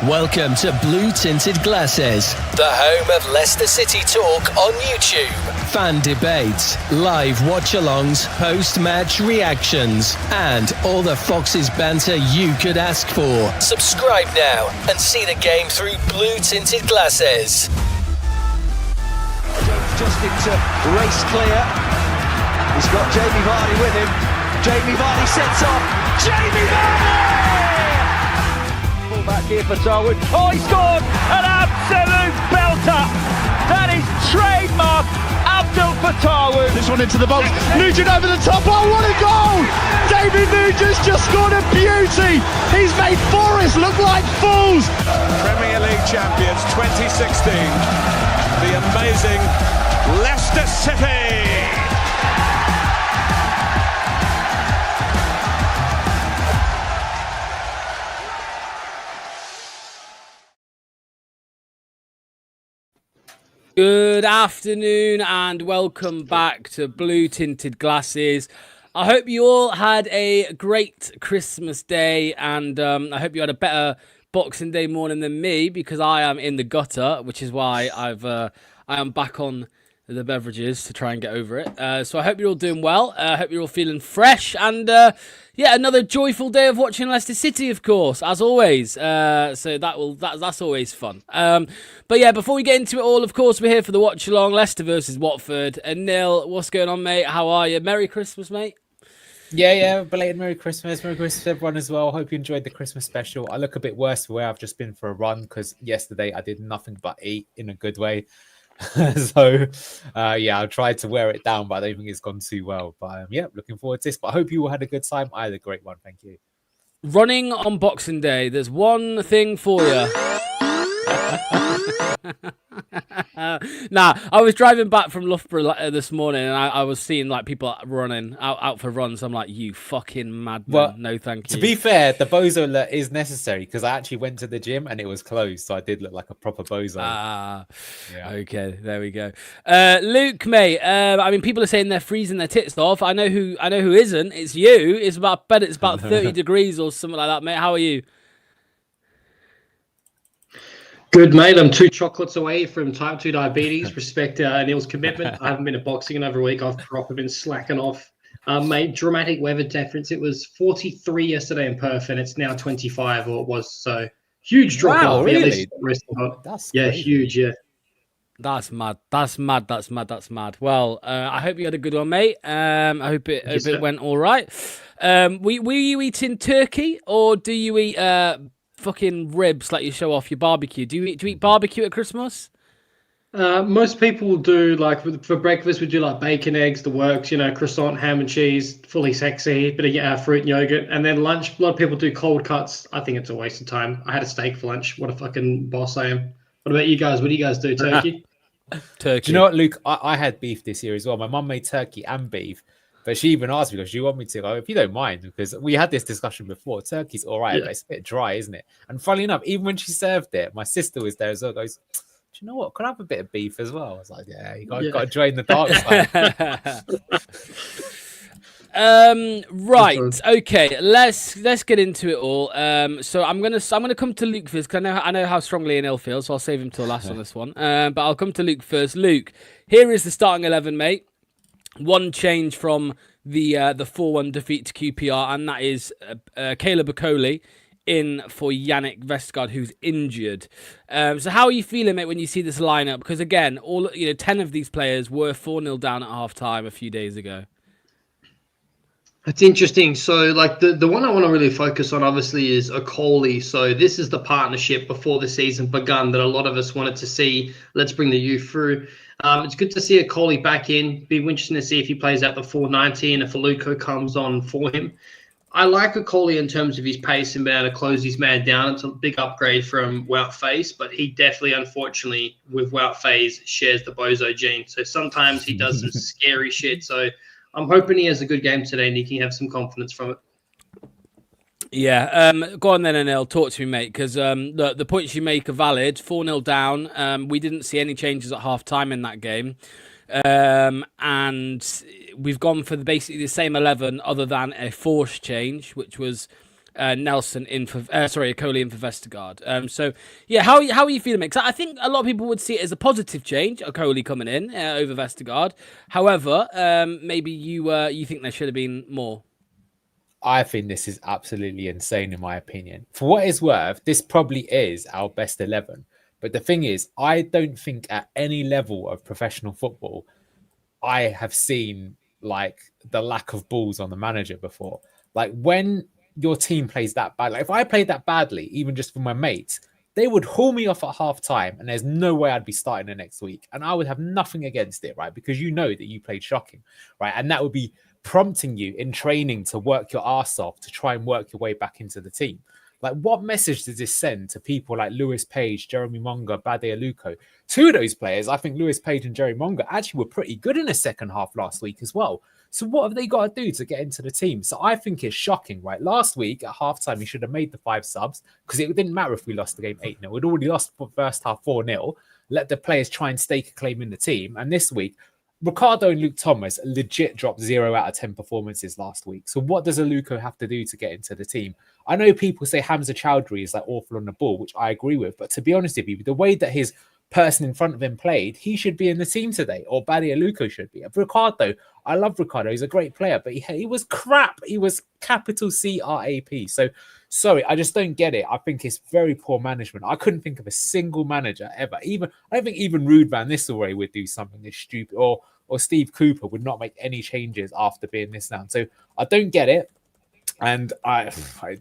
Welcome to Blue Tinted Glasses, the home of Leicester City talk on YouTube. Fan debates, live watchalongs, post-match reactions, and all the Fox's banter you could ask for. Subscribe now and see the game through Blue Tinted Glasses. Just into race clear. He's got Jamie Vardy with him. Jamie Vardy sets off. Jamie Vardy! Ball back here for Darwin. Oh, he scored! An absolute belter! That is trademark Abdul Darwin. This one into the box. Nugent over the top. Oh, what a goal! David Nugent's just scored a beauty. He's made Forest look like fools. Premier League champions 2016. The amazing Leicester City. Good afternoon and welcome back to Blue Tinted Glasses. I hope you all had a great Christmas day and I hope you had a better Boxing Day morning than me because I am in the gutter, which is why I am back on the beverages to try and get over it. So I hope you're all doing well. I hope you're all feeling fresh and another joyful day of watching Leicester City, of course, as always. So that's always fun. But yeah, before we get into it all, of course, we're here for the Watchalong, Leicester versus Watford. And Neil, what's going on, mate? How are you? Merry Christmas, mate. Yeah, belated Merry Christmas everyone as well. Hope you enjoyed the Christmas special. I look a bit worse for where I've just been for a run because yesterday I did nothing but eat in a good way. So I tried to wear it down, but I don't think it's gone too well. But looking forward to this. But I hope you all had a good time. I had a great one, thank you. Running on Boxing Day, there's one thing for you. I was driving back from Loughborough this morning and I was seeing like people running out for runs. I'm like, you fucking madman. Well, no thank you. To be fair, the bozo alert is necessary because I actually went to the gym and it was closed, so I did look like a proper bozo. Okay, there we go. Luke, mate, I mean, people are saying they're freezing their tits off. I know who isn't. It's you. I bet it's about 30 degrees or something like that, mate. How are you? Good, mate. I'm 2 chocolates away from type 2 diabetes. Respect Neil's commitment. I haven't been to boxing in over a week. I've properly been slacking off. Mate, dramatic weather difference. It was 43 yesterday in Perth, and it's now 25, or it was. So huge drop off. Really? That's crazy. Huge, yeah. That's mad. Well, I hope you had a good one, mate. I hope it went all right. Were you eating turkey, or do you eat fucking ribs like you show off your barbecue? Do you eat barbecue at Christmas? Most people do, like for breakfast we do like bacon, eggs, the works, croissant, ham and cheese, fully sexy, bit of fruit and yogurt. And then lunch, a lot of people do cold cuts. I think it's a waste of time. I had a steak for lunch. What a fucking boss I am. What about you guys? What do you guys do? Turkey? Turkey. Do you know what, Luke? I had beef this year as well. My mum made turkey and beef. But she even asked me, because you want me to, if you don't mind, because we had this discussion before. Turkey's all right, but it's a bit dry, isn't it? And funnily enough, even when she served it, my sister was there as well, goes, do you know what? Can I have a bit of beef as well? I was like, yeah, you got to drain the dark side. Right, okay, let's get into it all. So I'm gonna come to Luke first, because I know how strongly Neil feels, so I'll save him till last on this one. But I'll come to Luke first. Luke, here is the starting 11, mate. One change from the 4-1 defeat to QPR, and that is Caleb Okoli in for Yannick Vestergaard, who's injured. So how are you feeling, mate, when you see this lineup? Because again, 10 of these players were 4-0 down at half time a few days ago. It's interesting. So, like, the one I want to really focus on, obviously, is Okoli. So this is the partnership before the season begun that a lot of us wanted to see. Let's bring the youth through. It's good to see Okoli back in. Be interesting to see if he plays out the 490 and if Aluko comes on for him. I like Okoli in terms of his pace and being able to close his man down. It's a big upgrade from Wout Faes, but he definitely, unfortunately, with Wout Faes, shares the bozo gene. So sometimes he does some scary shit. So I'm hoping he has a good game today and he can have some confidence from it. Yeah, go on then, Anil. Talk to me, mate, because the points you make are valid. 4-0 down. We didn't see any changes at half-time in that game. And we've gone for basically the same 11 other than a forced change, which was Nelson in for Coley in for Vestergaard. So yeah, how are you feeling, mate? 'Cause I think a lot of people would see it as a positive change, Coley coming in over Vestergaard. However, maybe you think there should have been more. I think this is absolutely insane, in my opinion. For what it's worth, this probably is our best 11. But the thing is, I don't think at any level of professional football, I have seen like the lack of balls on the manager before. Like when your team plays that bad, like if I played that badly, even just for my mates, they would haul me off at half time and there's no way I'd be starting the next week. And I would have nothing against it, right? Because you know that you played shocking, right? And that would be prompting you in training to work your arse off to try and work your way back into the team. Like, what message does this send to people like Lewis Page, Jeremy Monga, Bade Aluko? Two of those players, I think Lewis Page and Jeremy Monga, actually were pretty good in the second half last week as well. So what have they got to do to get into the team? So I think it's shocking, right? Last week at halftime, he should have made the 5 subs because it didn't matter if we lost the game 8-0. We'd already lost the first half 4-0. Let the players try and stake a claim in the team. And this week, Ricardo and Luke Thomas legit dropped 0 out of 10 performances last week. So what does Aluko have to do to get into the team? I know people say Hamza Chowdhury is like awful on the ball, which I agree with. But to be honest with you, the way that his person in front of him played, he should be in the team today, or Bade Aluko should be. Ricardo, I love Ricardo. He's a great player, but he was crap. He was capital CRAP. So sorry, I just don't get it. I think it's very poor management. I couldn't think of a single manager ever. I don't think even Ruud van Nistelrooy would do something this stupid, or Steve Cooper would not make any changes after being this down. So I don't get it. And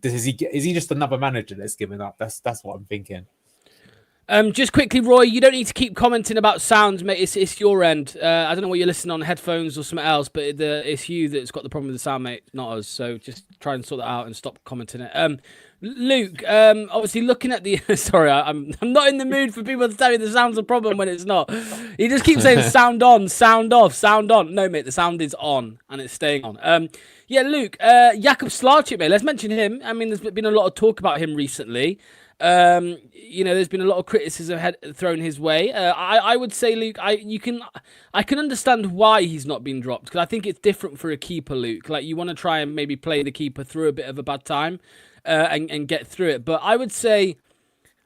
is he just another manager that's given up? That's what I'm thinking. Just quickly, Roy, you don't need to keep commenting about sounds, mate. It's your end. I don't know what you're listening on, headphones or something else, but it's you that's got the problem with the sound, mate, not us. So just try and sort that out and stop commenting it. Luke, obviously looking at the... Sorry, I'm not in the mood for people to tell me the sound's a problem when it's not. He just keeps saying sound on, sound off, sound on. No, mate, the sound is on and it's staying on. Yeah, Luke, Jakub Slarchik, mate, let's mention him. I mean, there's been a lot of talk about him recently. There's been a lot of criticism thrown his way. I would say, Luke, I can understand why he's not been dropped, because I think it's different for a keeper, Luke. Like, you want to try and maybe play the keeper through a bit of a bad time, and get through it. But I would say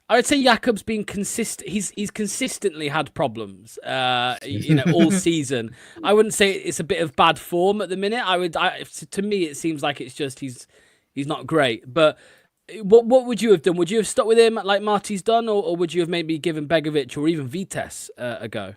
Jakub's been consistent. He's consistently had problems, all season. I wouldn't say it's a bit of bad form at the minute. To me, it seems like it's just he's not great. But what would you have done? Would you have stuck with him like Marty's done, or would you have maybe given Begovic or even Vitesse a go?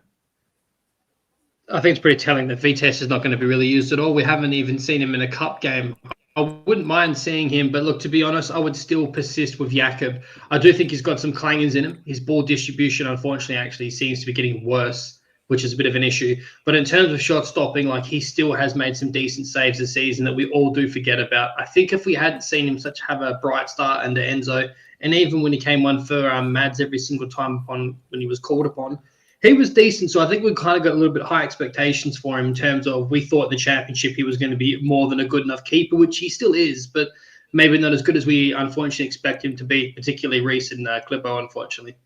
I think it's pretty telling that Vitesse is not going to be really used at all. We haven't even seen him in a cup game. I wouldn't mind seeing him, but look, to be honest, I would still persist with Jakub. I do think he's got some clangers in him. His ball distribution, unfortunately, actually seems to be getting worse, which is a bit of an issue. But in terms of shot stopping, like, he still has made some decent saves this season that we all do forget about. I think if we hadn't seen him have a bright start under Enzo, and even when he came on for Mads every single time when he was called upon, he was decent. So I think we kind of got a little bit high expectations for him in terms of, we thought the championship he was going to be more than a good enough keeper, which he still is, but maybe not as good as we unfortunately expect him to be, particularly Reece and Clippo, unfortunately.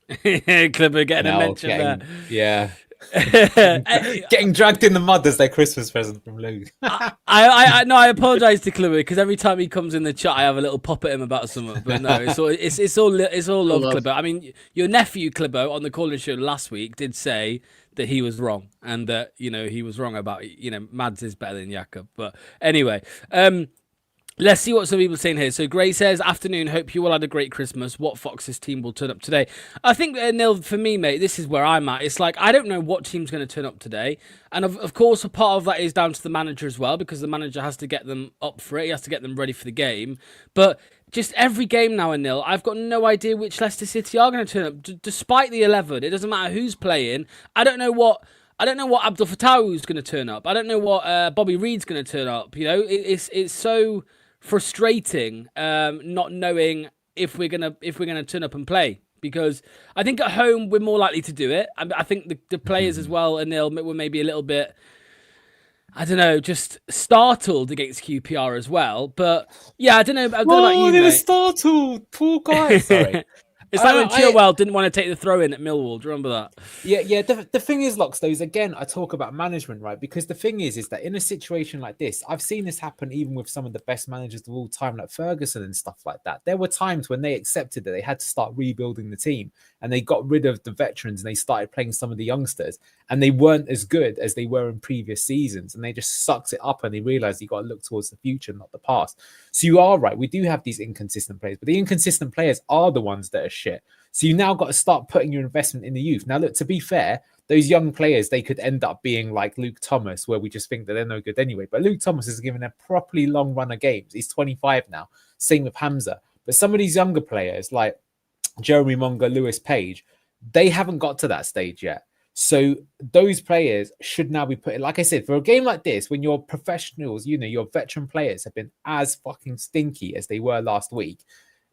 Clipper getting a mention there. Yeah. Getting dragged in the mud as their Christmas present from Luke. I apologise to Clipper, because every time he comes in the chat, I have a little pop at him about something. But no, it's all love, Clipper. I mean, your nephew Clipper on the Calling Show last week did say that he was wrong, and that he was wrong about Mads is better than Jakub. But anyway, let's see what some people are saying here. So Gray says, afternoon, hope you all had a great Christmas. What Fox's team will turn up today? I think, Neil, for me, mate, this is where I'm at. It's like, I don't know what team's going to turn up today. And of course, a part of that is down to the manager as well, because the manager has to get them up for it. He has to get them ready for the game. But just every game now, Neil, I've got no idea which Leicester City are going to turn up. Despite the 11, it doesn't matter who's playing. I don't know what Abdul Fattah is going to turn up. I don't know what Bobby Reed's going to turn up. It's so frustrating not knowing if we're gonna turn up and play, because I think at home we're more likely to do it. I think the players as well, and Neil, were maybe a little bit, I don't know, just startled against QPR as well. But yeah, I don't know about you, mate. Startled, poor guy. Sorry. It's like when Chilwell didn't want to take the throw in at Millwall. Do you remember that? Yeah. The thing is, Locks, though, is again, I talk about management, right? Because the thing is that in a situation like this, I've seen this happen even with some of the best managers of all time, like Ferguson and stuff like that. There were times when they accepted that they had to start rebuilding the team and they got rid of the veterans and they started playing some of the youngsters and they weren't as good as they were in previous seasons. And they just sucked it up and they realized you got to look towards the future, not the past. So you are right. We do have these inconsistent players, but the inconsistent players are the ones that are shit. So you now got to start putting your investment in the youth. Now, look, to be fair, those young players, they could end up being like Luke Thomas, where we just think that they're no good anyway. But Luke Thomas is given a properly long run of games. He's 25 now. Same with Hamza. But some of these younger players, like Jeremy Monga, Lewis Page, they haven't got to that stage yet. So those players should now be put, like I said, for a game like this, when your professionals, your veteran players have been as fucking stinky as they were last week,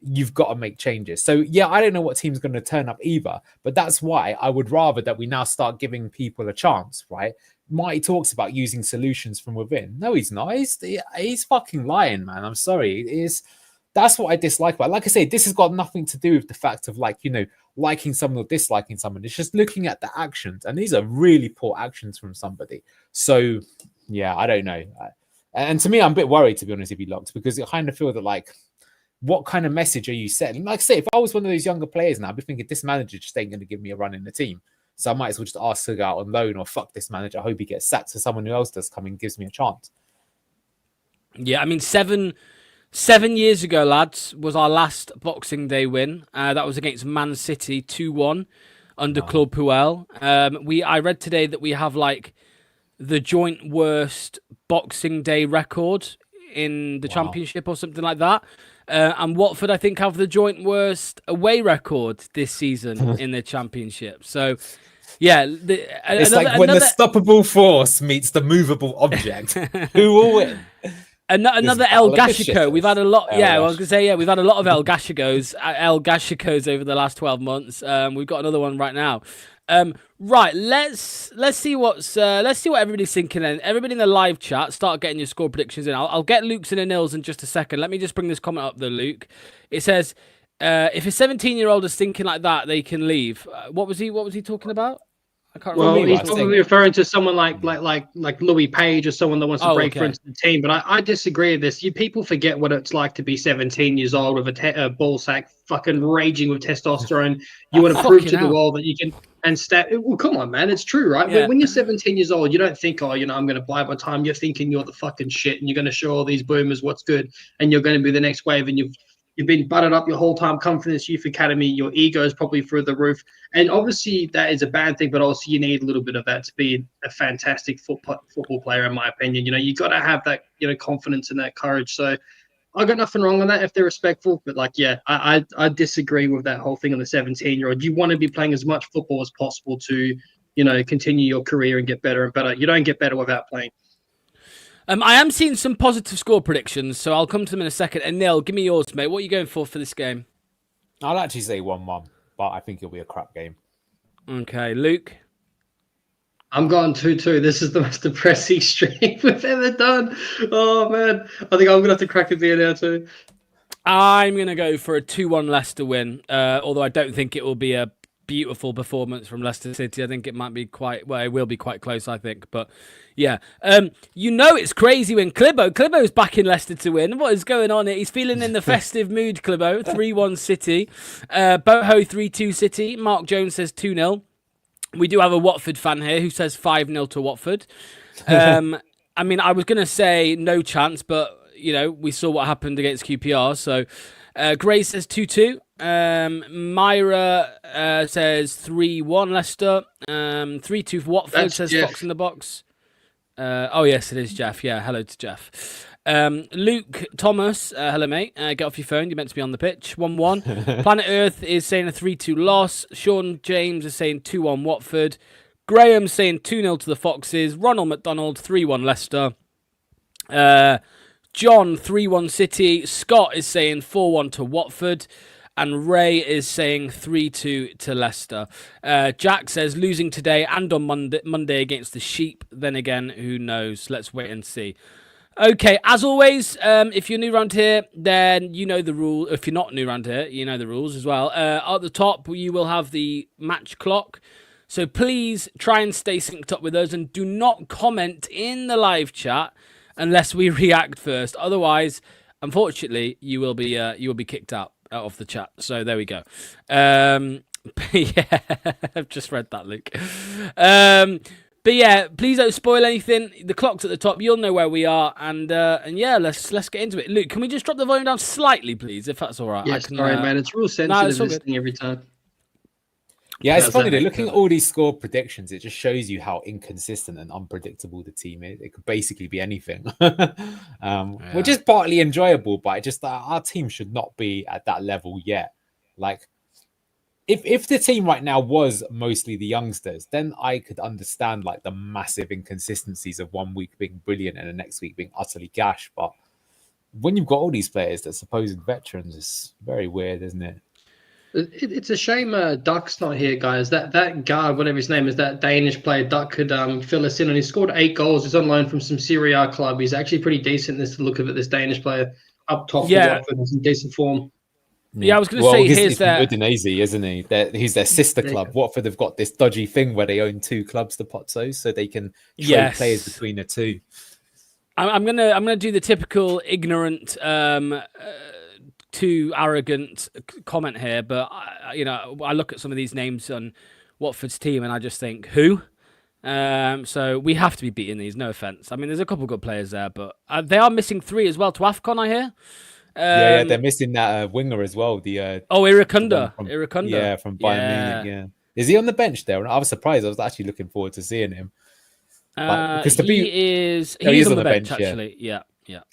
you've got to make changes. So, yeah, I don't know what team's going to turn up either, but that's why I would rather that we now start giving people a chance, right? Marty talks about using solutions from within. No, he's not. He's fucking lying, man. I'm sorry. That's what I dislike about it. Like I say, this has got nothing to do with the fact of liking someone or disliking someone. It's just looking at the actions, and these are really poor actions from somebody. So, yeah, I don't know. And to me, I'm a bit worried, to be honest, if he locks, because I kind of feel that, what kind of message are you setting? Like I say, if I was one of those younger players now, I'd be thinking this manager just ain't going to give me a run in the team. So I might as well just ask to go out on loan or fuck this manager. I hope he gets sacked so someone who else does come and gives me a chance. Yeah, I mean, 7 years ago, lads, was our last Boxing Day win. That was against Man City 2-1 under Claude Puel. I read today that we have the joint worst Boxing Day record in the Championship or something like that. And Watford, I think, have the joint worst away record this season in the Championship. So, yeah. It's when the stoppable force meets the movable object. Who will win? Another El Gashico. We've had a lot. I was going to say, we've had a lot of El Gashicos over the last 12 months. We've got another one right now. Right, let's see what everybody's thinking. And everybody in the live chat, start getting your score predictions in. I'll get Luke's and Anil's in just a second. Let me just bring this comment up, though, Luke. It says, if a 17-year-old is thinking like that, they can leave. What was he talking about? I can't remember. Well, he's probably referring to someone like Louis Page or someone that wants to break into the team. But I disagree with this. People forget what it's like to be 17 years old with a ball sack, fucking raging with testosterone. You want to prove to the world that you can. Well, come on, man. It's true, right? Yeah. When you're 17 years old, you don't think, I'm going to buy my time. You're thinking you're the fucking shit and you're going to show all these boomers what's good and you're going to be the next wave and you've been butted up your whole time, come from this youth academy. Your ego is probably through the roof. And obviously that is a bad thing, but also you need a little bit of that to be a fantastic football player, in my opinion. You got to have that, confidence and that courage. So I got nothing wrong on that if they're respectful. But I disagree with that whole thing on the 17-year-old. You want to be playing as much football as possible to, continue your career and get better and better. You don't get better without playing. I am seeing some positive score predictions, so I'll come to them in a second. And Neil, give me yours, mate. What are you going for this game? I'll actually say 1-1, but I think it'll be a crap game. Okay, Luke? I'm going 2-2. This is the most depressing stream we've ever done. Oh, man. I think I'm going to have to crack a beer now too. I'm going to go for a 2-1 Leicester win, although I don't think it will be a beautiful performance from Leicester City. I think it might be it will be quite close, I think. But yeah, it's crazy when Clibo's back in Leicester to win. What is going on here? He's feeling in the festive mood, Clibo. 3-1 City. Boho 3-2 City. Mark Jones says 2-0. We do have a Watford fan here who says 5-0 to Watford. I was going to say no chance, but we saw what happened against QPR. So Gray says 2-2. Myra says 3-1 Leicester. 3-2 for Watford. That's says Jeff. Fox in the box. Yes, it is Jeff. Yeah, hello to Jeff. Luke Thomas, hello mate. Get off your phone. You're meant to be on the pitch. 1-1. Planet Earth is saying a 3-2 loss. Sean James is saying 2-1 Watford. Graham saying 2-0 to the Foxes. Ronald McDonald 3-1 Leicester. John 3-1 City. Scott is saying 4-1 to Watford. And Ray is saying 3-2 to Leicester. Jack says losing today and on Monday against the Sheep. Then again, who knows? Let's wait and see. Okay, as always, if you're new around here, then you know the rule. If you're not new around here, you know the rules as well. At the top, you will have the match clock. So please try and stay synced up with us and do not comment in the live chat unless we react first. Otherwise, unfortunately, you will be kicked out of the chat. So there we go. Yeah, I've just read that, Luke. But yeah, please don't spoil anything. The clock's at the top. You'll know where we are, and yeah, let's get into it. Luke, can we just drop the volume down slightly, please, if that's all right? Yes, sorry, man. It's real sensitive this thing every time. Yeah, it's funny though. Looking at all these score predictions, it just shows you how inconsistent and unpredictable the team is. It could basically be anything, which is partly enjoyable. But just our team should not be at that level yet. Like, if the team right now was mostly the youngsters, then I could understand like the massive inconsistencies of one week being brilliant and the next week being utterly gash. But when you've got all these players that supposed veterans, it's very weird, isn't it? It's a shame Duck's not here, guys. That guard, whatever his name is, that Danish player, Duck could fill us in. And he scored 8 goals. He's on loan from some Serie A club. He's actually pretty decent. This look of it, this Danish player up top for Watford in some decent form. Yeah, I was going to say, here's their Udinese, isn't he? He's their sister club. Watford have got this dodgy thing where they own 2 clubs, the Pozzos, so they can trade players between the 2. I'm gonna do the typical ignorant, too arrogant comment here, but I look at some of these names on Watford's team and I just think, who? So we have to be beating these. No offense. I mean, there's a couple good players there, but they are missing 3 as well to AFCON, I hear. Yeah, they're missing that winger as well. The Iracunda. Yeah, from Bayern Munich. Yeah, is he on the bench there? I was surprised. I was actually looking forward to seeing him. He is on the bench actually. Yeah.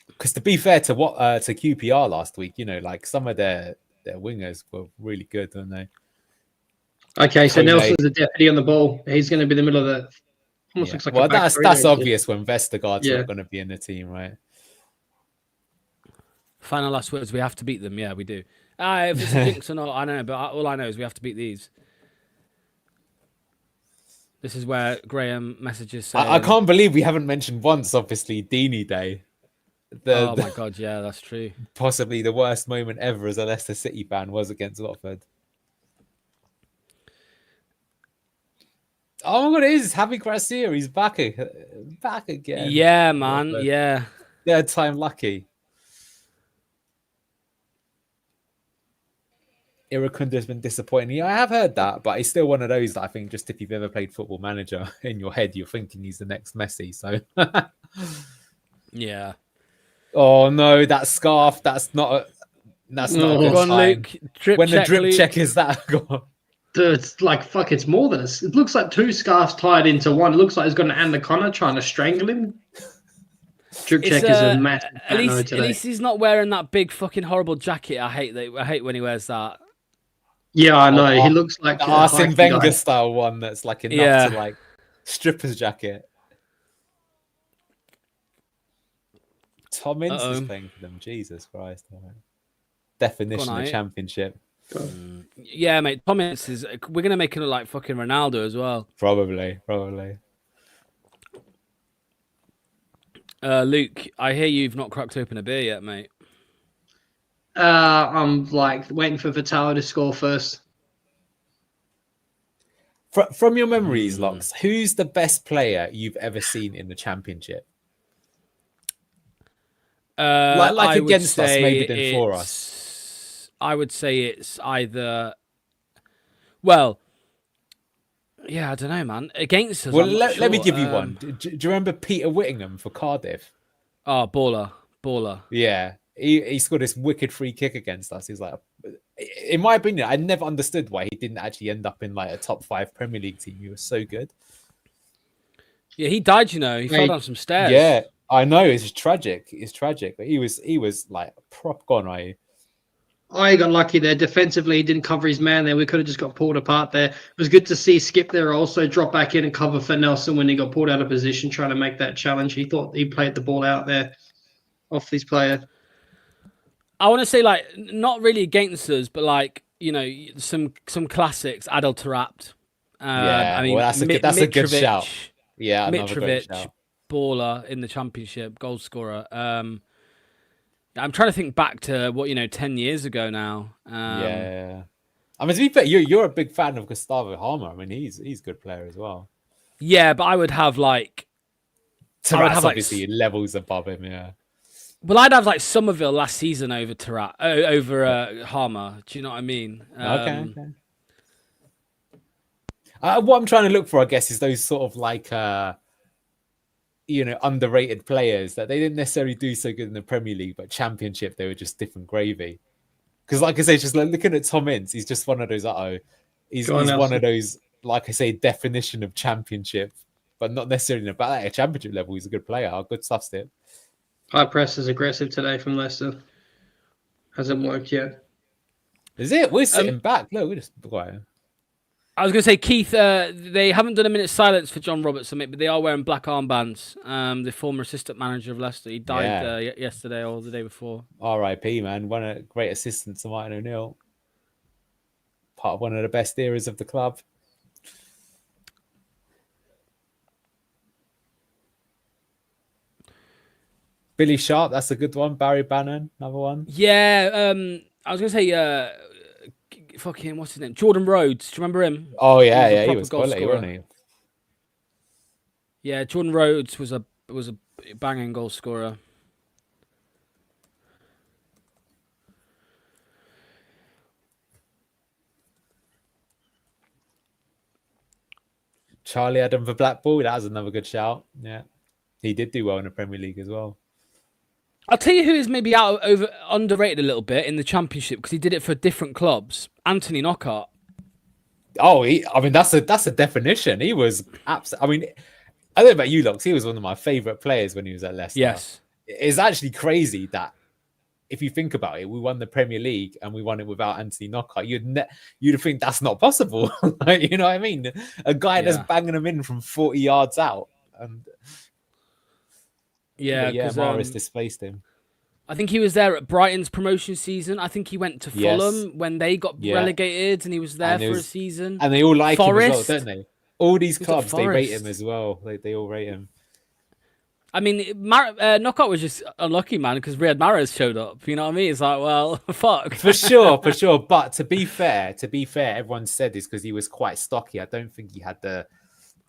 Because to be fair to QPR last week, like some of their wingers were really good, weren't they? Okay, so Nelson's the deputy on the ball. He's going to be the middle of the. Almost looks like that's obvious when Vestergaard's not going to be in the team, right? Final last words. We have to beat them. Yeah, we do. If it's a jinx or not, I don't know. But all I know is we have to beat these. This is where Graham messages saying, I can't believe we haven't mentioned once, obviously, Deeney Day. Oh my God, yeah, that's true. Possibly the worst moment ever as a Leicester City fan was against Watford. Oh my God, it is Javi Gracia. He's back again. Yeah, man. Watford. Yeah. Third time lucky. Irakunda's been disappointing. I have heard that, but he's still one of those that I think just if you've ever played Football Manager in your head, you're thinking he's the next Messi. So, yeah. Oh no, that scarf. That's not a good sign. Luke, when the drip check is that gone. Dude, it's like fuck. It's more than it looks like 2 scarves tied into one. It looks like he's got an anaconda trying to strangle him. Drip check is a massive. At least he's not wearing that big fucking horrible jacket. I hate when he wears that. Yeah, I know. He looks like the Arsene Wenger style one that's like enough to like stripper's jacket. Tom Ince is playing for them. Jesus Christ. Definition of championship. Yeah, mate. Tom Ince is. We're going to make him look like fucking Ronaldo as well. Probably. Luke, I hear you've not cracked open a beer yet, mate. I'm like waiting for Vital to score first. From your memories, Locks, who's the best player you've ever seen in the championship? Like against us, maybe than for us. I would say it's either. Well, yeah, I don't know, man. Against us. Well, let me give you one. Do you remember Peter Whittingham for Cardiff? Oh, baller. Yeah. He scored this wicked free kick against us. He's like, in my opinion, I never understood why he didn't actually end up in like a top 5 Premier League team. He was so good. Yeah, he died. He fell down some stairs. Yeah, I know. It's tragic. But he was like prop gone. I got lucky there. Defensively, he didn't cover his man there. We could have just got pulled apart there. It was good to see Skip there also drop back in and cover for Nelson when he got pulled out of position trying to make that challenge. He thought he played the ball out there off this player. I want to say, like, not really against us, but like, some classics. Adel Tarapt. I mean, that's a good shout. Yeah, Mitrovic, baller in the Championship, goal scorer. I'm trying to think back to 10 years ago now. Yeah. I mean, to be fair, you're a big fan of Gustavo Harmer. I mean, he's a good player as well. Yeah, but I would have like... Tarat's obviously levels above him, yeah. Well, I'd have like Somerville last season over Tarat, over Harmer. Do you know what I mean? Okay. What I'm trying to look for, I guess, is those sort of like, underrated players that they didn't necessarily do so good in the Premier League, but Championship, they were just different gravy. Because, like I say, just like looking at Tom Ince, he's just one of those, he's one of those, like I say, definition of Championship, but not necessarily about a Championship level. He's a good player, good stuff still. High press is aggressive today from Leicester. Hasn't worked yet. Is it? We're sitting back. No, we're just quiet. I was going to say, Keith, they haven't done a minute's silence for John Robertson, but they are wearing black armbands. The former assistant manager of Leicester, he died yesterday or the day before. R.I.P. man, one of the great assistants to Martin O'Neill. Part of one of the best eras of the club. Billy Sharp, that's a good one. Barry Bannon, another one. Yeah, I was going to say, fucking, what's his name? Jordan Rhodes. Do you remember him? Oh, yeah, he was quality, wasn't he? Yeah, Jordan Rhodes was a banging goal scorer. Charlie Adam for Blackpool, that was another good shout. Yeah, he did do well in the Premier League as well. I'll tell you who is maybe underrated a little bit in the Championship because he did it for different clubs. Anthony Knockaert. Oh, that's a definition. He was absolutely. I don't know about you, Locks. He was one of my favourite players when he was at Leicester. Yes, it's actually crazy that if you think about it, we won the Premier League and we won it without Anthony Knockaert. You'd think that's not possible. You know what I mean? A guy that's banging them in from 40 yards out. And Maris displaced him. I think he was there at Brighton's promotion season. I think he went to Fulham when they got relegated, and he was there for a season. And they all like him as well, don't they? All these clubs, they rate him as well. They all rate him. I mean, Knockaert was just unlucky, man, because Riyad Mahrez showed up. You know what I mean? It's like, well, fuck. For sure. But to be fair, everyone said this because he was quite stocky. I don't think he had the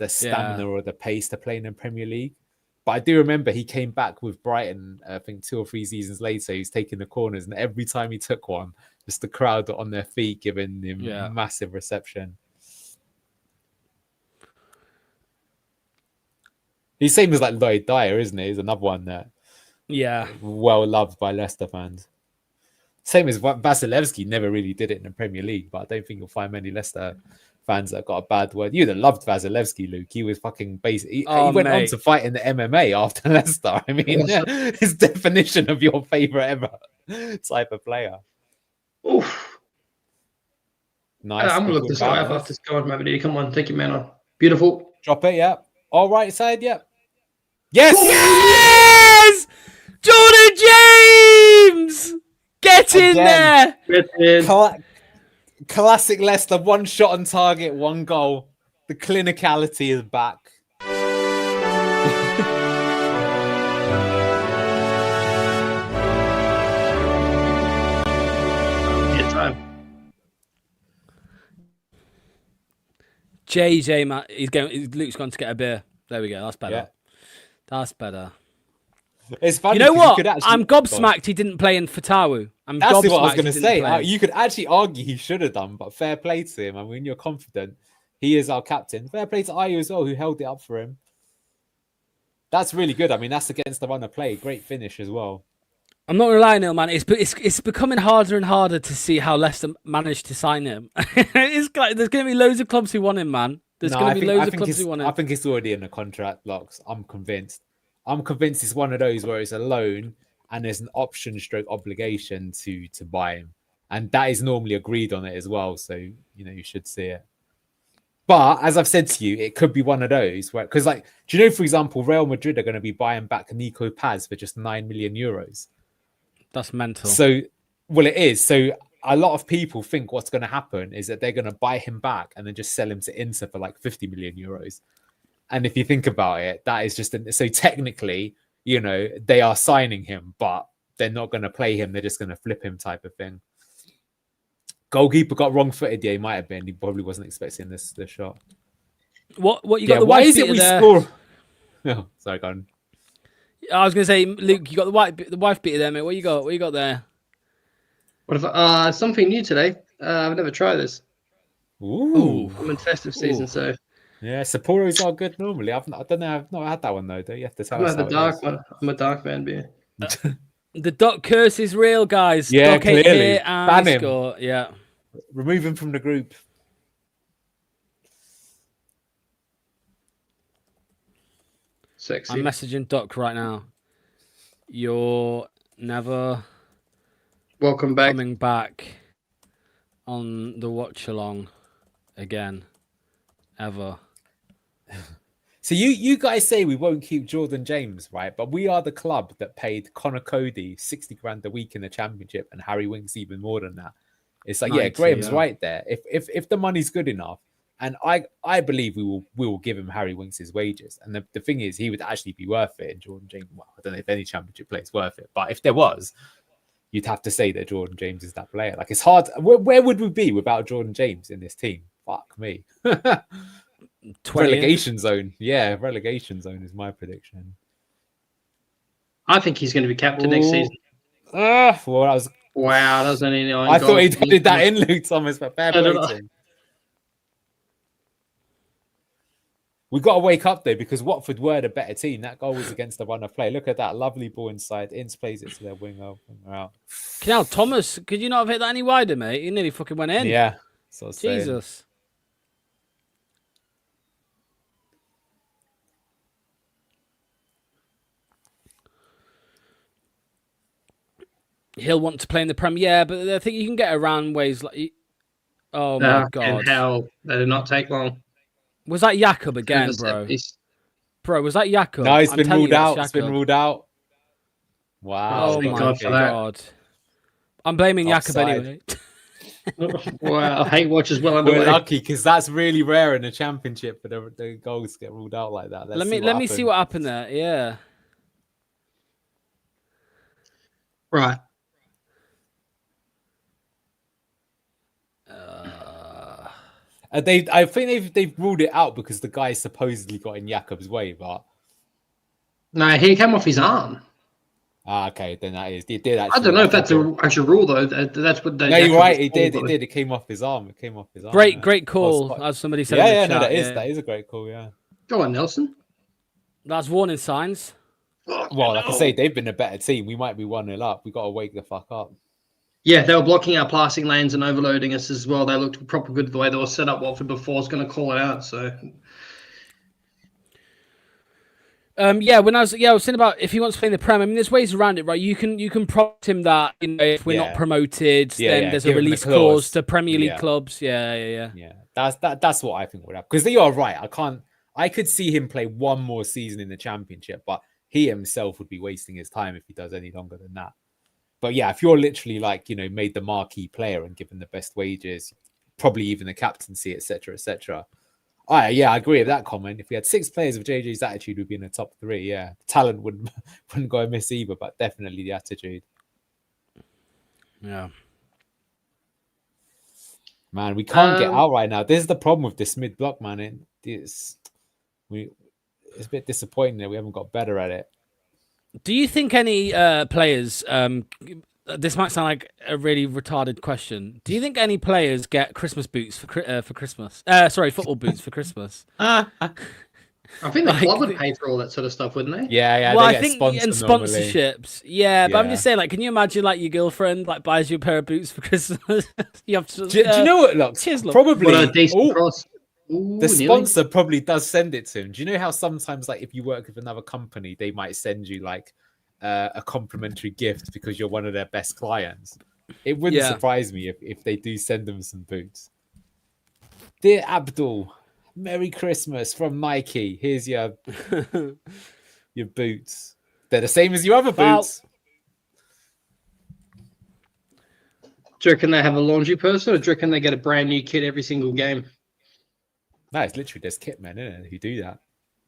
stamina or the pace to play in the Premier League. But I do remember he came back with Brighton, I think 2 or 3 seasons later. He was taking the corners, and every time he took one, just the crowd on their feet giving him massive reception. He's same as like Lloyd Dyer, isn't he? He's another one that well loved by Leicester fans. Same as Vasilevsky never really did it in the Premier League, but I don't think you'll find many Leicester fans that got a bad word. You'd have loved Vasilevsky, Luke. He was fucking basic. He went on to fight in the MMA after Leicester. I mean, his definition of your favourite ever type of player. Oof. Nice. I'm going to look this guy up after scoring, maybe. Come on, take your man on. Beautiful. Drop it, yeah. All right side, yeah. Yes! Yes! Jordan James! Get in there! Get in. Classic Leicester, 1 shot on target, 1 goal. The clinicality is back. Good time. JJ, man, Luke's gone to get a beer. There we go. That's better. Yeah. That's better. It's funny. You know what? I'm gobsmacked he didn't play in Fatawu. That's what I was going to say. You could actually argue he should have done, but fair play to him. I mean, you're confident. He is our captain. Fair play to Ayew as well, who held it up for him. That's really good. I mean, that's against the run of play. Great finish as well. I'm not relying, Neil, man. It's becoming harder and harder to see how Leicester managed to sign him. There's going to be loads of clubs who want him, man. There's going to be loads of clubs who want him. I think it's already in the contract, Locks. I'm convinced. It's one of those where it's a loan and there's an option stroke obligation to buy him. And that is normally agreed on it as well. So, you should see it. But as I've said to you, it could be one of those where, because do you know, for example, Real Madrid are going to be buying back Nico Paz for just 9 million euros. That's mental. So, well, it is. So a lot of people think what's going to happen is that they're going to buy him back and then just sell him to Inter for 50 million euros. And if you think about it, that is just so technically, you know, they are signing him, but they're not going to play him. They're just going to flip him, type of thing. Goalkeeper got wrong-footed. Yeah, he might have been. He probably wasn't expecting this shot. What you got? The why wife is it beater we there? score? Oh, sorry, go on. I was going to say, Luke, you got the wife beater there, mate. What you got? What you got there? What if something new today? I've never tried this. Ooh. I'm in festive season, so yeah, Sapporos are good normally. I don't know. I've not had that one though. You have to tell I'm us the how dark it is. one. I'm a dark man beer. The Doc curse is real, guys. Yeah, Doc ain't clearly. here and Ban he him. scored. Yeah. Remove him from the group. Sexy. I'm messaging Doc right now. You're never Welcome back. coming back on the Watchalong again, ever. So you guys say we won't keep Jordan James, right? But we are the club that paid Connor Cody 60 grand a week in the Championship, and Harry Winks even more than that. It's like, 90, yeah, Graham's yeah. right there. If the money's good enough, and I believe we will give him Harry Winks his wages. And the thing is, he would actually be worth it. And Jordan James, well, I don't know if any Championship player is worth it, but if there was, you'd have to say that Jordan James is that player. Like, it's hard. Where would we be without Jordan James in this team? Fuck me. 20 relegation zone. Yeah, relegation zone is my prediction. I think he's going to be captain next season. Well, that was. Wow, that was only 9 I thought he goals. did that in, Luke Thomas, but fair play to him. We got to wake up though, because Watford were the better team. That goal was against the run of play. Look at that lovely ball inside. Ince plays it to their winger out. Now, Thomas, could you not have hit that any wider, mate? You nearly fucking went in. Yeah, so Jesus. He'll want to play in the Prem, yeah, but I think you can get around ways like. Oh my god! And hell, that did not take long. Was that Jakob again, bro? Bro, was that Jakob? No, it's been ruled out. It's been ruled out. Wow! Oh my god! I'm blaming Jakob anyway. Wow, hate watch as well underway. We're lucky because that's really rare in the Championship for the goals get ruled out like that. Let me see what happened there. Yeah. Right. I think they've ruled it out because the guy supposedly got in Jakob's way, but no, he came off his arm. Okay, then that is. It did actually. I don't know if that's an actual rule though. That's what. No, you're right. It did. It did. It came off his arm. It came off his arm. Great call, as somebody said. Yeah, no, that is a great call. Yeah. Go on, Nelson. That's warning signs. Well, like I say, they've been a better team. We might be 1-0 up. We got to wake the fuck up. Yeah, they were blocking our passing lanes and overloading us as well. They looked proper good the way they were set up. Watford before was going to call it out. So, when I was saying about if he wants to play in the Prem. I mean, there's ways around it, right? You can prompt him that if we're not promoted, then there's a release clause to Premier League clubs. Yeah. That's what I think would happen. Because you are right. I could see him play one more season in the Championship, but he himself would be wasting his time if he does any longer than that. But yeah, if you're literally made the marquee player and given the best wages, probably even the captaincy, etc., etc. I agree with that comment. If we had 6 players of JJ's attitude, we'd be in the top 3. Yeah, talent wouldn't go amiss either, but definitely the attitude. Yeah, man, we can't get out right now. This is the problem with this mid block, man. It's a bit disappointing that we haven't got better at it. Do you think any players? This might sound like a really retarded question. Do you think any players get Christmas boots for Christmas? Football boots for Christmas. I think the club would pay for all that sort of stuff, wouldn't they? Yeah. Well, I think in sponsorships, but I'm just saying, your girlfriend your girlfriend buys you a pair of boots for Christmas? You have to. Do you know what? Look, probably a decent cross. The sponsor probably does send it to him. Do you know how sometimes, if you work with another company, they might send you a complimentary gift because you're one of their best clients? It wouldn't surprise me if they do send them some boots. Dear Abdul, Merry Christmas from Nike. Here's your your boots. They're the same as your other boots. Do you reckon they have a laundry person, or do you reckon they get a brand new kit every single game? No, it's literally there's kit men, isn't it, who do that.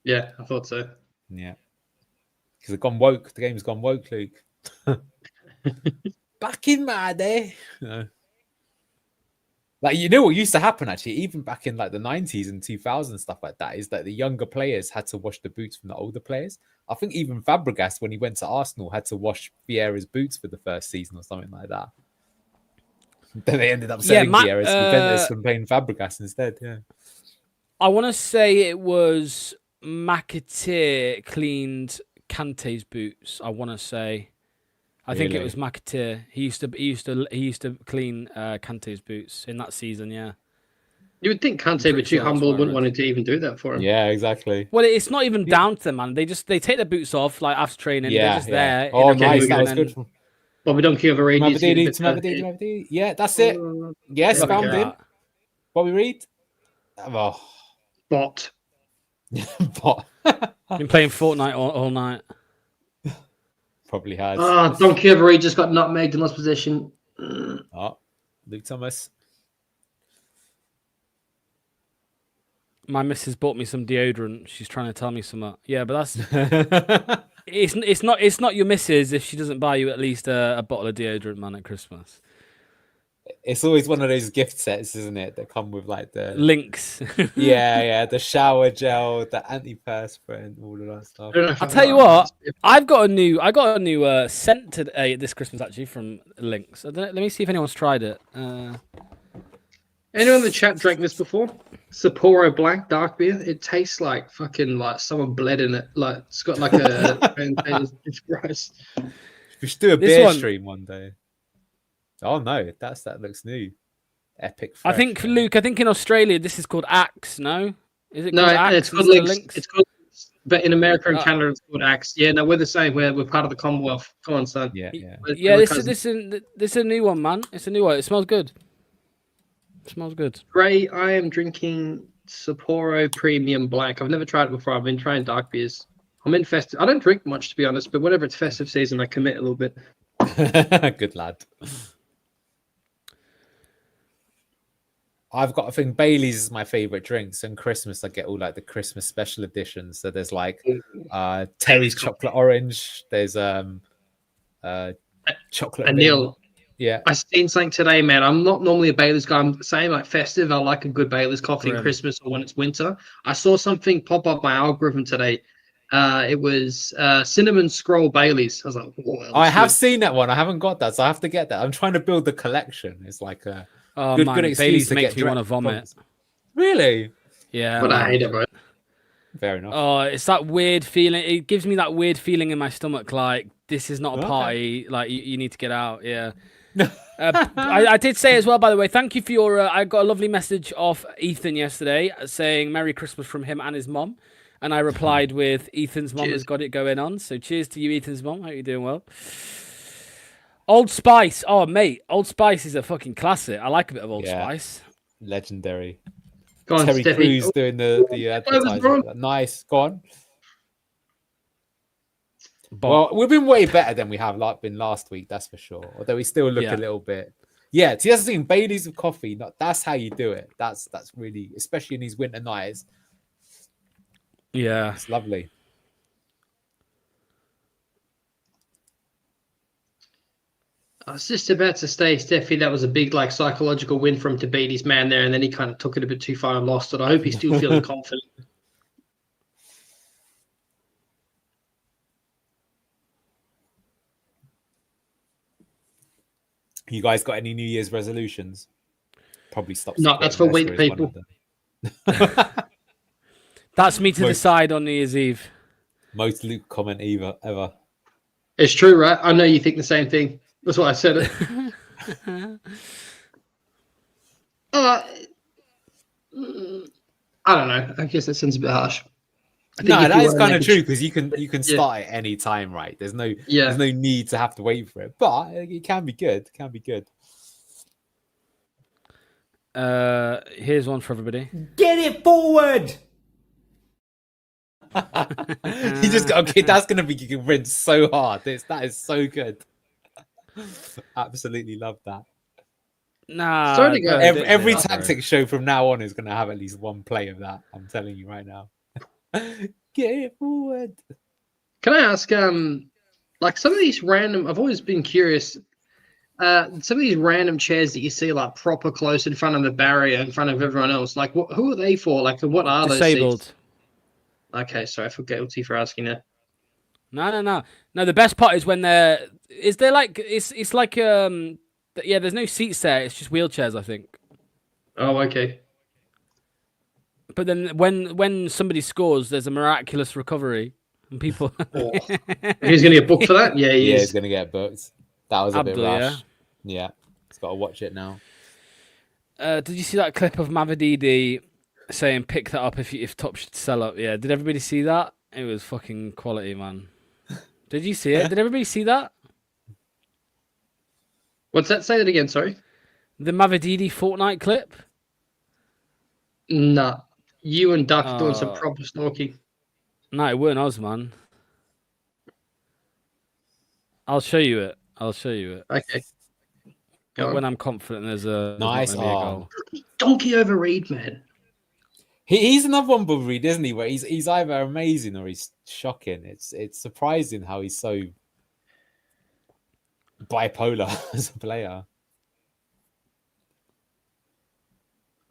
Yeah, I thought so. Yeah. Because they've gone woke. The game's gone woke, Luke. Back in my day. No. Like, you know what used to happen, actually, even back in like the 90s and 2000s, stuff like that, is that the younger players had to wash the boots from the older players. I think even Fabregas, when he went to Arsenal, had to wash Vieira's boots for the first season or something like that. Then they ended up selling Vieira's Juventus and playing Fabregas instead, yeah. I want to say it was McAteer cleaned Kante's boots. I want to say, I think it was McAteer. He used to clean Kante's boots in that season. Yeah. You would think Kante would be too humble, wouldn't want to even do that for him. Yeah, exactly. Well, it's not even down to them, man. They take their boots off like after training. Yeah, they're just there. Oh, nice. That was good. Bobby Donkey over Mabadidi. Yeah, that's it. Yes, found him. Bobby Reed. Oh. Bot. Bot. Been playing Fortnite all night. Probably has. Donkey over Reed just got nutmegged in last position. Oh, Luke Thomas. My missus bought me some deodorant. She's trying to tell me something. Yeah, but that's it's not your missus if she doesn't buy you at least a bottle of deodorant, man, at Christmas. It's always one of those gift sets, isn't it? That come with like the links. yeah, the shower gel, the antiperspirant, all of that stuff. I'll tell you what, I got a new scent today this Christmas actually from Lynx. Let me see if anyone's tried it. Anyone in the chat drank this before? Sapporo Black Dark Beer. It tastes like fucking like someone bled in it. Like it's got like a. It's gross. We should do a beer stream one day. Oh no, that looks new. Epic. Fresh, I think Luke. I think in Australia this is called Axe. No, is it? No, called Axe? it's called Lynx. It's called. But in America and Canada, it's called Axe. Yeah, no, we're the same. We're part of the Commonwealth. Come on, son. Yeah. This is a new one, man. It's a new one. It smells good. Smells good. Gray, I am drinking Sapporo Premium Black. I've never tried it before. I've been trying dark beers. I'm in festive. I don't drink much, to be honest, but whenever it's festive season, I commit a little bit. Good lad. I've got, I think Bailey's is my favorite drinks. And Christmas, I get all like the Christmas special editions. So there's like Terry's chocolate orange. There's chocolate Anil. Yeah, I seen something today, man. I'm not normally a Bailey's guy. I'm the same, like festive. I like a good Bailey's coffee in Christmas or when it's winter. I saw something pop up my algorithm today. It was cinnamon scroll Bailey's. I was like, whoa. I have seen that one. I haven't got that, so I have to get that. I'm trying to build the collection. It's like a good excuse Bailey's to makes get me want to vomit. Really? Yeah, but I hate it, bro. Fair enough. Oh, it's that weird feeling. It gives me that weird feeling in my stomach, like this is not a party. Like you need to get out. Yeah. I did say as well, by the way, thank you for your I got a lovely message off Ethan yesterday saying Merry Christmas from him and his mom, and I replied with Ethan's mom has got it going on, so cheers to you, Ethan's mom. Hope you're doing well. Old Spice, oh mate, Old Spice is a fucking classic. I like a bit of Old Spice. Legendary. Go on, Terry Steffi. Crews doing the advertising. Nice, go on. Well, we've been way better than we have been last week, that's for sure. Although we still look a little bit. Yeah, see, that's the thing. Bailey's with coffee. That's how you do it. That's really, especially in these winter nights. Yeah, it's lovely. I was just about to say, Steffi, that was a big psychological win for him to beat his man there, and then he kind of took it a bit too far and lost it. I hope he's still feeling confident. You guys got any New Year's resolutions? Probably stop. No, that's for weak people. That's me to decide on New Year's Eve. Most Luke comment ever. It's true, right? I know you think the same thing. That's why I said it. I don't know. I guess that sounds a bit harsh. No, that is kind of true because you can start at any time, right? There's no need to have to wait for it, but it can be good. It can be good. Here's one for everybody. Get it forward. You just okay. That's gonna be rinsed so hard. That is so good. Absolutely love that. Nah, every tactics show from now on is gonna have at least one play of that. I'm telling you right now. Get it forward. Can I ask, like some of these random? I've always been curious. Some of these random chairs that you see, like proper close in front of the barrier, in front of everyone else. Like, who are they for? Like, what are those Disabled. seats? Okay, sorry, I feel guilty for asking that. No. The best part is when they're. Is there like it's like yeah. There's no seats there. It's just wheelchairs, I think. Oh, okay. But then when somebody scores, there's a miraculous recovery, and people. He's gonna get booked for that. Yeah, he Yeah, is. he's gonna get booked. That was a bit Abdul, rash. Yeah, he's got to watch it now. Did you see that clip of Mavididi saying pick that up if Top should sell up? Yeah, did everybody see that? It was fucking quality, man. Did you see it? Did everybody see that? What's that? Say that again. Sorry. The Mavididi Fortnite clip? Nah, you and Duck doing some proper snorking. No, it weren't us, man. I'll show you it. Okay. Go When on. I'm confident there's a Nice there's not gonna be a arm. goal. Donkey over Reed, man. He's another one, Bull Reed, isn't he? Where he's either amazing or he's shocking. It's surprising how he's so bipolar as a player.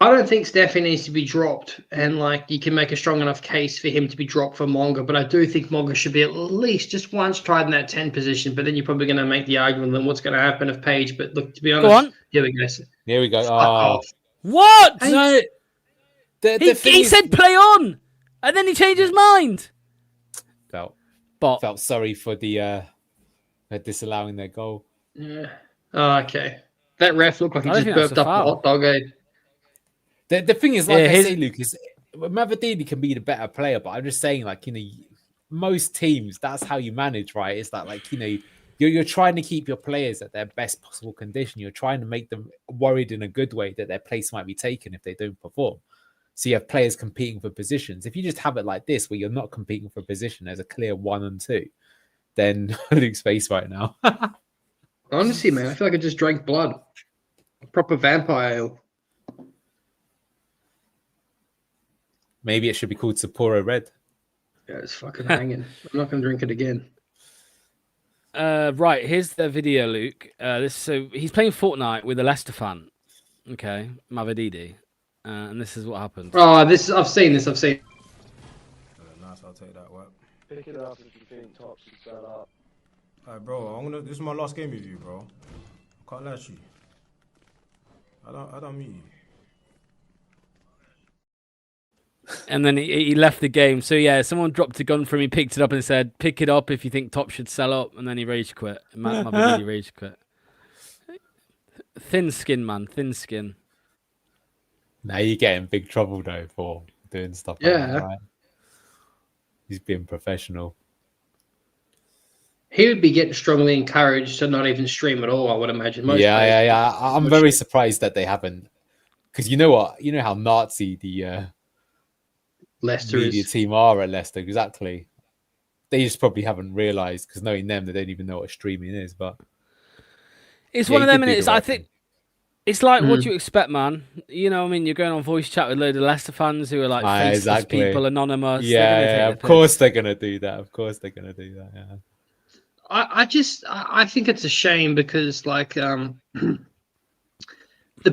I don't think Steffi needs to be dropped, and like you can make a strong enough case for him to be dropped for Monga. But I do think Monga should be at least just once tried in that 10 position. But then you're probably going to make the argument then what's going to happen if Page. But look, to be honest, on. here we go. Here we go. Fuck Oh, off. What? no. The thing He is- said play on, and then he changed his mind. felt sorry for the disallowing their goal. Yeah. Oh, okay. That ref looked like he I don't just think that's burped a up a foul. hot dog. Eh? The thing is, like Yeah, I his- say, Lucas, Mavididi can be the better player, but I'm just saying, like, most teams, that's how you manage, right? It's that, like, you're trying to keep your players at their best possible condition. You're trying to make them worried in a good way that their place might be taken if they don't perform. So you have players competing for positions. If you just have it like this, where you're not competing for position, there's a clear 1 and 2, then Luke's face right now. Honestly, man, I feel like I just drank blood. Proper vampire ale. Maybe it should be called Sapporo Red. Yeah, it's fucking hanging. I'm not going to drink it again. Right, here's the video, Luke. So he's playing Fortnite with a Leicester fan. Okay, Mavididi. And this is what happened. Oh, I've seen this. Nice, I'll take that work. Pick it up if you think Top should sell up. Alright, bro, this is my last game with you, bro. I can't lie to you. I don't meet you. And then he left the game. So yeah, someone dropped a gun from him, picked it up and said, pick it up if you think Top should sell up. And then he rage quit. Mavididi rage quit. Thin skin, man. Thin skin. Now you get in big trouble, though, for doing stuff like Yeah. that, right? He's being professional. He would be getting strongly encouraged to not even stream at all, I would imagine. Most players. Yeah. I'm very surprised that they haven't. Because you know what? You know how Nazi the Leicester media is. team are at Leicester. Exactly. They just probably haven't realised, because knowing them, they don't even know what streaming is. But It's yeah, one of he them, did and do the it's. right I think thing. it's like what you expect, man. You know, what I mean, you're going on voice chat with a load of Leicester fans who are like faceless exactly. people, anonymous. Yeah. Of course they're gonna do that. Yeah. I think it's a shame because like the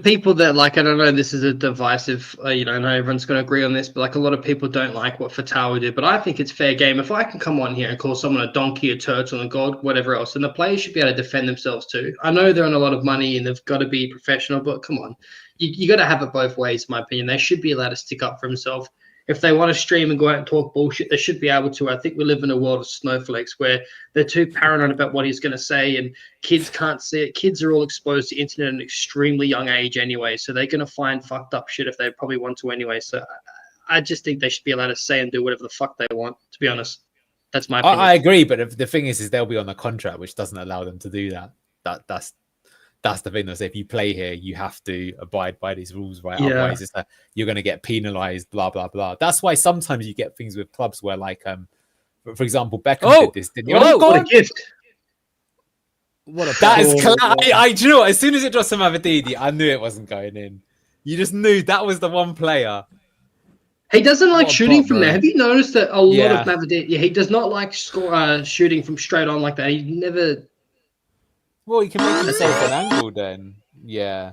people that like, I don't know, this is a divisive, I know everyone's going to agree on this, but like a lot of people don't like what Fatawa did, but I think it's fair game. If I can come on here and call someone a donkey, a turtle, and god, whatever else, and the players should be able to defend themselves too. I know they're on a lot of money and they've got to be professional, but come on, you got to have it both ways, in my opinion. They should be allowed to stick up for themselves. If they want to stream and go out and talk bullshit, they should be able to. I think we live in a world of snowflakes where they're too paranoid about what he's going to say, and kids can't see it. Kids are all exposed to internet at an extremely young age anyway, so they're going to find fucked up shit if they probably want to anyway. So I just think they should be allowed to say and do whatever the fuck they want, to be honest. That's my opinion. I agree, but the thing is they'll be on a contract which doesn't allow them to do that. That's the thing. Though. So if you play here, you have to abide by these rules, right? Yeah. Otherwise, it's you're going to get penalised. Blah blah blah. That's why sometimes you get things with clubs where, like, for example, Beckham did this. Didn't he? What a gift. What a That is. Oh, Do you know what? As soon as it dropped to Mavididi, I knew it wasn't going in. You just knew that was the one player. He doesn't like What a shooting bot, from bro. there. Have you noticed that a lot Yeah. of Maverick? Yeah, he does not like shooting from straight on like that. He never. Well, he can make himself an angle then. Yeah.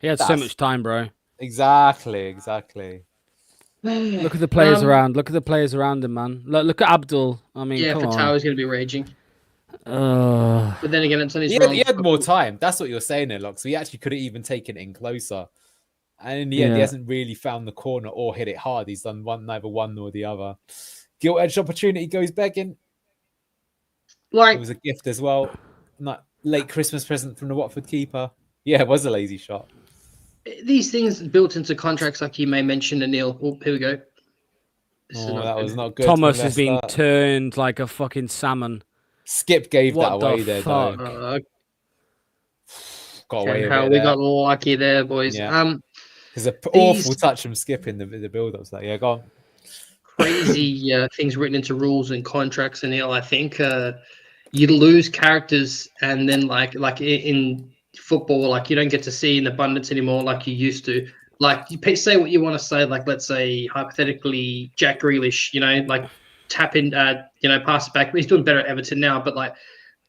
He had so much time, bro. Exactly. Look at the players around. Look at the players around him, man. Look at Abdul. I mean, Yeah, come on. Fatau's going to be raging. Uh, But then again, it's on his He wrong. had more time. That's what you're saying there, Locke. So he actually could have even taken it in closer. And in the end, he Yeah. hasn't really found the corner or hit it hard. He's done neither one nor the other. Gilt edge opportunity goes begging. Like It was a gift as well. Not late Christmas present from the Watford keeper. Yeah, it was a lazy shot. these things built into contracts, like you may mention, Anil. Oh, here we go. This is Oh, not that good. was not good. Thomas from has been Leicester. turned like a fucking salmon. Skip gave What that the away there, fuck? though. Got away Okay, with how it we there. got lucky there, boys. Yeah. There's an These- awful touch from Skip in the build-ups. Like, yeah, go on. Crazy things written into rules and contracts, Anil. I think you lose characters, and then like in football, like you don't get to see in abundance anymore like you used to. Like you say what you want to say. Like let's say hypothetically, Jack Grealish, like tap in, pass it back. He's doing better at Everton now, but like.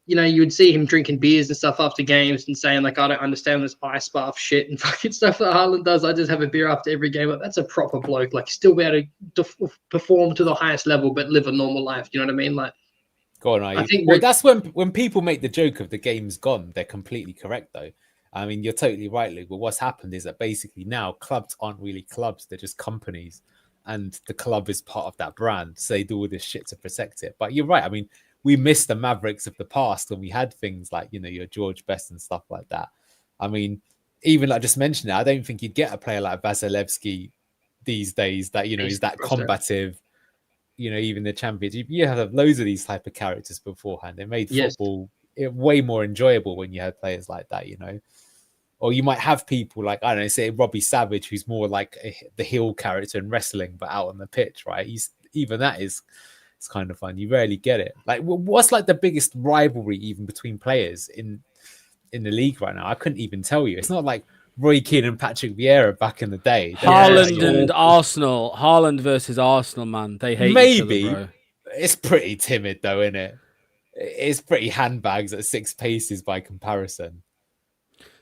You would see him drinking beers and stuff after games and saying, like, I don't understand this ice bath shit and fucking stuff that Haaland does. I just have a beer after every game. Like, that's a proper bloke. Like, still be able to perform to the highest level, but live a normal life. You know what I mean? Like, Go on, I think that's when people make the joke of the game's gone. They're completely correct, though. I mean, you're totally right, Luke. But what's happened is that basically now clubs aren't really clubs; they're just companies, and the club is part of that brand. So they do all this shit to protect it. But you're right. I mean, we miss the Mavericks of the past when we had things like, your George Best and stuff like that. I mean, even like just mentioned it, I don't think you'd get a player like Vasilevsky these days that, is that combative, even the champions. You have loads of these type of characters beforehand. It made football way more enjoyable when you had players like that, Or you might have people like, I don't know, say Robbie Savage, who's more like the heel character in wrestling, but out on the pitch, right? It's kind of fun. You rarely get it. Like, what's like the biggest rivalry even between players in the league right now? I couldn't even tell you. It's not like Roy Keane and Patrick Vieira back in the day. Haaland and Arsenal. Haaland versus Arsenal, man. They hate each other, bro. It's pretty timid though, isn't it? It's pretty handbags at 6 paces by comparison.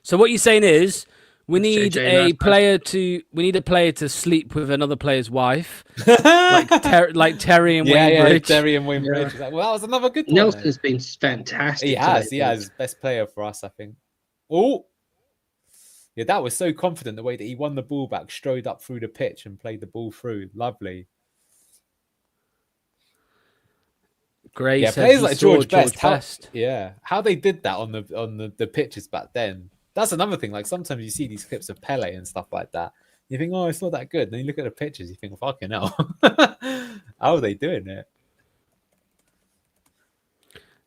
So what you're saying is we need a player to sleep with another player's wife, like Terry and Wainbridge. Terry and Wainbridge. Yeah. Well, that was another good one. Nelson's been fantastic. He has best player for us, I think. Oh, yeah, that was so confident the way that he won the ball back, strode up through the pitch and played the ball through. Lovely. Gray players like George Best. How they did that on the pitches back then. That's another thing. Like sometimes you see these clips of Pele and stuff like that. You think, oh, it's not that good. Then you look at the pictures, you think, fucking hell. How are they doing it?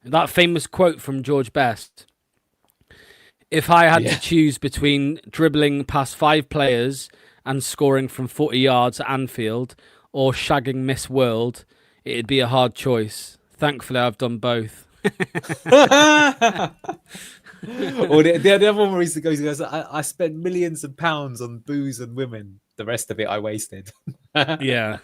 That famous quote from George Best. If I had to choose between dribbling past 5 players and scoring from 40 yards at Anfield or shagging Miss World, it'd be a hard choice. Thankfully, I've done both. Or the other one where he goes, I spent millions of pounds on booze and women. The rest of it I wasted. Yeah.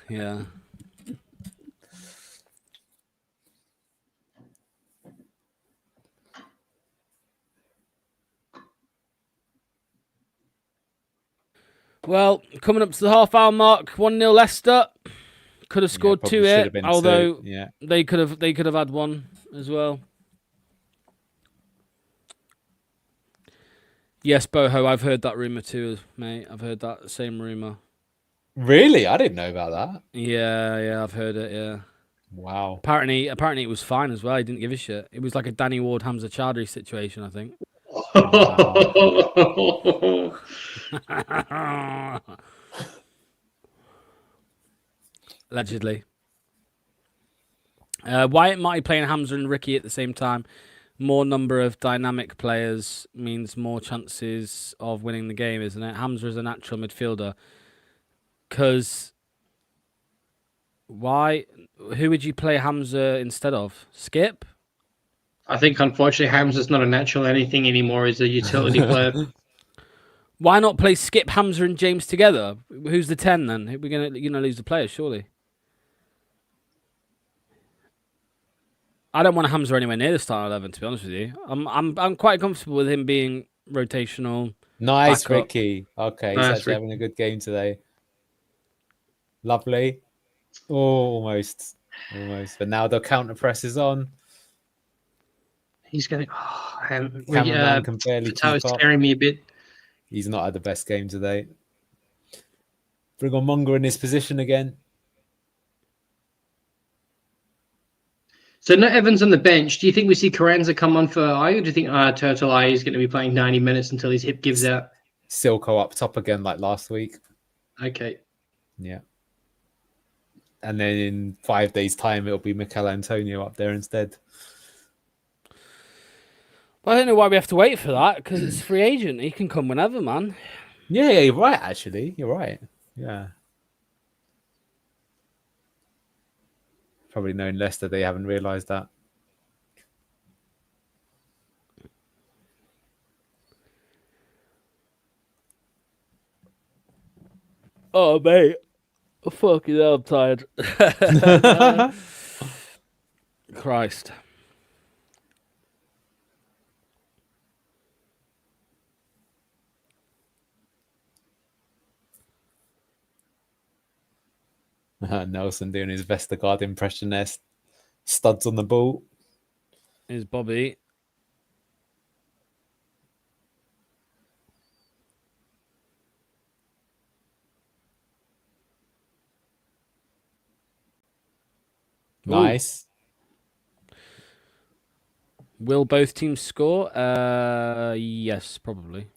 Well, coming up to the half-hour mark, 1-0 Leicester. Could have scored 2 here, although they could have had one as well. Yes, Boho, I've heard that rumour too, mate. I've heard that same rumour. Really? I didn't know about that. Yeah, I've heard it, yeah. Wow. Apparently it was fine as well. He didn't give a shit. It was like a Danny Ward, Hamza Chowdhury situation, I think. Allegedly. Why aren't Marty playing Hamza and Ricky at the same time? More number of dynamic players means more chances of winning the game, isn't it? Hamza is a natural midfielder. Because why? Who would you play Hamza instead of? Skip? I think, unfortunately, Hamza's not a natural anything anymore. He's a utility player. Why not play Skip, Hamza, and James together? Who's the 10 then? We're gonna lose the players, surely. I don't want Hamza anywhere near the start 11, to be honest with you. I'm quite comfortable with him being rotational. Nice, backup. Ricky. Okay, he's Nice, actually having a good game today. Lovely. Oh, almost. But now the counter press is on. He's going. Cameraman can barely keep is up. scaring me a bit. He's not had the best game today. Bring on Munger in his position again. So no Evans on the bench. Do you think we see Carranza come on for Ayu? Do you think Turtle Ayu is going to be playing 90 minutes until his hip gives out? Silko up top again like last week. Okay. Yeah. And then in 5 days' time, it'll be Mikel Antonio up there instead. Well, I don't know why we have to wait for that, because it's free agent. He can come whenever, man. Yeah, you're right, actually. You're right. Yeah. Probably knowing Leicester, they haven't realised that. Oh, mate. Fucking hell, I'm tired. Christ. Nelson doing his Vestergaard impression there. Studs on the ball. Here's Bobby. Nice. Will both teams score? Yes, probably.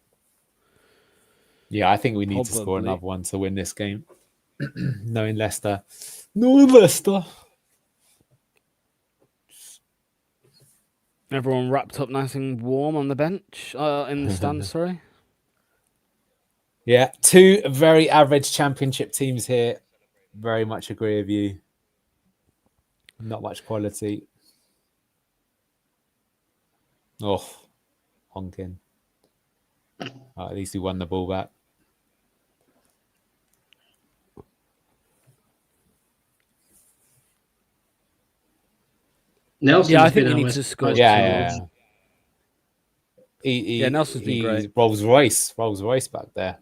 Yeah, I think we need to score another one to win this game. Knowing Leicester. Knowing Leicester. Everyone wrapped up nice and warm on the bench, in the stands, sorry. Yeah, two very average championship teams here. Very much agree with you. Not much quality. Oh, honking. At least we won the ball back. Nelson. I think we need to score. Yeah. Nelson's been great. Rolls Royce back there.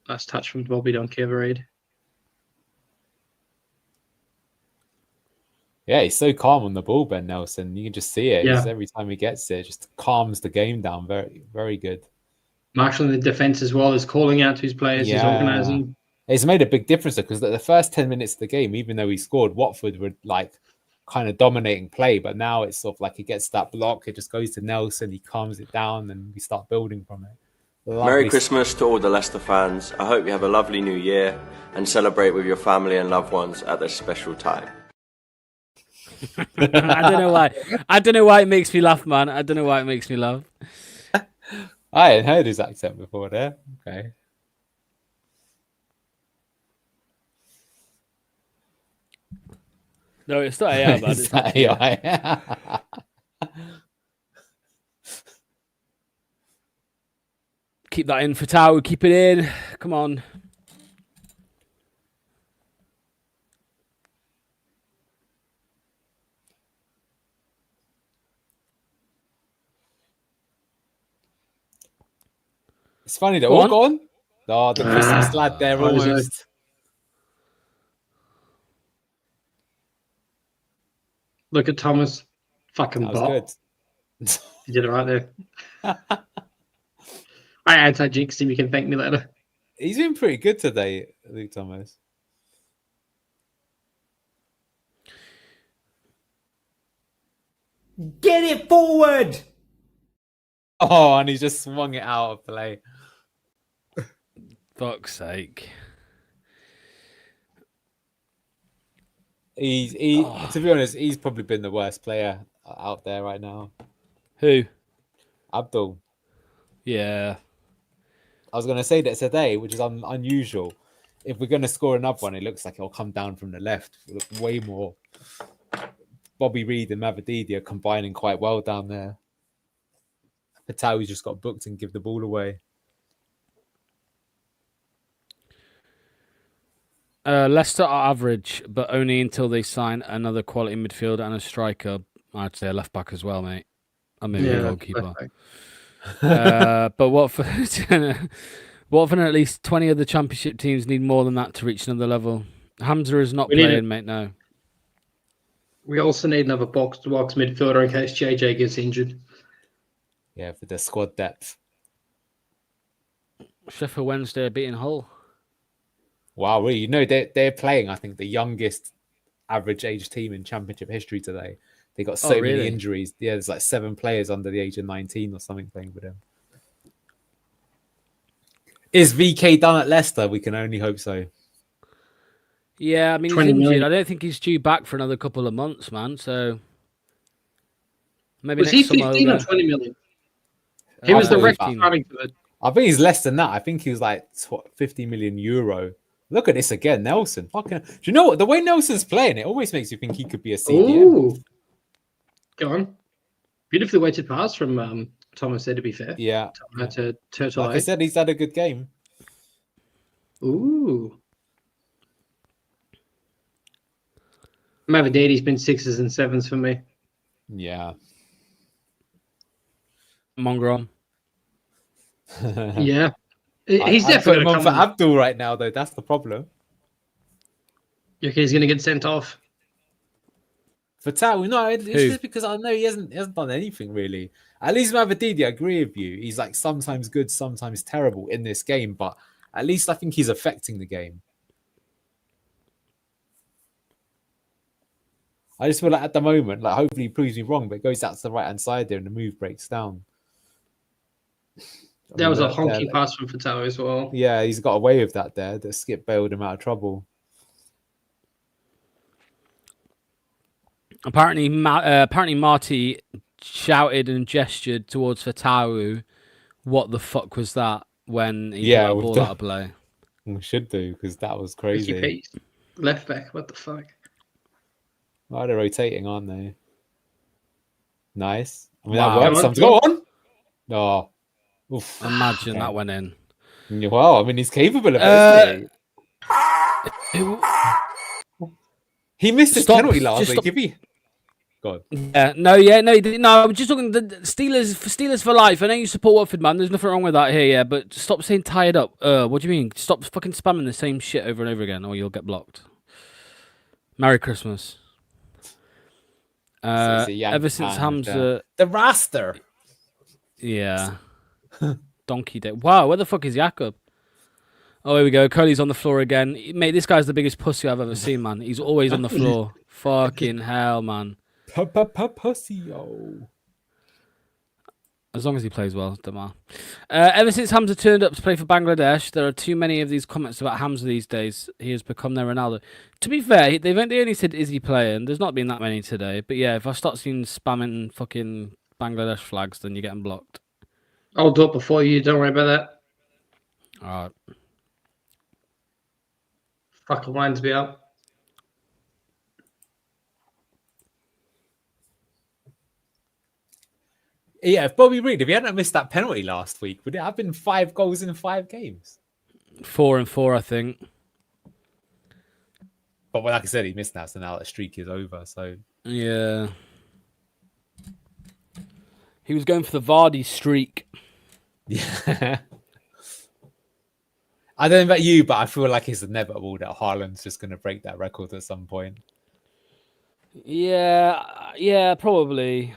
Last touch from Bobby Doncaverade. Yeah, he's so calm on the ball, Ben Nelson. You can just see it. Yeah. Every time he gets it, just calms the game down. Very, very good. Marshalling the defense as well as calling out to his players. He's organising. It's made a big difference because the first 10 minutes of the game, even though he scored, Watford were like kind of dominating play. But now it's sort of like he gets that block, it just goes to Nelson, he calms it down, and we start building from it. Merry Christmas to all the Leicester fans. I hope you have a lovely new year and celebrate with your family and loved ones at this special time. I don't know why. I don't know why it makes me laugh, man. I don't know why it makes me laugh. I hadn't heard his accent before there. Okay. No, it's not AI, man. It's not AI. Keep that in for Tao. Keep it in. Come on. It's funny, they're all gone. Oh, the Christmas lad there almost. Look at Thomas. Fucking That was bot. good. He did it right there. I anti-jinxed him. You can thank me later. He's been pretty good today, Luke Thomas. Get it forward! Oh, and he just swung it out of play. Fuck's sake. To be honest, he's probably been the worst player out there right now. Who? Abdul. Yeah. I was going to say that today, which is unusual. if we're going to score another one, it looks like it'll come down from the left. It'll look way more. Bobby Reed and Mavididi are combining quite well down there. Fatawi's just got booked and give the ball away. Leicester are average, but only until they sign another quality midfielder and a striker. I'd say a left back as well, mate. Or maybe a goalkeeper. But Watford and at least 20 of the Championship teams need more than that to reach another level. Hamza is not playing, mate, no. We also need another box-to-box midfielder in case JJ gets injured. Yeah, for the squad depth. Sheffield Wednesday are beating Hull. Wow, really? You know, they're playing, I think, the youngest average age team in Championship history today. They got so many injuries. Yeah, there's like 7 players under the age of 19 or something playing with him. Is VK done at Leicester? We can only hope so. Yeah, I mean, he's injured. I don't think he's due back for another couple of months, man. So maybe was next he summer 15 or 20 million? He was the record starting for it. I think he's less than that. I think he was like 50 million euro. Look at this again, Nelson. Fucking, do you know what? The way Nelson's playing, it always makes you think he could be a CDM. Ooh. Go on. Beautifully weighted pass from Thomas there, to be fair. Yeah. To Turtle. Like I said, he's had a good game. Ooh. Mavididi's been 6s and 7s for me. Yeah. Mongram. Yeah. He's definitely going to come for Abdul right now, though. That's the problem. You think he's going to get sent off? For Tau, no, it's just because I know he hasn't done anything really. At least Mavididi, I agree with you. He's like sometimes good, sometimes terrible in this game, but at least I think he's affecting the game. I just feel like at the moment, like hopefully he proves me wrong, but it goes out to the right hand side there and the move breaks down. That was a honky pass from Fatau as well. Yeah, he's got away with that there. The skip bailed him out of trouble. Apparently Marty shouted and gestured towards Fatau. What the fuck was that when he got the ball out of play? We should do, because that was crazy. Left back, what the fuck? Oh, they're rotating, aren't they? Nice. I mean, that works. Go on. Oh. Oof. Imagine that went in. Well, I mean, he's capable of it, isn't he? He missed his penalty last week. God. Yeah, no, I'm just talking the Steelers for life. I know you support Watford, man. There's nothing wrong with that here, yeah. But stop saying tied up. What do you mean? Stop fucking spamming the same shit over and over again, or you'll get blocked. Merry Christmas. Ever since Hamza, the roster. Yeah. Donkey Day. Wow, where the fuck is Jakob? Oh, here we go. Coley's on the floor again. Mate, this guy's the biggest pussy I've ever seen, man. He's always on the floor. Fucking hell, man. Pussy. As long as he plays well, don't matter. Ever since Hamza turned up to play for Bangladesh, there are too many of these comments about Hamza these days. He has become their Ronaldo. To be fair, they only said, is he playing? There's not been that many today. But yeah, if I start seeing spamming fucking Bangladesh flags, then you're getting blocked. I'll do it before you. Don't worry about that. All right. Fucking winds me up. Yeah, if Bobby Reed, if he hadn't missed that penalty last week, would it have been 5 goals in 5 games? 4 and 4, I think. But like I said, he missed that, so now that streak is over. So yeah, he was going for the Vardy streak. Yeah. I don't know about you, but I feel like it's inevitable that Haaland's just going to break that record at some point. Yeah, probably.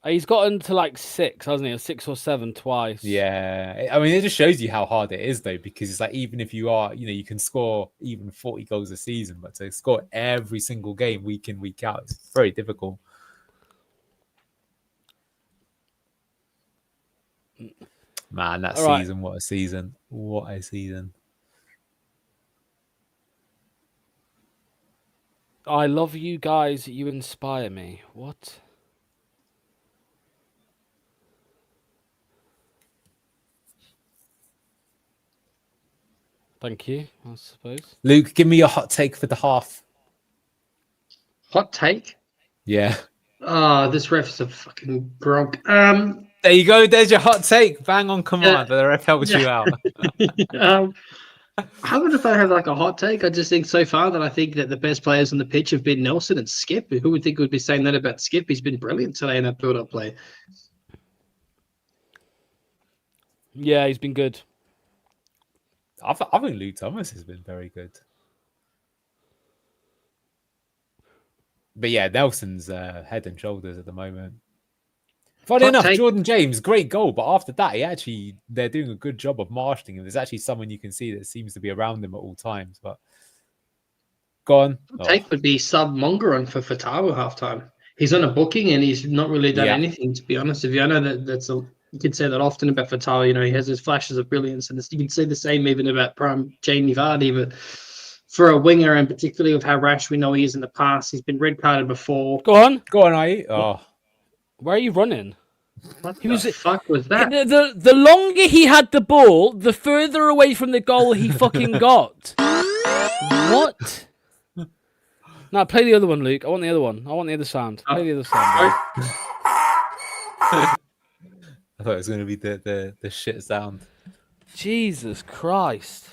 He's gotten to like 6, hasn't he? Or 6 or 7 twice. Yeah. I mean, it just shows you how hard it is, though, because it's like, even if you are, you can score even 40 goals a season, but to score every single game, week in, week out, it's very difficult. Man, that season, what a season. What a season. I love you guys. You inspire me. What? Thank you, I suppose. Luke, give me your hot take for the half. Hot take? Yeah. Oh, this ref's a fucking gronk. There you go. There's your hot take. Bang on command. The ref helps you out. I don't know if I have like a hot take. I just think so far that I think that the best players on the pitch have been Nelson and Skip. Who would think would be saying that about Skip? He's been brilliant today in that build-up play. Yeah, he's been good. I think Luke Thomas has been very good. But yeah, Nelson's head and shoulders at the moment. Funny enough, Jordan James, great goal. But after that, they're doing a good job of marshalling him. There's actually someone you can see that seems to be around him at all times. But go on. Take would be sub Mongeron for Fatawu halftime. He's on a booking and he's not really done anything, to be honest with you. I know you could say that often about Fatawu. You know, he has his flashes of brilliance, and you can say the same even about prime Jamie Vardy. But for a winger, and particularly with how rash we know he is in the past, he's been red carded before. Go on, IE. Oh, where are you running? What the fuck was that? The longer he had the ball, the further away from the goal he fucking got. What? No, play the other one, Luke. I want the other one. I want the other sound. Play the other sound. I thought it was going to be the shit sound. Jesus Christ.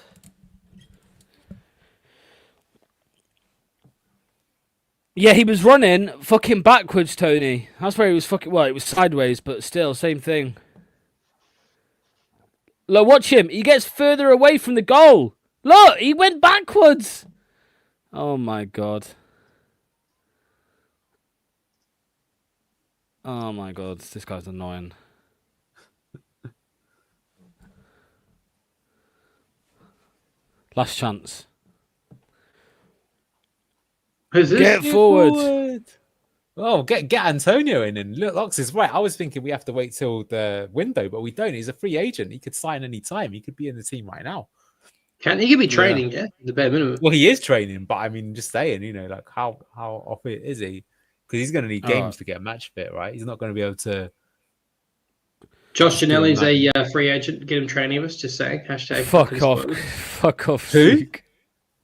Yeah, he was running fucking backwards, Tony. That's where he was fucking... Well, it was sideways, but still, same thing. Look, watch him. He gets further away from the goal. Look, he went backwards. Oh, my God. Oh, my God. This guy's annoying. Last chance. Who's this? Get forward. Oh, get Antonio in. And look, Lox is right. I was thinking we have to wait till the window, but we don't. He's a free agent. He could sign any time. He could be in the team right now. He could be training, the bare minimum. Well, he is training, but I mean, just saying, like how off it is he? Because he's going to need games to get match fit, right? He's not going to be able to. Josh Janelli's a free agent. Get him training with us. Just saying. Hashtag. Fuck off. Fuck off. Who? Luke.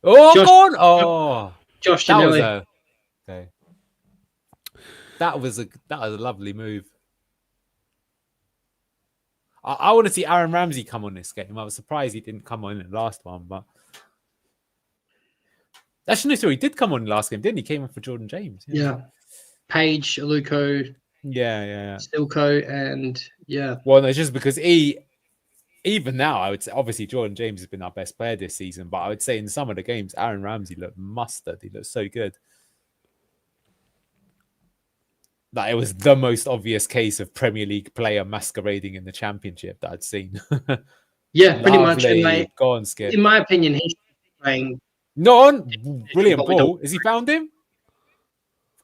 Oh, God. Oh. Josh Janelli. Okay. That was a lovely move. I want to see Aaron Ramsey come on this game. I was surprised he didn't come on in the last one, but actually, no, sorry, he did come on in the last game, didn't he? Came on for Jordan James. Yeah. Page, Aluko. Yeah. Stilko, and yeah. Well, no, it's just because even now, I would say, obviously, Jordan James has been our best player this season, but I would say in some of the games, Aaron Ramsey looked mustard. He looked so good. Like, it was the most obvious case of Premier League player masquerading in the Championship that I'd seen. Yeah, pretty much. And go on, Skip. In my opinion, he's playing. Brilliant ball. Has he found him?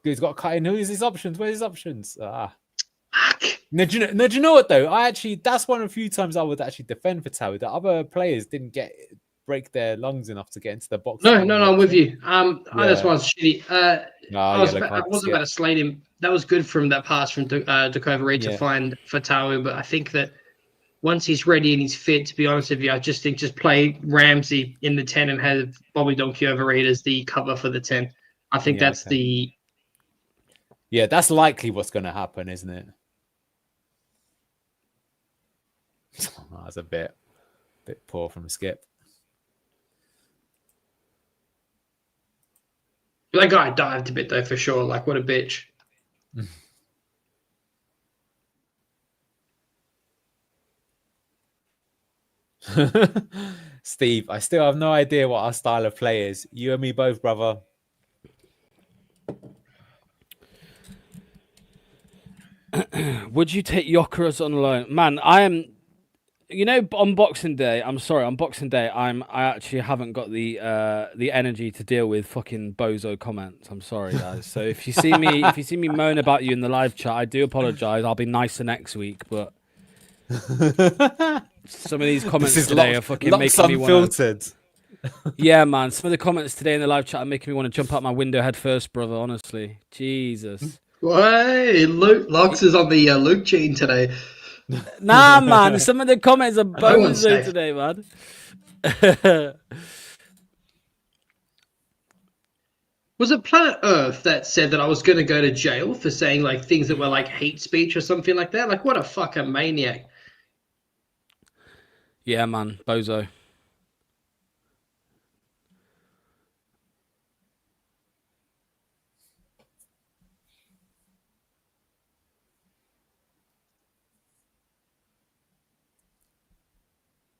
He's got to cut in. Who's his options? Where's his options? No, do you know what though? That's one of the few times I would actually defend for Tower. That other players didn't break their lungs enough to get into the box. No, I'm with you. That's why I was shitty. I wasn't about to slate him. That was good from that pass from Ducova Reid to find Fatawu, but I think that once he's ready and he's fit, to be honest with you, I just think just play Ramsey in the 10 and have Bobby Donkey over Reid as the cover for the 10. I think that's the... Yeah, that's likely what's going to happen, isn't it? That's a bit poor from Skip. That guy dived a bit, though, for sure. Like, what a bitch. Steve, I still have no idea what our style of play is. You and me both, brother. Would you take Jokeris on loan? Man, I am... on Boxing Day, I actually haven't got the energy to deal with fucking bozo comments. I'm sorry, guys. So if you see me moan about you in the live chat, I do apologize. I'll be nicer next week, but some of these comments today are fucking making me want to... Yeah, man. Some of the comments today in the live chat are making me want to jump out my window head first, brother. Honestly, Jesus. Hey, Lox is on the Luke gene today. Nah, man. Some of the comments are bozo today, man. Was it Planet Earth that said that I was going to go to jail for saying like things that were like hate speech or something like that? Like, what a fucking maniac. Yeah, man, bozo.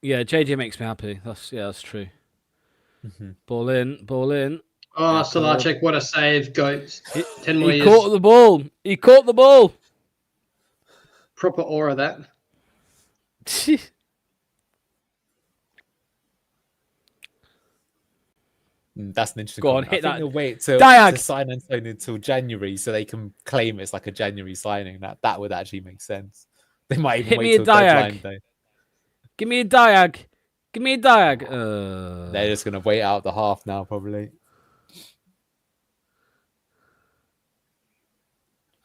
Yeah, JJ makes me happy. That's true. Ball in, ball in. Oh, Solacek, what a save, goats. 10 more He years. caught the ball. He caught the ball. Proper aura, that. That's an interesting Go on, comment. hit I think that. they'll wait Diag. to sign Antonio until January so they can claim it's like a January signing. That would actually make sense. They might even Hit wait me a till deadline diag. day. Give me a diag. Give me a diag. They're just going to wait out the half now, probably.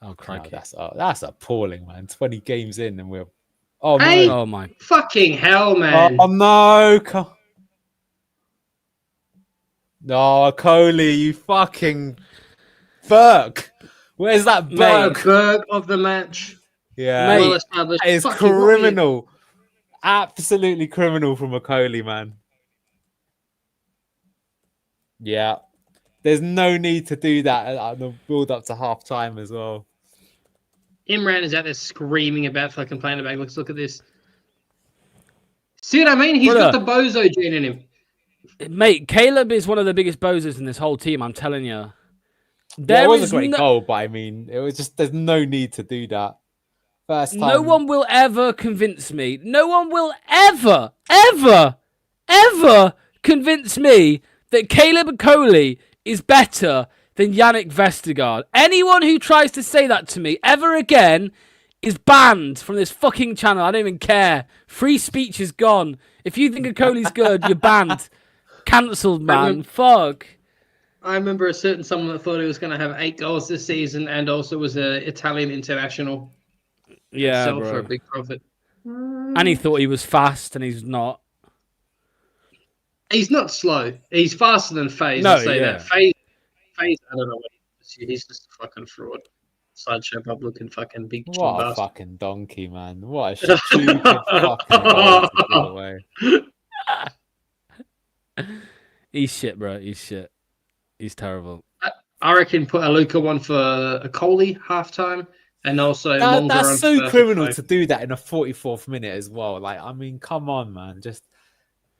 Oh, crikey. That's appalling, man. 20 games in and we're... Oh, no. Hey, oh, my. Fucking hell, man. Oh, no. No, Coley, you fucking... Burke. Where's that Burke? Berg of the match. Yeah. Mate, Well established. That is Fucking criminal. Absolutely criminal from a Coley, man. Yeah. There's no need to do that at the build up to half time as well. Imran is out there screaming about fucking playing the bag. Look at this. See what I mean? He's got the bozo gene in him. Mate, Caleb is one of the biggest bozos in this whole team, I'm telling you. It was a great goal, but I mean, it was just, there's no need to do that. First time. No one will ever convince me. No one will ever convince me that Caleb Coley is better than Yannick Vestergaard. Anyone who tries to say that to me ever again is banned from this fucking channel. I don't even care. Free speech is gone. If you think Coley's good, you're banned. Cancelled, man. Fuck. I remember a certain someone that thought he was going to have 8 goals this season and also was an Italian international. Yeah, Sell bro. for a big profit. And he thought he was fast, and he's not. He's not slow. He's faster than FaZe. No, I'll say yeah. that. FaZe, I don't know what he is. He's just a fucking fraud. Sideshow Bob looking fucking big. What a fucking donkey, man. What a stupid fucking goal to give away. He's shit, bro. He's shit. He's terrible. I reckon put a Luca one for a Coley halftime. And also, that's so criminal to do that in a 44th minute as well. Like, I mean, come on, man. Just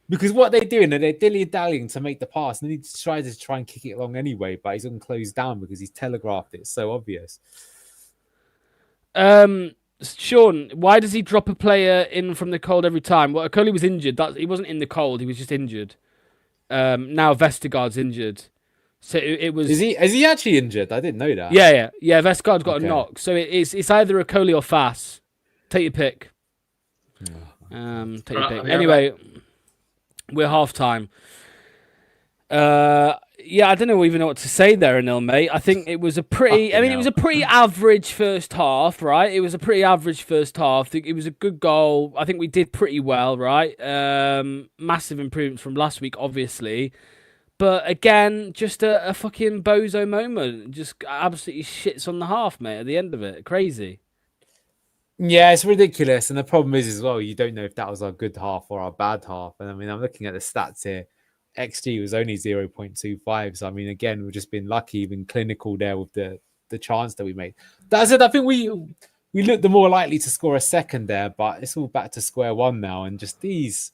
because what they're doing, they're dilly-dallying to make the pass, and he tries to try and kick it along anyway, but he's unclosed down because he's telegraphed it. It's so obvious. Sean, why does he drop a player in from the cold every time? Well, Coley was injured. He wasn't in the cold. He was just injured. Now Vestergaard's injured. So it was. Is he actually injured? I didn't know that. Yeah. Vestergaard's got a knock. So it's either a Coley or Fass. Take your pick. Take your pick. Anyway, we're half time. I don't even know what to say there, Anil, mate. I think it was a pretty. It was a pretty average first half, right? It was a pretty average first half. I think it was a good goal. I think we did pretty well, right? Massive improvements from last week, obviously. But again, just a fucking bozo moment. Just absolutely shits on the half, mate, at the end of it. Crazy. Yeah, it's ridiculous. And the problem is as well, you don't know if that was our good half or our bad half. And I mean, I'm looking at the stats here. XG was only 0.25. So, I mean, again, we've just been lucky, even clinical there with the chance that we made. That said, I think we looked the more likely to score a second there, but it's all back to square one now. And just these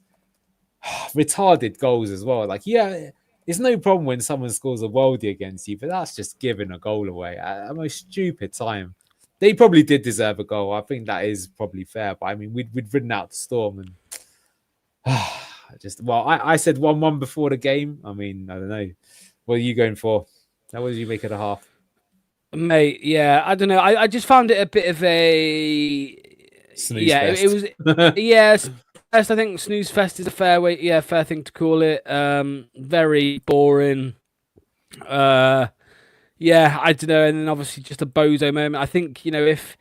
retarded goals as well. Like, yeah, it's no problem when someone scores a worldie against you, but that's just giving a goal away at the most stupid time. They probably did deserve a goal. I think that is probably fair. But I mean, we'd ridden out the storm and I said 1-1 before the game. I mean, I don't know. What are you going for? What did you make of the half? Mate, yeah, I don't know. I just found it a bit of a snooze fest. It was yes. I think snooze fest is a fair thing to call it. Very boring. I don't know. And then obviously just a bozo moment. I think, if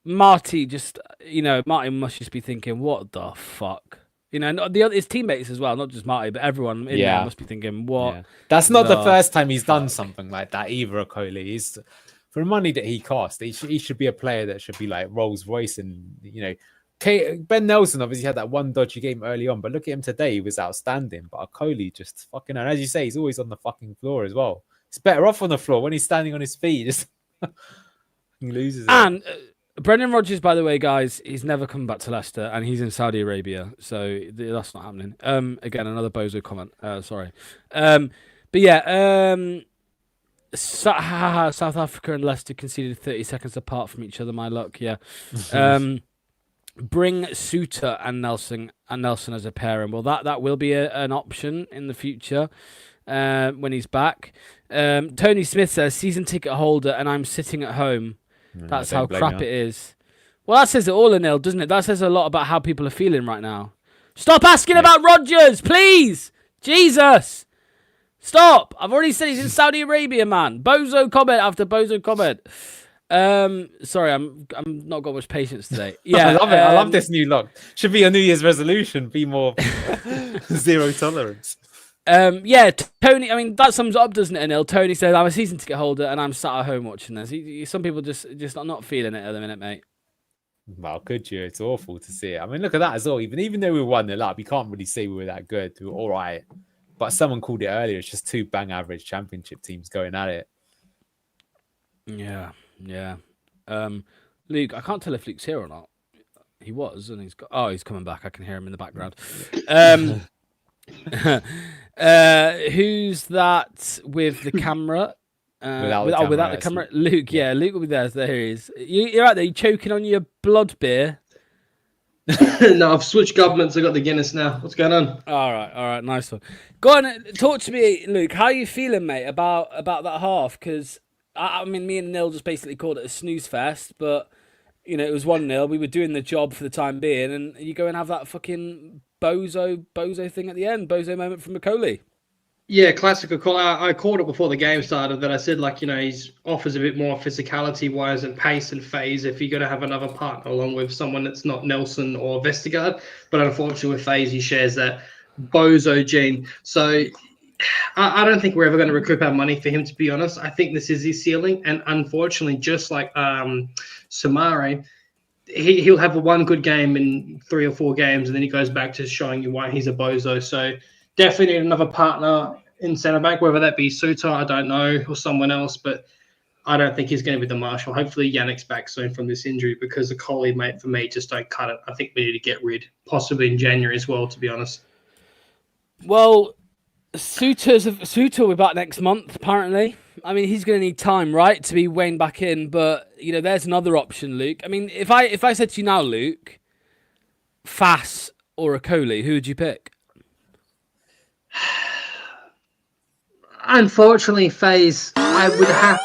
Martin must just be thinking, what the fuck? You know, and his teammates as well, not just Marty, but everyone in there must be thinking, what? Yeah. That's not the first time he's done fuck? something like that either, Okoli. He's for the money that he cost, he should be a player that should be like Rolls Royce. And, you know, Ben Nelson obviously had that one dodgy game early on, but look at him today. He was outstanding. But Okoli just fucking, and as you say, he's always on the fucking floor as well. He's better off on the floor when he's standing on his feet. Just he loses it. And Brendan Rodgers, by the way, guys, he's never coming back to Leicester, and he's in Saudi Arabia, so that's not happening. Again, another bozo comment. Sorry. But yeah, South Africa and Leicester conceded 30 seconds apart from each other. My luck, yeah. Bring Suter and Nelson as a pairing. Well, that will be an option in the future when he's back. Tony Smith says, season ticket holder, and I'm sitting at home. That's how crap it is. Well, that says it all, Anil, doesn't it? That says a lot about how people are feeling right now. Stop asking about Rodgers, please! Jesus! Stop! I've already said he's in Saudi Arabia, man. Bozo comment after bozo comment. Sorry, I'm not got much patience today. Yeah, I love it. I love this new look. Should be a New Year's resolution. Be more zero tolerance. Yeah, Tony. I mean, that sums it up, doesn't it, Anil? Tony says, "I'm a season ticket holder, and I'm sat at home watching this." Some people just not feeling it at the minute, mate. Well, could you? It's awful to see it. I mean, look at that as well. Even though we won the lap, you can't really say we were that good. We were all right, but someone called it earlier. It's just two bang average championship teams going at it. Yeah. Luke, I can't tell if Luke's here or not. He was, and he's coming back. I can hear him in the background. Who's that with the camera? Without the camera. Luke, yeah, Luke will be there. There he is. You're right there. You choking on your blood beer? No, I've switched governments. I got the Guinness now. What's going on? All right, nice one. Go on, talk to me, Luke. How are you feeling, mate, about that half? Because I mean, me and Neil just basically called it a snooze fest, but you know, it was 1-0. We were doing the job for the time being, and you go and have that fucking bozo thing at the end, bozo moment from McCauley. Yeah, classical call. I called it before the game started that I said, like, you know, he's offers a bit more physicality-wise and pace and phase if you're going to have another partner along with someone that's not Nelson or Vestergaard. But unfortunately with Faze, he shares that bozo gene. So I don't think we're ever going to recoup our money for him, to be honest. I think this is his ceiling. And unfortunately, just like Samare, he'll have one good game in 3 or 4 games, and then he goes back to showing you why he's a bozo. So definitely need another partner in centre back, whether that be Suter, I don't know, or someone else, but I don't think he's going to be the Marshall. Hopefully Yannick's back soon from this injury, because the Coley, mate, for me, just don't cut it. I think we need to get rid, possibly in January as well, to be honest. Well, Suter will be back next month, apparently. I mean, he's going to need time, right, to be weighing back in, but, you know, there's another option, Luke. I mean, if I said to you now, Luke, Fass or a Coley, who would you pick? Unfortunately, Faze, I would have.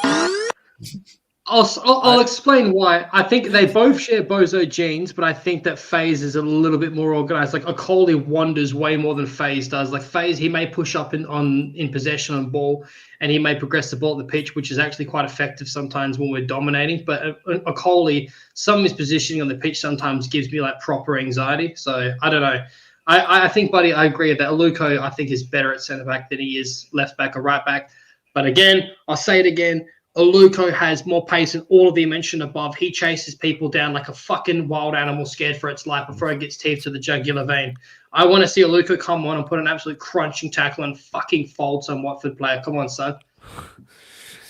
I'll explain why. I think they both share bozo genes, but I think that Faze is a little bit more organized. Like Okoli wanders way more than Faze does. Like Faze, he may push up in possession on ball, and he may progress the ball at the pitch, which is actually quite effective sometimes when we're dominating. But Okoli, some of his positioning on the pitch sometimes gives me like proper anxiety. So I don't know. I think, buddy, I agree that Aluko, I think, is better at centre back than he is left back or right back. But again, I'll say it again. Aluko has more pace than all of the mentioned above. He chases people down like a fucking wild animal scared for its life before it gets teeth to the jugular vein. I want to see Aluko come on and put an absolute crunching tackle and fucking fold some Watford player. Come on, son.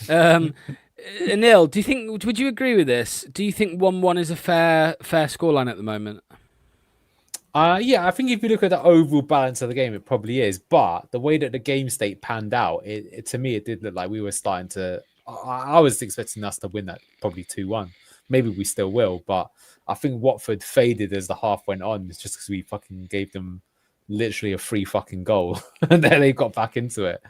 Anil, would you agree with this? Do you think 1-1 is a fair scoreline at the moment? Yeah, I think if you look at the overall balance of the game, it probably is. But the way that the game state panned out, it to me, it did look like we were starting to. I was expecting us to win that probably 2-1. Maybe we still will, but I think Watford faded as the half went on. It's just because we fucking gave them literally a free fucking goal, and then they got back into it.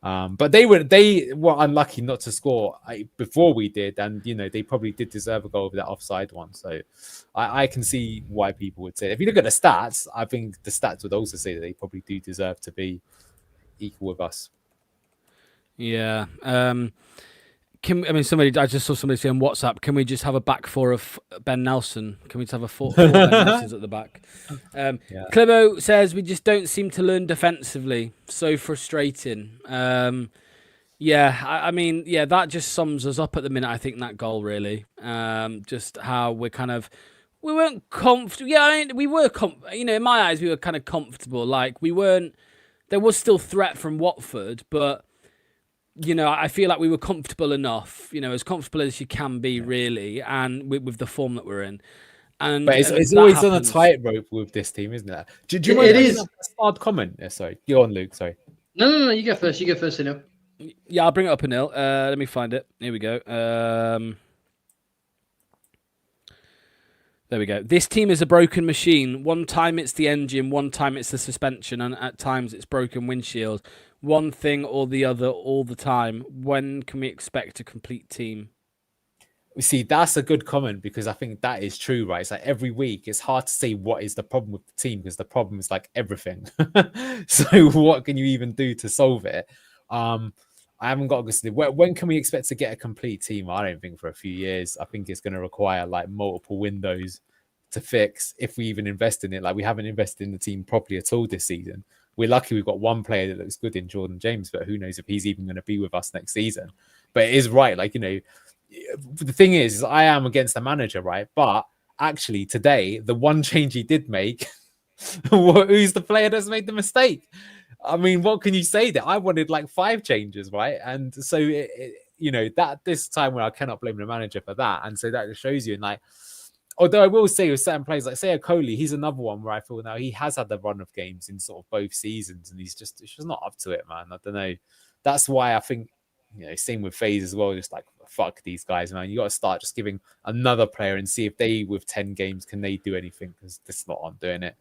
But they were unlucky not to score before we did, and you know they probably did deserve a goal over that offside one. So I can see why people would say. If you look at the stats, I think the stats would also say that they probably do deserve to be equal with us. Yeah. I just saw somebody say on WhatsApp, can we just have a back four of Ben Nelson? Can we just have a four Ben Nelsons at the back? Clibo says we just don't seem to learn defensively. So frustrating. That just sums us up at the minute. I think that goal really, just how we weren't comfortable. Yeah, I mean, we were in my eyes, we were kind of comfortable. Like we weren't. There was still threat from Watford, but. I feel like we were comfortable enough, as comfortable as you can be, really, and with the form that we're in. But it's always on a tightrope with this team, isn't it? Do you mind a hard comment? Sorry, go on, Luke. Sorry. No, you go first. You go first, Anil. Yeah, I'll bring it up, Anil. Let me find it. Here we go. There we go. This team is a broken machine. One time it's the engine, one time it's the suspension, and at times it's broken windshield. One thing or the other all the time. When can we expect a complete team? See, that's a good comment because I think that is true, right? It's like every week, it's hard to say what is the problem with the team because the problem is like everything. So what can you even do to solve it? I haven't got a good. When can we expect to get a complete team? I don't think for a few years. I think it's going to require like multiple windows to fix if we even invest in it. Like we haven't invested in the team properly at all this season. We're lucky we've got one player that looks good in Jordan James, but who knows if he's even going to be with us next season. But it is right. Like, the thing is I am against the manager, right? But actually today, the one change he did make, who's the player that's made the mistake? I mean, what can you say there? I wanted like 5 changes, right? And so, that this time where I cannot blame the manager for that. And so that just shows you, and like, although I will say with certain players, like say a Coley, he's another one where I feel now he has had the run of games in sort of both seasons, and it's just not up to it, man. I don't know. That's why I think, same with FaZe as well. Just like fuck these guys, man. You got to start just giving another player and see if they with 10 games can they do anything because that's not on doing it.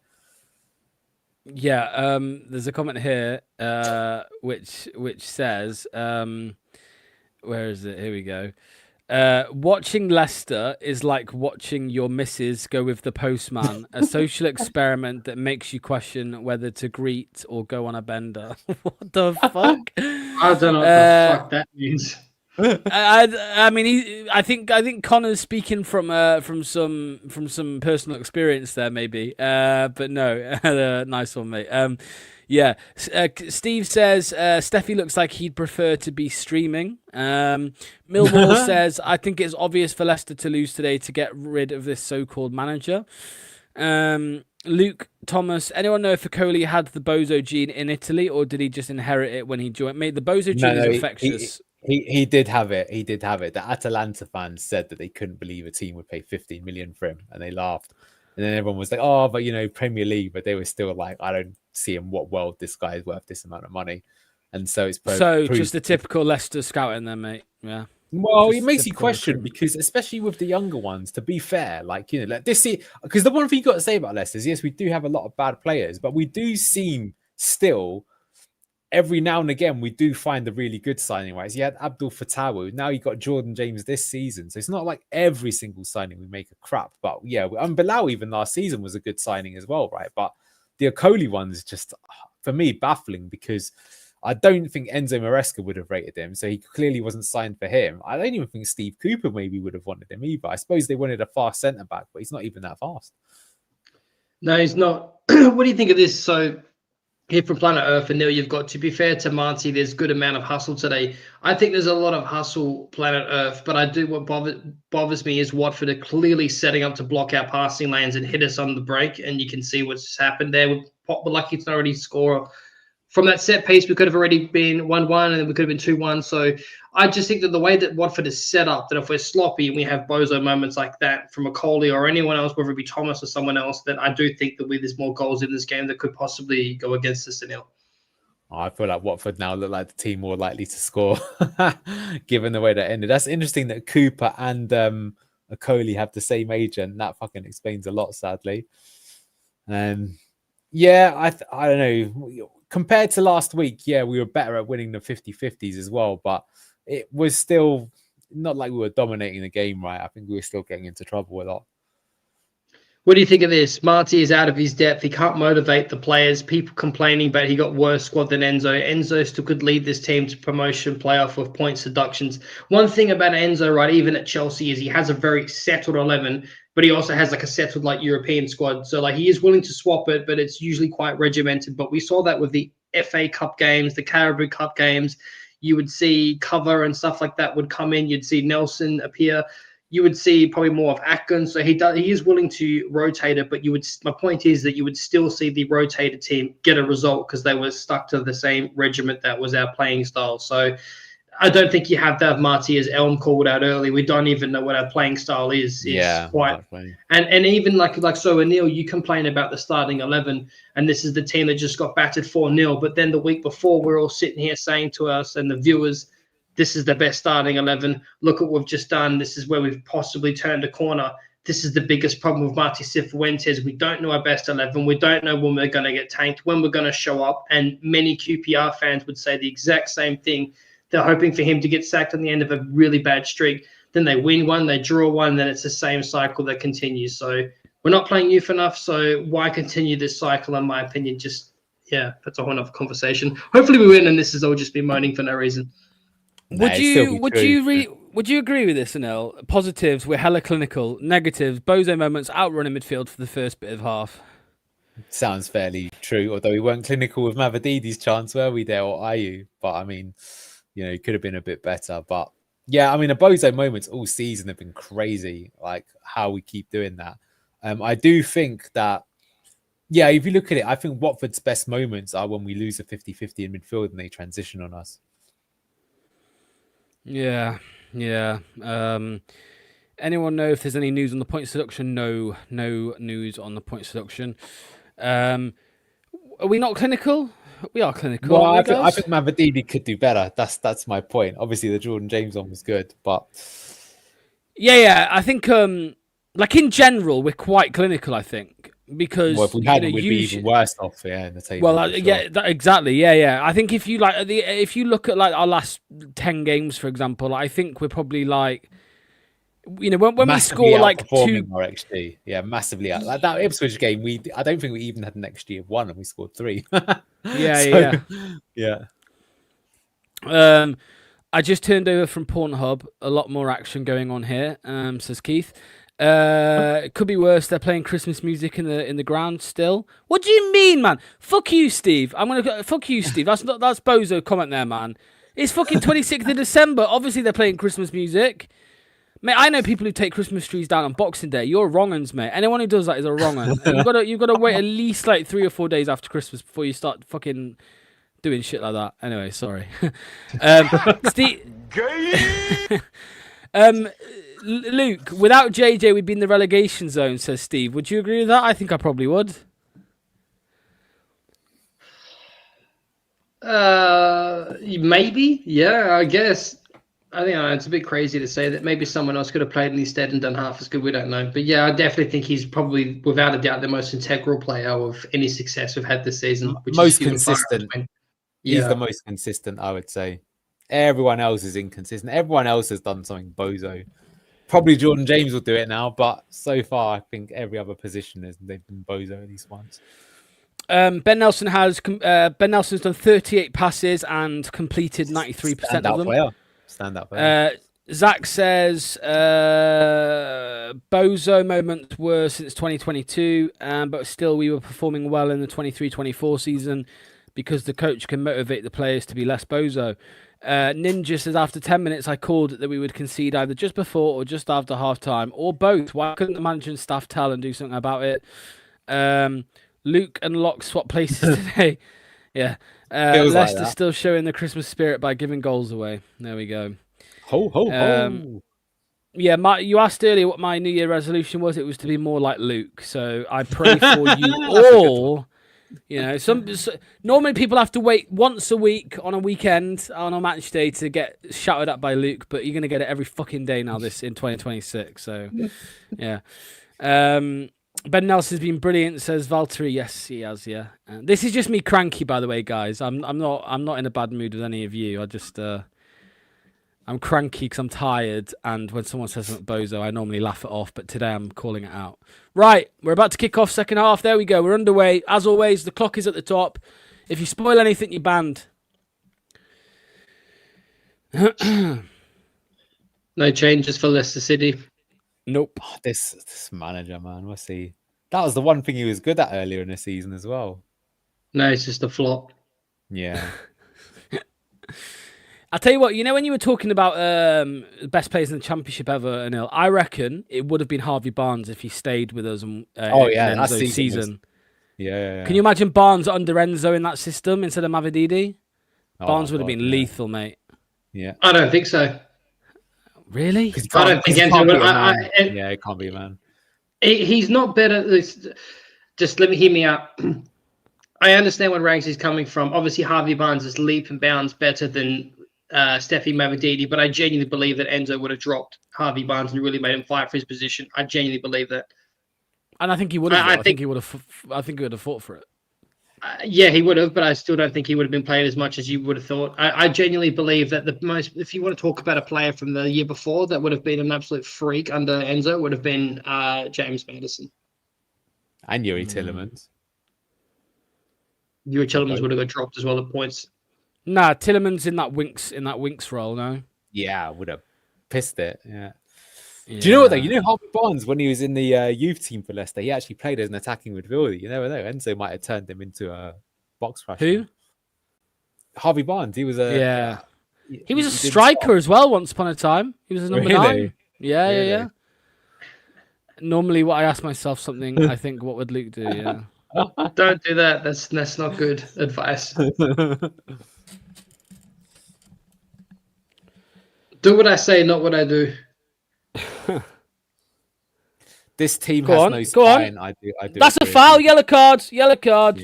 Yeah, there's a comment here which says, where is it? Here we go. Watching Leicester is like watching your missus go with the postman, a social experiment that makes you question whether to greet or go on a bender. What the fuck? I don't know what the fuck that means. I mean, I think Connor's speaking from some personal experience there, maybe. But no, nice one, mate. Yeah, Steve says Steffi looks like he'd prefer to be streaming. Millwall says I think it's obvious for Leicester to lose today to get rid of this so-called manager. Luke Thomas, anyone know if Ficoli had the Bozo gene in Italy or did he just inherit it when he joined? Mate, the Bozo gene is infectious. He did have it. He did have it. The Atalanta fans said that they couldn't believe a team would pay 15 million for him, and they laughed. And then everyone was like, "Oh, but Premier League." But they were still like, "I don't see in what world this guy is worth this amount of money." And so it's just the typical Leicester scouting, then, mate. Yeah. Well, it makes you question because, especially with the younger ones, to be fair, like this, because the one thing you got to say about Leicester is yes, we do have a lot of bad players, but we do seem still. Every now and again, we do find a really good signing, right? So you had Abdul Fatawu. Now you got Jordan James this season. So it's not like every single signing we make a crap. But yeah, Bilal even last season was a good signing as well, right? But the Okoli one is just, for me, baffling because I don't think Enzo Maresca would have rated him. So he clearly wasn't signed for him. I don't even think Steve Cooper maybe would have wanted him either. I suppose they wanted a fast centre-back, but he's not even that fast. No, he's not. What do you think of this? So here from Planet Earth, and Neil, you've got, to be fair to Marty, there's good amount of hustle today. I think there's a lot of hustle, Planet Earth, but what bothers me is Watford are clearly setting up to block our passing lanes and hit us on the break, and you can see what's happened there. We're lucky to already score. From that set piece, we could have already been 1-1, and then we could have been 2-1. So I just think that the way that Watford is set up, that if we're sloppy and we have bozo moments like that from a Coley or anyone else, whether it be Thomas or someone else, then I do think that there's more goals in this game that could possibly go against us. I feel like Watford now look like the team more likely to score, given the way that ended. That's interesting that Cooper and Okoli have the same agent. That fucking explains a lot, sadly. Yeah, I don't know. Compared to last week, yeah, we were better at winning the 50-50s as well, but it was still not like we were dominating the game, right? I think we were still getting into trouble a lot. What do you think of this? Marty is out of his depth. He can't motivate the players. People complaining, but he got worse squad than Enzo. Enzo still could lead this team to promotion playoff with point deductions. One thing about Enzo, right, even at Chelsea, is he has a very settled 11, but he also has like a settled like European squad. So like he is willing to swap it, but it's usually quite regimented. But we saw that with the FA Cup games, the Carabao Cup games. You would see cover and stuff like that would come in. You'd see Nelson appear. You would see probably more of Atkins. So he is willing to rotate it, but my point is that you would still see the rotated team get a result because they were stuck to the same regiment that was our playing style. So I don't think you have to have Marty, as Elm called out early. We don't even know what our playing style is. It's quite and even like so Anil, you complain about the starting 11, and this is the team that just got battered 4-0. But then the week before, we're all sitting here saying to us and the viewers, this is the best starting 11. Look at what we've just done. This is where we've possibly turned a corner. This is the biggest problem with Marty Cifuentes. We don't know our best 11. We don't know when we're going to get tanked, when we're going to show up. And many QPR fans would say the exact same thing. They're hoping for him to get sacked on the end of a really bad streak. Then they win one, they draw one, then it's the same cycle that continues. So we're not playing youth enough. So why continue this cycle, in my opinion? That's a whole other conversation. Hopefully we win, and this is all just me moaning for no reason. Would you agree with this, Anil? Positives, we're hella clinical. Negatives, bozo moments, outrunning midfield for the first bit of half. Sounds fairly true, although we weren't clinical with Mavadidi's chance, were we there, or are you? But I mean, it could have been a bit better. But yeah, I mean, the bozo moments all season have been crazy, like how we keep doing that. I do think that, if you look at it, I think Watford's best moments are when we lose a 50-50 in midfield and they transition on us. Yeah. Anyone know if there's any news on the point seduction? No news on the point seduction. Are we not clinical? We are clinical. Well, I think Mavadidi could do better. That's my point. Obviously, the Jordan James one was good, but I think like in general, we're quite clinical. I think because if we hadn't, we'd be even worse off in the table. Well, exactly. I think if you if you look at like our last 10 games, for example, I think we're probably like, when we score like 2 our XG, massively out. Like that Ipswich game, I don't think we even had an XG of 1 and we scored 3. I just turned over from Pornhub. A lot more action going on here, says Keith. It could be worse. They're playing Christmas music in the ground still. What do you mean, man? Fuck you, Steve. Fuck you, Steve. That's bozo comment there, man. It's fucking 26th of December. Obviously, they're playing Christmas music. Mate, I know people who take Christmas trees down on Boxing Day. You're wrong-uns, mate. Anyone who does that is a wrong-un. You've got to wait at least like 3 or 4 days after Christmas before you start fucking doing shit like that. Anyway, sorry. Steve. Luke, without JJ, we'd be in the relegation zone, says Steve. Would you agree with that? I think I probably would. Maybe. Yeah, I guess. I think it's a bit crazy to say that maybe someone else could have played in his stead and done half as good. We don't know. But yeah, I definitely think he's probably, without a doubt, the most integral player of any success we've had this season. Most consistent. He's the most consistent, I would say. Everyone else is inconsistent. Everyone else has done something bozo. Probably Jordan James will do it now, but so far I think every other position they've been bozo at least once. Ben Nelson's done 38 passes and completed 93% of them. Stand up player. Zach says bozo moments were since 2022, but still we were performing well in the 23-24 season because the coach can motivate the players to be less bozo. Ninja says after 10 minutes I called that we would concede either just before or just after half time or both. Why couldn't the manager and staff tell and do something about it? Luke and Locke swap places today. Leicester like still showing the Christmas spirit by giving goals away. There we go. Ho ho ho. You asked earlier what my New Year resolution was. It was to be more like Luke. So I pray for you all. Normally people have to wait once a week on a weekend on a match day to get shouted at by Luke, but you're gonna get it every fucking day now. This in 2026. So, yeah. Ben Nelson's been brilliant, says Valtteri. Yes, he has. Yeah. This is just me cranky, by the way, guys. I'm not in a bad mood with any of you. I just I'm cranky because I'm tired, and when someone says something bozo, I normally laugh it off, but today I'm calling it out. Right, we're about to kick off second half. There we go. We're underway. As always, the clock is at the top. If you spoil anything, you're banned. No changes for Leicester City. Nope. Oh, this manager, man, what's he? That was the one thing he was good at earlier in the season as well. No, it's just a flop. Yeah. I'll tell you what, when you were talking about best players in the championship ever, Anil, I reckon it would have been Harvey Barnes if he stayed with us in Enzo's season. Yeah. Can you imagine Barnes under Enzo in that system instead of Mavididi? Barnes would have been lethal, mate. Yeah. I don't think so. Really? I don't think Enzo would. Yeah, it can't be a man. He's not better. Just hear me out. I understand where Ranks is coming from. Obviously, Harvey Barnes is leap and bounds better than Steffi Mavididi, but I genuinely believe that Enzo would have dropped Harvey Barnes and really made him fight for his position. I genuinely believe that. And I think he would have. I think he would have. I think he would have fought for it. Yeah, he would have, but I still don't think he would have been played as much as you would have thought. I genuinely believe that if you want to talk about a player from the year before that would have been an absolute freak under Enzo, would have been James Maddison. And Yuri Tillemans. Yuri Tillemans would have got dropped as well at points. Nah, Tillemans in that Winks role, no? Yeah, would have pissed it, yeah. Do you know what though? Harvey Barnes, when he was in the youth team for Leicester, he actually played as an attacking midfielder. You never know. Enzo might have turned him into a box crusher. Who? Harvey Barnes. He was a He was a striker as well once upon a time. He was a number 9. Yeah. Normally, what I ask myself something, I think, what would Luke do? Yeah. Don't do that. That's not good advice. Do what I say, not what I do. This team has no spine. I do. That's a foul. Yellow card.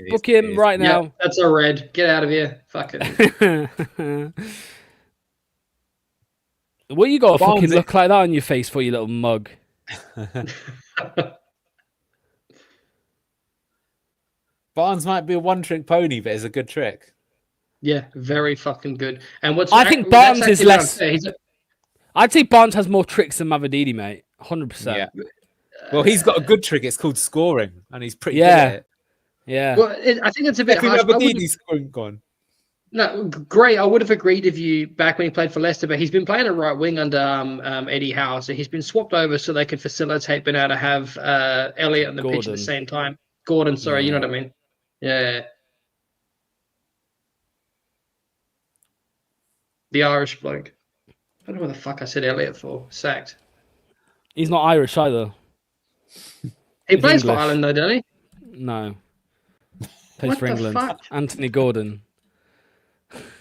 Book him right now. Yeah, that's a red. Get out of here. Fucking. What you got a fucking look like that on your face for, you little mug? Barnes might be a one-trick pony, but it's a good trick. Yeah, very fucking good. And I think Barnes is less. I'd say Barnes has more tricks than Mavididi, mate. 100%. Yeah. Well, he's got a good trick. It's called scoring, and he's pretty good at it. Yeah. Well, I think it's a bit harsh. Mavididi's gone. No, great. I would have agreed with you back when he played for Leicester, but he's been playing at right wing under Eddie Howe, so he's been swapped over so they could facilitate being able to have Elliot on the pitch at the same time. Gordon, sorry, you know what I mean? Yeah. The Irish bloke. I don't know what the fuck I said Elliot for. Sacked. He's not Irish either. He plays for Ireland though, doesn't he? No. Plays for England. Fuck? Anthony Gordon.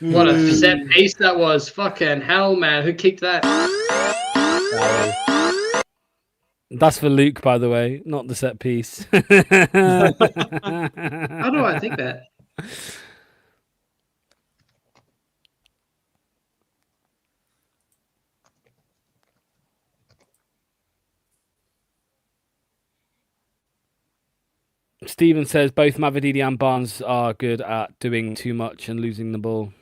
What a set piece that was. Fucking hell, man. Who kicked that? That's for Luke, by the way, not the set piece. How do I think that? Steven says both Mavididi and Barnes are good at doing too much and losing the ball.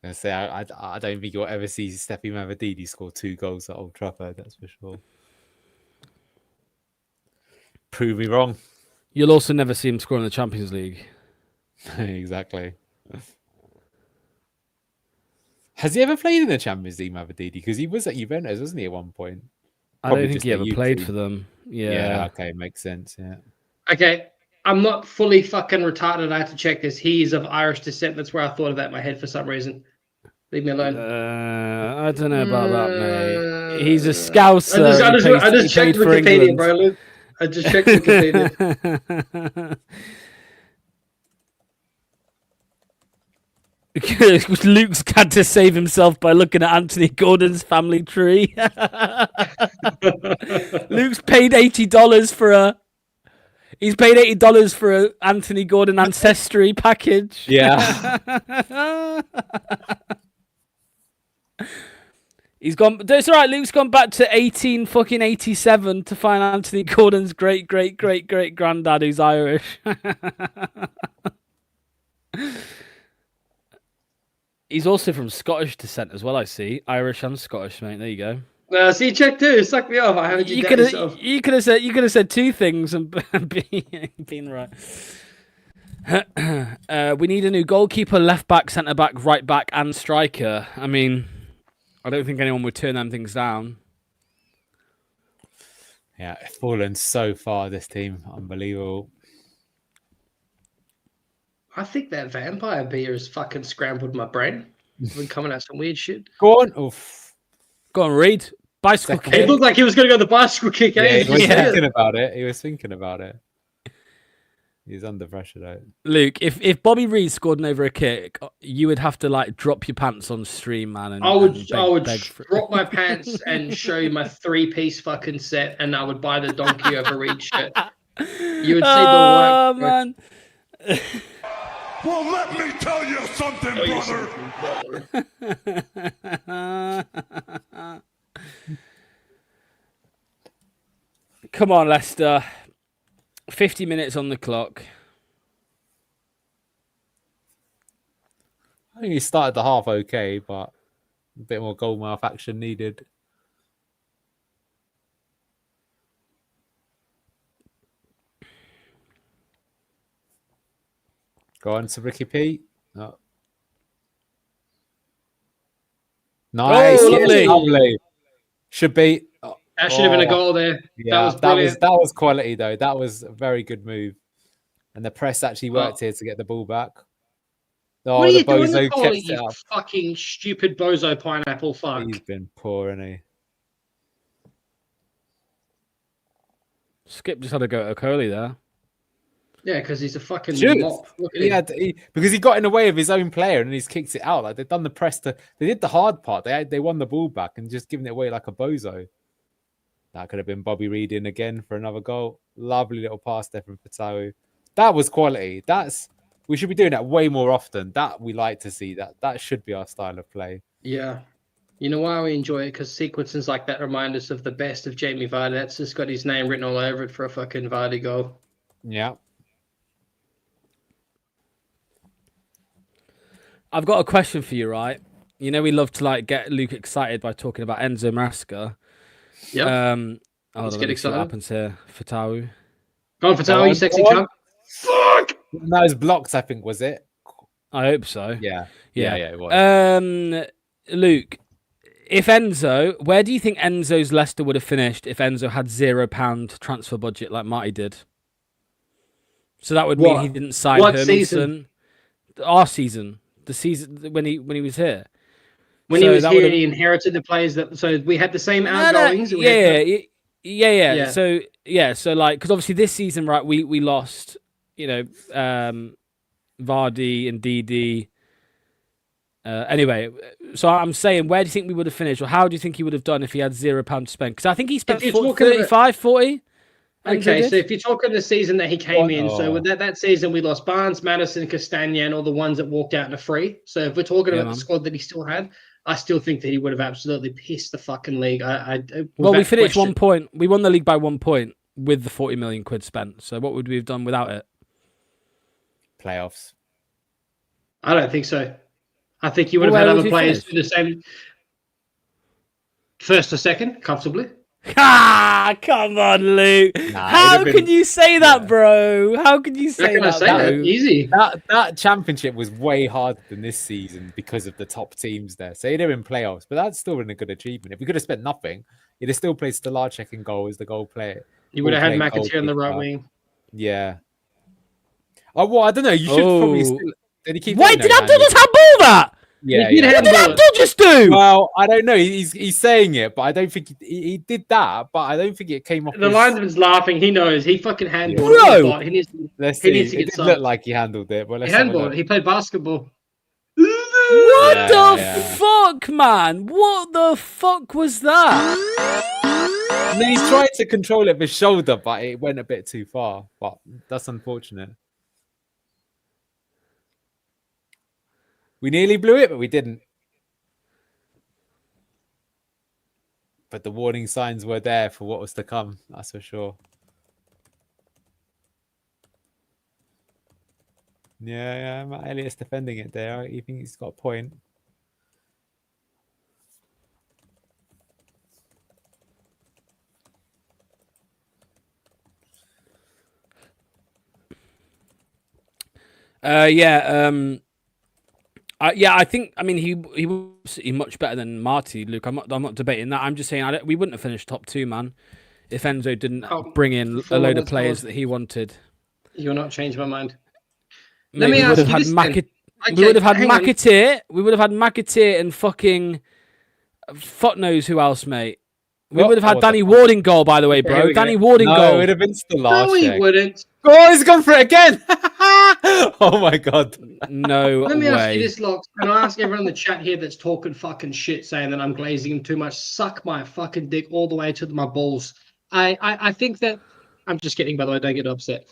I say I don't think you'll ever see Steffi Mavididi score 2 goals at Old Trafford. That's for sure. Prove me wrong. You'll also never see him score in the Champions League. Exactly. Has he ever played in the Champions League, Mavididi? Because he was at Juventus, wasn't he, at one point? Probably I don't think he ever played for them. Yeah. Okay, makes sense. Yeah. Okay, I'm not fully fucking retarded. I have to check this. He is of Irish descent. That's where I thought of that in my head for some reason. Leave me alone. I don't know about that, mate. He's a Scouser. I just checked Wikipedia, bro. Luke. I just checked Wikipedia. Luke's had to save himself by looking at Anthony Gordon's family tree. Luke's paid $80 for a. He's paid $80 for a Anthony Gordon ancestry package. Yeah. He's gone. It's all right. Luke's gone back to 1887 to find Anthony Gordon's great granddad who's Irish. He's also from Scottish descent as well. I see Irish and Scottish, mate. There you go. See, check too. Suck me off. I haven't You that could yourself. have said two things and been right. We need a new goalkeeper, left back, centre back, right back, and striker. I mean, I don't think anyone would turn them things down. Yeah, fallen so far, this team. Unbelievable. I think that vampire beer has fucking scrambled my brain. Been coming out some weird shit. Go on. Oof. Go on, Reed. Bicycle Second. kick. It looked like he was going to go the bicycle kick. Yeah, Eh? he was thinking about it. He was thinking about it. He's under pressure though. Luke, if Bobby Reed scored an over a kick, you would have to like drop your pants on stream, man. And I would beg drop my pants and show you my 3-piece fucking set, and I would buy the donkey over Reed shirt. You would see the work. Man. Well, let me tell you something, brother. Come on, Leicester. 50 minutes on the clock. I think he started the half okay, but a bit more goal mouth action needed. Go on to Ricky P. Oh. Nice. Oh, Yes, lovely. Should be. That should have been a goal there. Yeah, that was that was quality though. That was a very good move, and the press actually worked here to get the ball back. Oh, what are you the doing, bozo Nicole, kept you it up. fucking stupid bozo pineapple fuck? He's been poor, hasn't he? Skip just had to go to Curly there. Yeah, because he's a fucking Should. mop. Look at him. Because he got in the way of his own player and he's kicked it out. Like they've done the press they did the hard part. They won the ball back and just given it away like a bozo. That could have been Bobby Reed in again for another goal. Lovely little pass there from Fatawu. That was quality. We should be doing that way more often. That we like to see. That should be our style of play. Yeah. You know why we enjoy it? Because sequences like that remind us of the best of Jamie Vardy. That's just got his name written all over it for a fucking Vardy goal. Yeah. I've got a question for you, right? You know we love to like get Luke excited by talking about Enzo Maresca. Yeah. Let's get excited. What happens here? Fatawu. Go on, Fatawu, you sexy cunt. Fuck! That was blocked, I think, was it? I hope so. Yeah, it was. Luke, if Enzo, where do you think Enzo's Leicester would have finished if Enzo had £0 transfer budget like Marty did? So that would mean he didn't sign what Hermanson. Season? Our season, the season when he was here. When he was here, he inherited the players that. So we had the same outgoings. Yeah. So like, because obviously this season, right, we lost, Vardy and DD. Anyway, so I'm saying, where do you think we would have finished, or how do you think he would have done if he had £0 to spend? Because I think he spent 35, 40. Okay, so if you're talking the season that he came in, so with that season we lost Barnes, Madison, Castagna, and all the ones that walked out in a free. So if we're talking about the squad that he still had, I still think that he would have absolutely pissed the fucking league. We finished 1 point. We won the league by 1 point with the 40 million quid spent. So what would we have done without it? Playoffs. I don't think so. I think you would have had other players do the same. First or second, comfortably. Ah, come on, Luke. How can you say that, bro? How can you say that? Easy. That championship was way harder than this season because of the top teams there. So they're in playoffs, but that's still been a good achievement. If we could have spent nothing, you'd have still played Stolarczyk in goal as the goal player. You would have had McAteer on the right wing. Yeah. Oh, well, I don't know. You should probably still... Did he keep Wait, did Abdul just handball that? Yeah, What did Abdul just do? Well, I don't know. He's saying it, but I don't think he did that. But I don't think it came off. The linesman's laughing. He knows. He fucking handballed. Bro, he needs to get look like he handled it. But he handballed. He played basketball. What the fuck, man? What the fuck was that? And then he's trying to control it with his shoulder, but it went a bit too far. But that's unfortunate. We nearly blew it, but we didn't. But the warning signs were there for what was to come. That's for sure. Yeah, Matt Elliott's defending it there. You think he's got a point? I think. I mean, he was much better than Marty, Luke. I'm not debating that. I'm just saying we wouldn't have finished top 2, man, if Enzo didn't bring in a load of players that he wanted. You'll not change my mind. Mate, we would have had We would have had McAteer. We would have had McAteer and fucking fuck knows who else, mate. We would have had Danny Ward in goal, by the way, bro. Danny Ward in goal. No, it would have been still last. No, he wouldn't. Oh, he's gone for it again. Oh my god. No Let me way. ask you this, Locks. Can I ask everyone in the chat here that's talking fucking shit, saying that I'm glazing him too much? Suck my fucking dick all the way to my balls. I think that I'm just kidding, by the way. Don't get upset.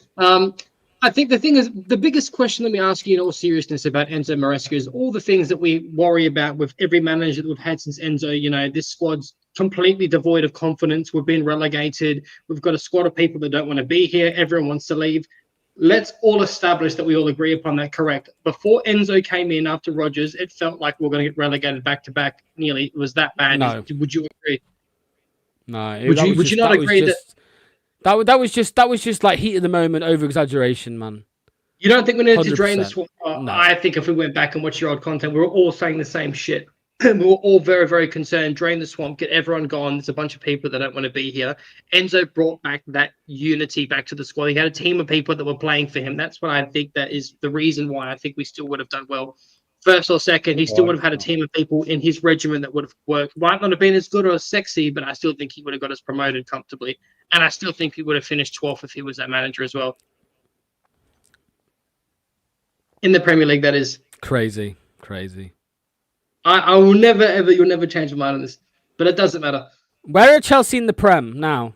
I think the thing is, the biggest question, let me ask you in all seriousness about Enzo Maresca is all the things that we worry about with every manager that we've had since Enzo. You know, this squad's completely devoid of confidence. We've been relegated. We've got a squad of people that don't want to be here. Everyone wants to leave. Let's all establish that we all agree upon that, correct? Before Enzo came in after Rodgers, it felt like we were going to get relegated back to back. Nearly, it was that bad. No. Would you agree? No. Would you not agree that? That was just like heat of the moment, over exaggeration, man. You don't think we need to 100%. drain the swamp? No. I think if we went back and watched your old content, we were all saying the same shit. We were all very, very concerned. Drain the swamp, get everyone gone. There's a bunch of people that don't want to be here. Enzo brought back that unity back to the squad. He had a team of people that were playing for him. That's what I think that is the reason why I think we still would have done well. First or second, he still would have had a team of people in his regiment that would have worked. Might not have been as good or as sexy, but I still think he would have got us promoted comfortably. And I still think he would have finished 12th if he was that manager as well. In the Premier League, that is. Crazy. I will never, ever, you'll never change my mind on this. But it doesn't matter. Where are Chelsea in the Prem now?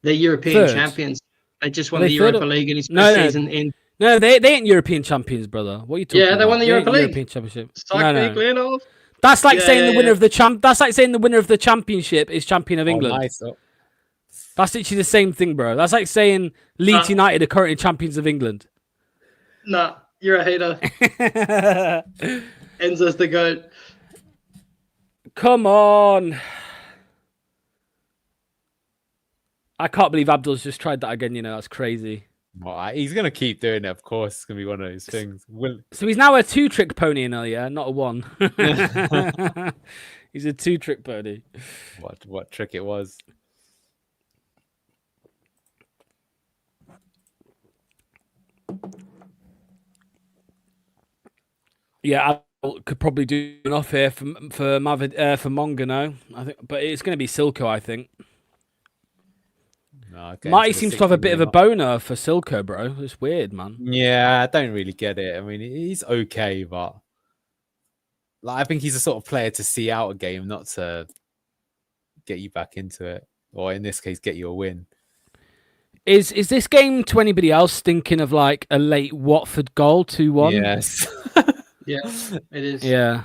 They're European champions. They just won the Europa League in his first season in. No, they ain't European champions, brother. What are you talking about? Yeah, they won the Europa League. European Championship. No. That's like saying the winner of the That's like saying the winner of the championship is champion of England. Nice. That's literally the same thing, bro. That's like saying Leeds United are currently champions of England. Nah, you're a hater. Enzo's the GOAT. Come on. I can't believe Abdul's just tried that again. You know, that's crazy. Well, he's going to keep doing it, of course. It's going to be one of those things. So he's now a 2-trick pony now, yeah? Not a 1. He's a 2-trick pony. What trick it was. Yeah, I could probably do enough here for Monga, no? I think, but it's going to be Silko, I think. No, Marty seems to have a bit of a boner for Silko, bro. It's weird, man. Yeah, I don't really get it. I mean, he's okay, but I think he's the sort of player to see out a game, not to get you back into it, or in this case, get you a win. Is this game to anybody else thinking of like a late Watford goal, 2-1? Yes. Yeah, it is. Yeah.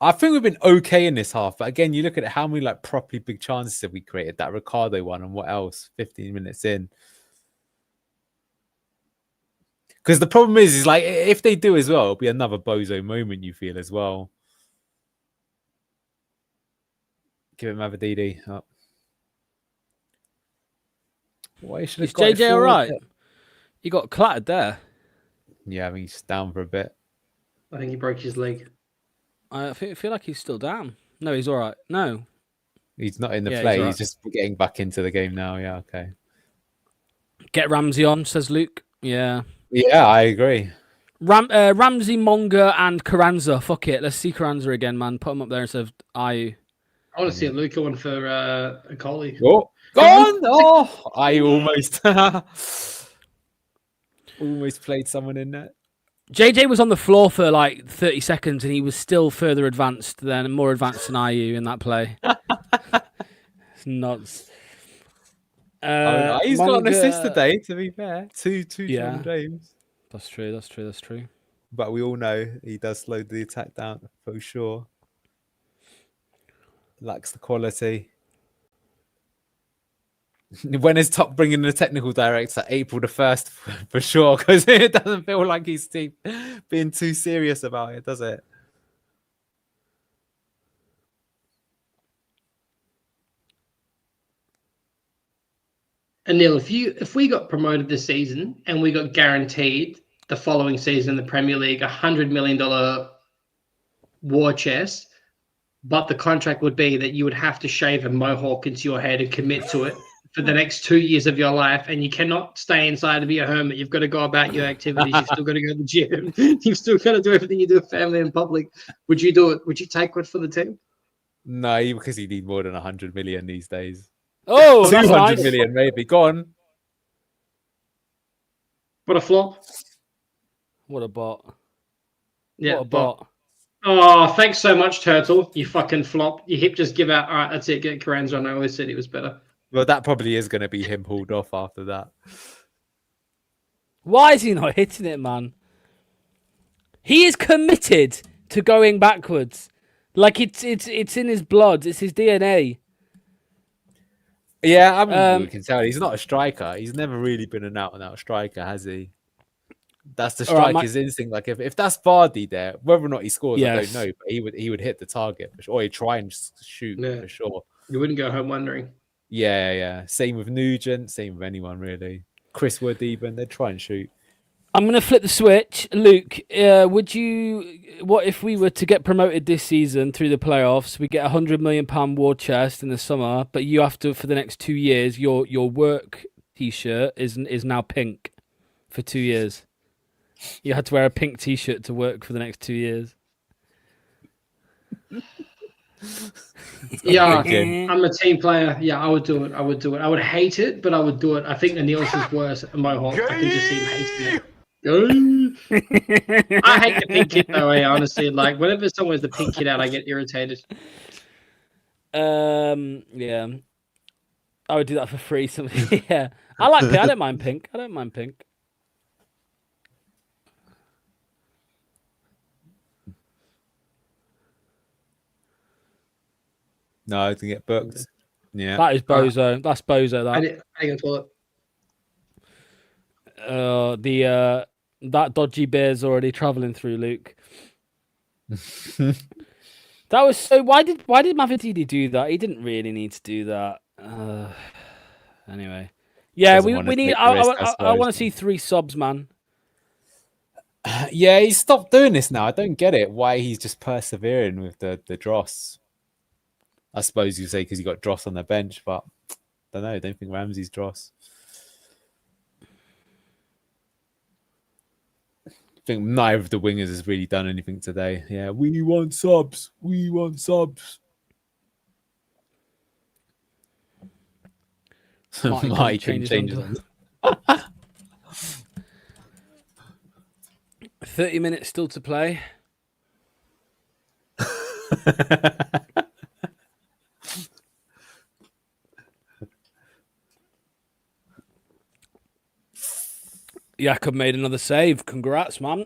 I think we've been okay in this half, but again, you look at it, how many like properly big chances have we created? That Ricardo one, and what else? 15 minutes in. Because the problem is like if they do as well, it'll be another bozo moment. You feel as well. Give him Mavadidi up. Why should Is JJ all right? He got clattered there. Yeah, I mean he's down for a bit. I think he broke his leg. I feel like he's still down. No, he's all right. No. He's not in the play. He's just getting back into the game now. Yeah, okay. Get Ramsey on, says Luke. Yeah. Yeah, I agree. Ramsey, Monga, and Carranza. Fuck it. Let's see Carranza again, man. Put him up there instead of Ayew. I want to see a Luca one for a collie. Oh, gone! Oh, I almost played someone in that. JJ was on the floor for like 30 seconds and he was still more advanced than Ayew in that play. It's nuts. He's got an assist today, to be fair. Two games. That's true. But we all know he does slow the attack down for sure. Lacks the quality. When is Top bringing in the technical director? April the 1st for sure, because it doesn't feel like he's being too serious about it, does it? Anil, if we got promoted this season and we got guaranteed the following season in the Premier League $100 million war chest, but the contract would be that you would have to shave a mohawk into your head and commit to it for the next 2 years of your life, and you cannot stay inside to be a hermit. You've got to go about your activities. You've still got to go to the gym. You've still got to do everything you do with family and public. Would you do it? Would you take one for the team? No, because you need more than 100 million these days. Oh, that's 200 nice. million maybe. Go on. What a flop. What a bot. Yeah, what a bot. Oh, thanks so much, Turtle. You fucking flop. Your hip just give out. All right, that's it. Get Carranza on. I always said he was better. Well, that probably is going to be him pulled off after that. Why is he not hitting it, man? He is committed to going backwards. Like it's in his blood. It's his DNA. Yeah, I mean, we can tell he's not a striker. He's never really been an out-and-out striker, has he? That's the striker's instinct. Like if that's Vardy there, whether or not he scores, I don't know. But he would hit the target for sure. Or he'd try and shoot for sure. You wouldn't go home wondering. Yeah. Same with Nugent. Same with anyone really. Chris Wood even. They'd try and shoot. I'm going to flip the switch. Luke, what if we were to get promoted this season through the playoffs, we get £100 million war chest in the summer, but you have to, for the next 2 years, your work T-shirt is now pink for 2 years. You had to wear a pink T-shirt to work for the next 2 years. Yeah, I'm a team player. Yeah, I would do it. I would hate it, but I would do it. I think the Niels is worse than Mohawk. I can just see him hating it. I hate the pink kit though, honestly. Like whenever someone has the pink kit out, I get irritated. Yeah. I would do that for free. Yeah. I like pink. I don't mind pink. No, I didn't get booked. Yeah. That is bozo. That's bozo, that. I didn't call it. That dodgy bear's already travelling through, Luke. That was so. Why did Mavididi do that? He didn't really need to do that. Anyway, yeah, we need. I want to see 3 subs, man. Yeah, he's stopped doing this now. I don't get it. Why he's just persevering with the dross. I suppose you say because he got dross on the bench, but I don't know. I don't think Ramsey's dross. I think neither of the wingers has really done anything today. Yeah, we want subs. We want subs. Mike changes on. 30 minutes still to play. Jakob made another save. Congrats, man.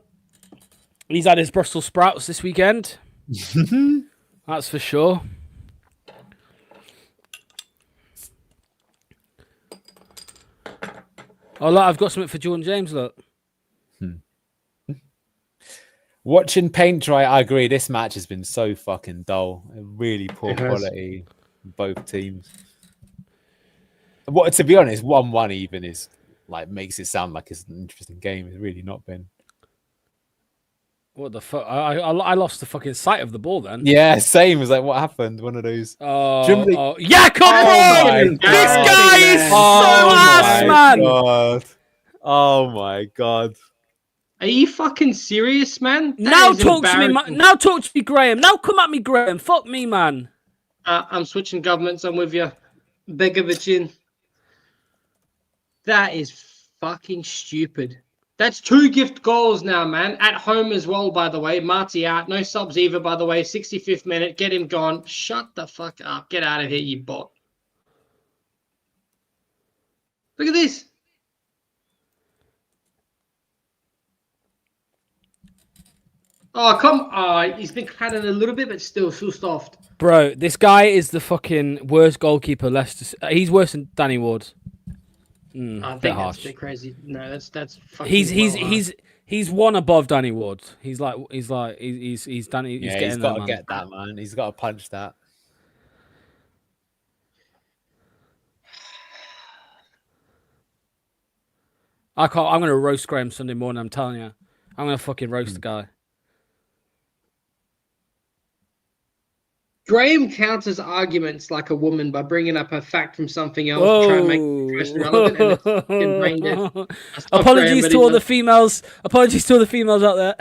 He's had his Brussels sprouts this weekend. That's for sure. Oh, look, I've got something for Jordan James, look. Watching paint dry, I agree. This match has been so fucking dull. Really poor quality, both teams. To be honest, 1-1 even is like makes it sound like it's an interesting game. It's really not been. What the fuck? I lost the fucking sight of the ball then. Yeah, same. It was like, what happened? One of those. Yeah, come on! This guy is so ass, man! God. Oh my god. Are you fucking serious, man? Now talk to me, Now talk to me, Graham. Now come at me, Graham. Fuck me, man. I'm switching governments. I'm with you. Begovic in. That is fucking stupid. That's 2 gift goals now, man. At home as well, by the way. Marty out. No subs either, by the way. 65th minute. Get him gone. Shut the fuck up. Get out of here, you bot. Look at this. Oh, come on. He's been cladded a little bit, but still soft. Bro, this guy is the fucking worst goalkeeper Leicester. He's worse than Danny Ward. I think that's a bit crazy. No, that's fucking. He's one above Danny Ward. He's Danny. He's He's got to get that, man. He's got to punch that. I can't. I'm gonna roast Graham Sunday morning. I'm telling you, I'm gonna fucking roast the guy. Graham counters arguments like a woman by bringing up a fact from something else to try and make the question Whoa! relevant, and it's fucking brain dead. Apologies to all the females. Apologies to all the females out there.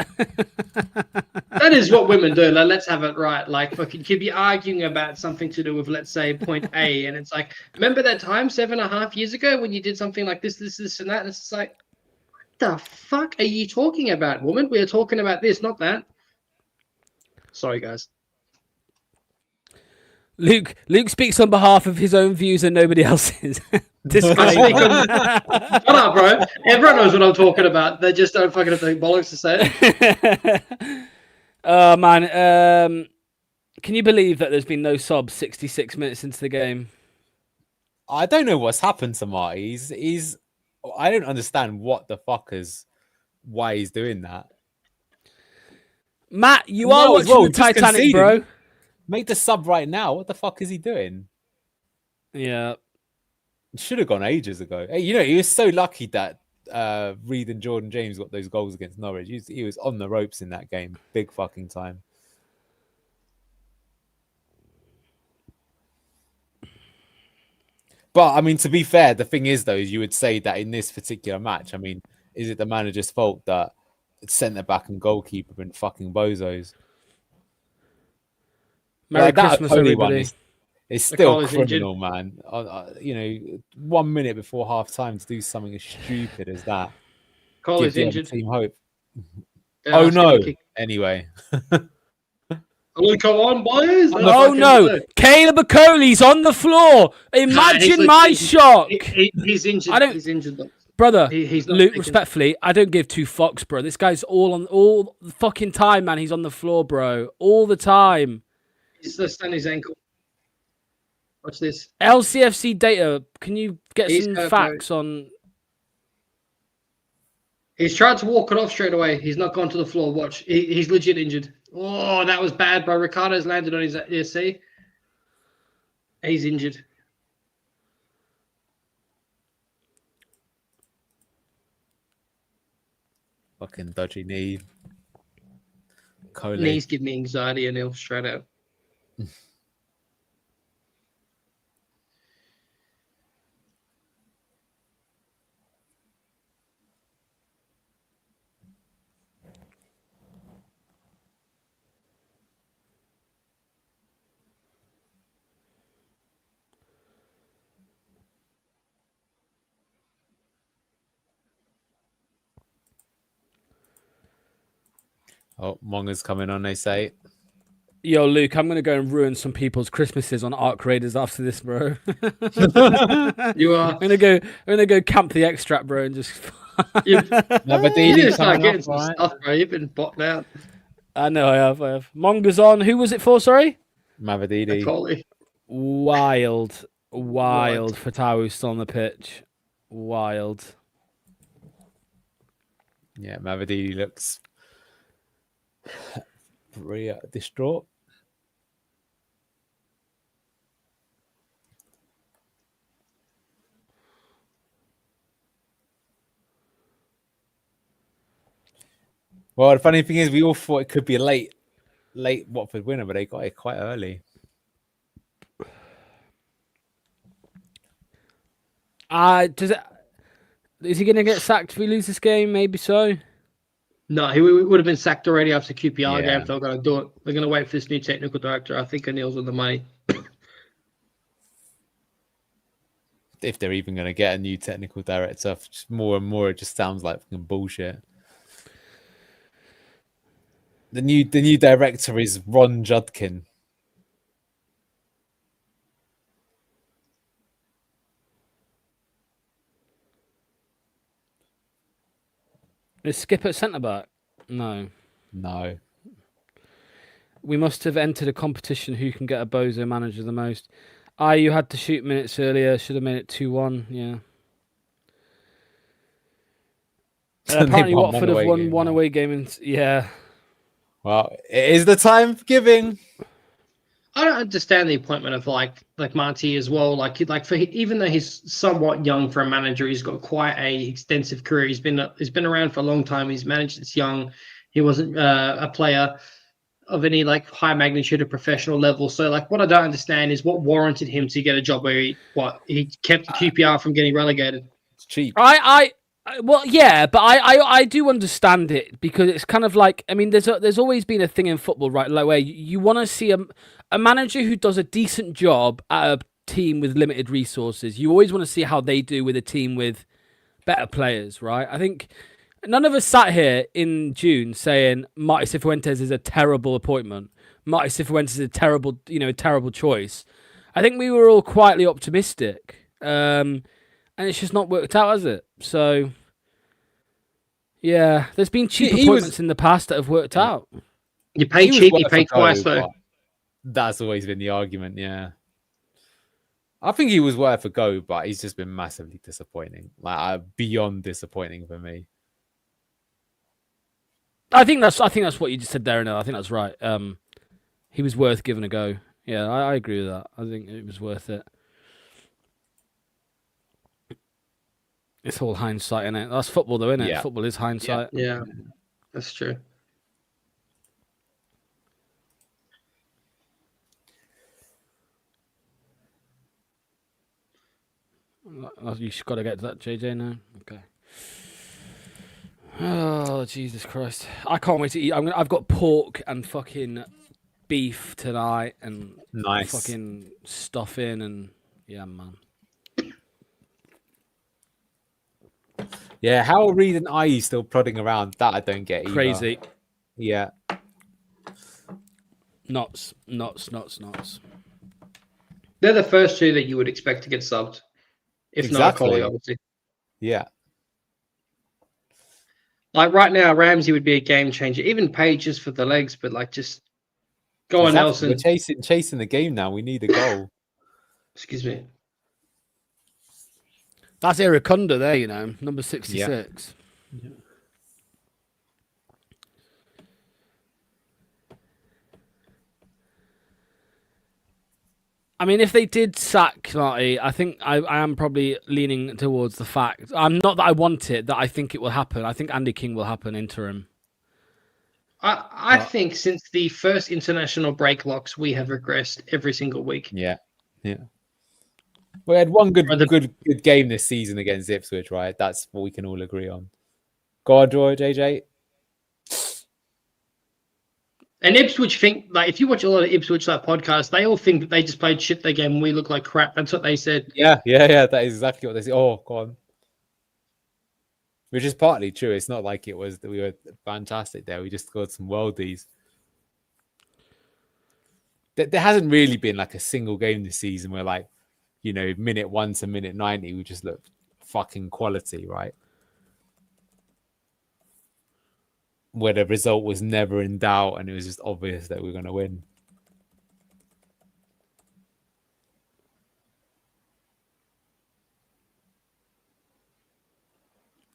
That is what women do. Like, let's have it right. Like, fucking, could be arguing about something to do with, let's say, point A, and it's like, remember that time 7.5 years ago when you did something like this, and that? And it's like, what the fuck are you talking about, woman? We are talking about this, not that. Sorry, guys. Luke speaks on behalf of his own views and nobody else's. Shut up, bro. Everyone knows what I'm talking about. They just don't fucking have the bollocks to say it. Oh, man. Can you believe that there's been no subs 66 minutes into the game? I don't know what's happened to Marty. I don't understand what the fuck why he's doing that. Matt, you are watching the Titanic, bro. Make the sub right now. What the fuck is he doing? Yeah. Should have gone ages ago. Hey, he was so lucky that Reed and Jordan James got those goals against Norwich. He was on the ropes in that game. Big fucking time. But, I mean, to be fair, the thing is, though, you would say that in this particular match, I mean, is it the manager's fault that centre-back and goalkeeper have been fucking bozos? Merry Christmas, everybody. It's still criminal, man. 1 minute before half time to do something as stupid as that. Cole is injured. Team hope. Oh no! Anyway. Oh, come on, boys! Oh no! Caleb Okoli's on the floor. Imagine my shock. He's injured. He's injured, though. Brother, he's not Luke, respectfully, I don't give two fucks, bro. This guy's all the fucking time, man. He's on the floor, bro, all the time. He's just on his ankle. Watch this. LCFC data. Can you get some facts on? He's tried to walk it off straight away. He's not gone to the floor. Watch. He's legit injured. Oh, that was bad, bro. Ricardo's landed on his ESC. He's injured. Fucking dodgy knee. Knees give me anxiety, and he'll straight out. Oh, Monga's coming on, they say. Yo, Luke, I'm gonna go and ruin some people's Christmases on Arc Raiders after this, bro. You are. I'm gonna go camp the extract, bro, and just. You just start getting some stuff, bro. You've been botting out. I know, I have. Monga's on. Who was it for? Sorry. Mavadidi. Wild for Tawu still on the pitch. Wild. Yeah, Mavadidi looks pretty distraught. Well, the funny thing is, we all thought it could be a late Watford winner, but they got it quite early. Is he going to get sacked if we lose this game? Maybe so. No, he would have been sacked already after QPR game if they're going to do it. They're going to wait for this new technical director. I think O'Neill's on the money. If they're even going to get a new technical director, just more and more, it just sounds like fucking bullshit. The new director is Ron Judkin. Is Skip at centre back? No. We must have entered a competition who can get a bozo manager the most. You had to shoot minutes earlier. Should have made it 2-1. Yeah. Apparently Watford have won one away game. Yeah. Well, it is the time for giving. I don't understand the appointment of like Marty as well. Even though he's somewhat young for a manager, he's got quite a extensive career. He's been around for a long time. He's managed since young. He wasn't a player of any like high magnitude or professional level. So like what I don't understand is what warranted him to get a job where he kept the QPR from getting relegated. It's cheap. Well, yeah, but I do understand it because it's kind of like, I mean, there's always been a thing in football, right? Like where you want to see a manager who does a decent job at a team with limited resources. You always want to see how they do with a team with better players, right? I think none of us sat here in June saying Marty Cifuentes is a terrible appointment. Marty Cifuentes is a terrible choice. I think we were all quietly optimistic. And it's just not worked out, has it? So, yeah, there's been cheap appointments in the past that have worked out. You pay cheap, you pay twice, though. That's always been the argument, yeah. I think he was worth a go, but he's just been massively disappointing. Like beyond disappointing for me. I think that's what you just said there, and I think that's right. He was worth giving a go. Yeah, I agree with that. I think it was worth it. It's all hindsight, isn't it? That's football, though, isn't it? Yeah. Football is hindsight. Yeah, that's true. You just got to get to that, JJ, now? Okay. Oh, Jesus Christ. I can't wait to eat. I've got pork and fucking beef tonight and nice fucking stuffing and... Yeah, man. Yeah, how are Reed and IE still prodding around? That I don't get either. Crazy. Yeah. Nuts. They're the first two that you would expect to get subbed. If not Coley, obviously. Yeah. Like right now, Ramsey would be a game changer. Even Page just for the legs, but like just go on, Nelson. We're chasing the game now. We need a goal. Excuse me. That's Iraconda there, number 66. Yeah. I mean, if they did sack Marty, I think I am probably leaning towards the fact. I'm not that I want it, that I think it will happen. I think Andy King will happen interim. I think since the first international break locks, we have regressed every single week. Yeah. We had one good game this season against Ipswich, right? That's what we can all agree on. Go on, JJ. And Ipswich think, like, if you watch a lot of Ipswich podcasts, they all think that they just played shit their game and we look like crap. That's what they said. Yeah. That is exactly what they said. Oh, go on. Which is partly true. It's not like it was that we were fantastic there. We just scored some worldies. There hasn't really been like a single game this season where like, minute 1 to minute 90, we just looked fucking quality, right? Where the result was never in doubt and it was just obvious that we were going to win.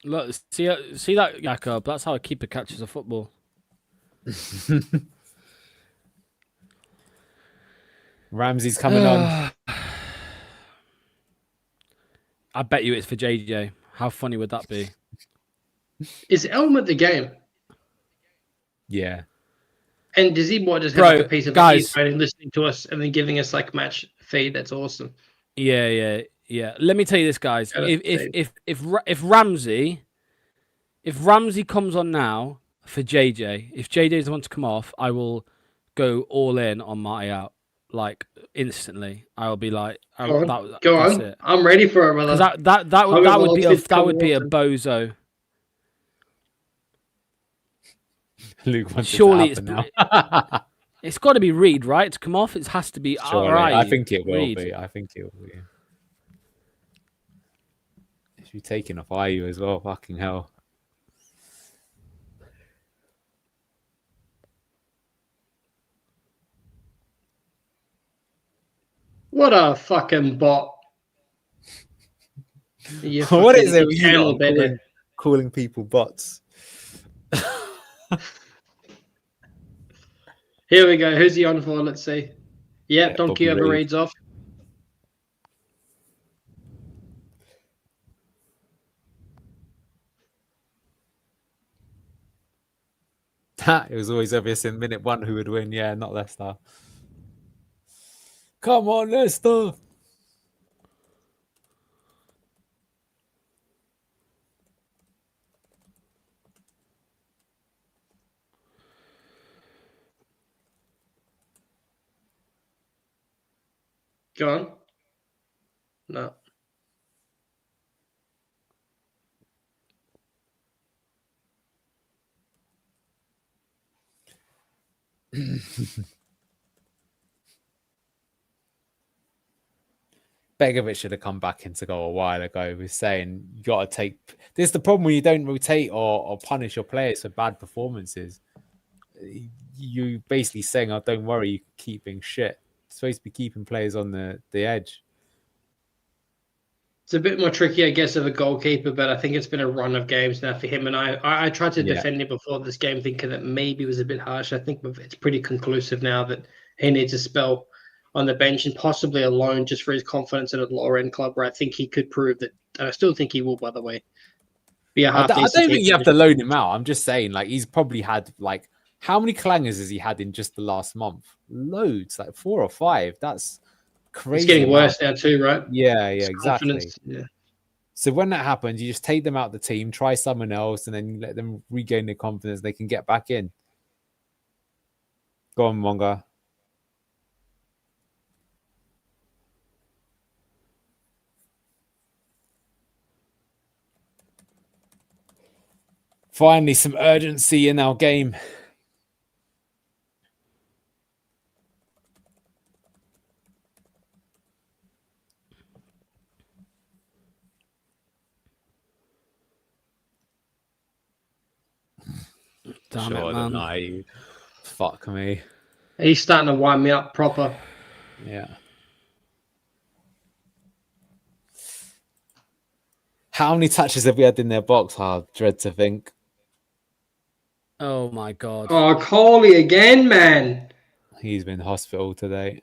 Look, see that, Jakob? That's how a keeper catches a football. Ramsey's coming on. I bet you it's for JJ. How funny would that be? Is Elm at the game? Yeah. And does he just have like a piece of guys, and listening to us and then giving us like match feed? That's awesome. Yeah. Let me tell you this, guys. If Ramsey comes on now for JJ, if JJ doesn't want to come off, I will go all in on Marty out. Like instantly, I'll be like, go on. It. I'm ready for it, brother. That would be a bozo. Luke wants surely it to happen now. It's got to be Reed, right? To come off, it has to be. Surely. All right, I think it will Reed. be. I think it will be. If you're taking off IU as well, fucking hell. What a fucking bot. What is it with you calling people bots? Here we go. Who's he on for? Let's see. Yeah, Donkey Bobby Reed. overreads off. It was always obvious in minute 1 who would win. Yeah, not Leicester. Come on, Leicester. Go on. No. Begovic should have come back into goal a while ago. He was saying you got to take. This is the problem when you don't rotate or punish your players for bad performances. You basically saying, "Oh, don't worry, you keep being shit." You're supposed to be keeping players on the edge. It's a bit more tricky, I guess, of a goalkeeper, but I think it's been a run of games now for him. And I tried to defend him before this game, thinking that maybe it was a bit harsh. I think it's pretty conclusive now that he needs a spell on the bench and possibly a loan just for his confidence at a lower end club where I think he could prove that. And I still think he will, by the way, be a half I don't decent think you have keeper. to loan him out. I'm just saying, like, he's probably had like how many clangers has he had in just the last month? Loads, like 4 or 5. That's crazy. It's getting worse now too, right? Yeah, His exactly. confidence, yeah. So when that happens, you just take them out of the team, try someone else, and then let them regain their confidence. They can get back in. Go on, Monga. Finally, some urgency in our game. Damn it, man. No, fuck me. He's starting to wind me up proper. Yeah. How many touches have we had in their box? I dread to think. Oh my god. Oh, Coley again, man. He's been in hospital today.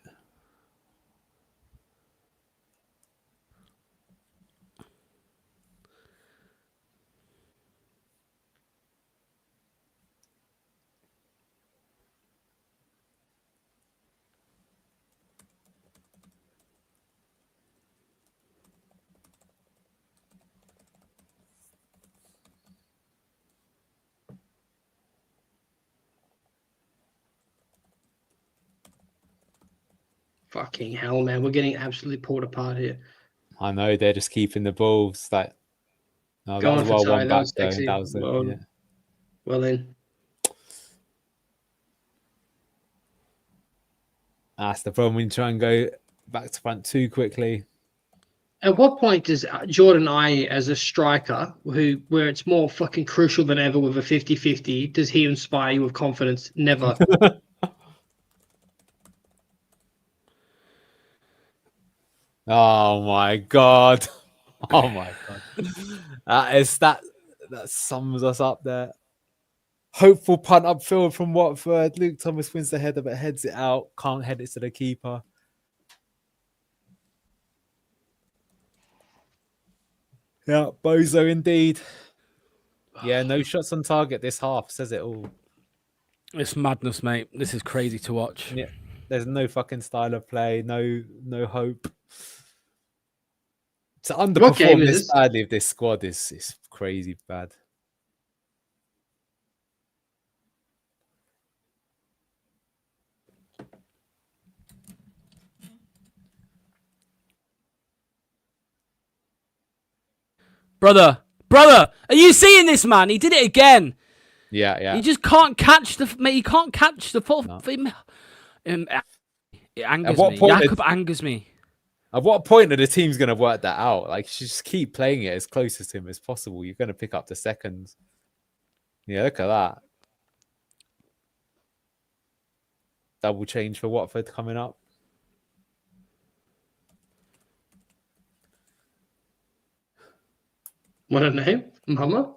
Fucking hell, man. We're getting absolutely pulled apart here. I know they're just keeping the balls. That no, Go that on, was well Fatai, one that back was though. sexy. That was Well, yeah. well then. That's the problem when you try and go back to front too quickly. At what point does Jordan Ayew, as a striker, where it's more fucking crucial than ever with a 50-50, does he inspire you with confidence? Never. Oh my god. Oh my god. That sums us up there. Hopeful punt upfield from Watford. Luke Thomas wins the header but heads it out. Can't head it to the keeper. Yeah, bozo indeed. Yeah, no shots on target this half. Says it all. It's madness, mate. This is crazy to watch. Yeah, there's no fucking style of play. No hope. To underperform this badly of this squad is crazy bad. Brother, are you seeing this, man? He did it again. Yeah. He just can't catch the mate. He can't catch the foot. No. It angers me. Jakob angers me. At what point are the teams going to work that out? Like, just keep playing it as close to him as possible. You're going to pick up the seconds. Yeah, look at that. Double change for Watford coming up. What a name? Mama?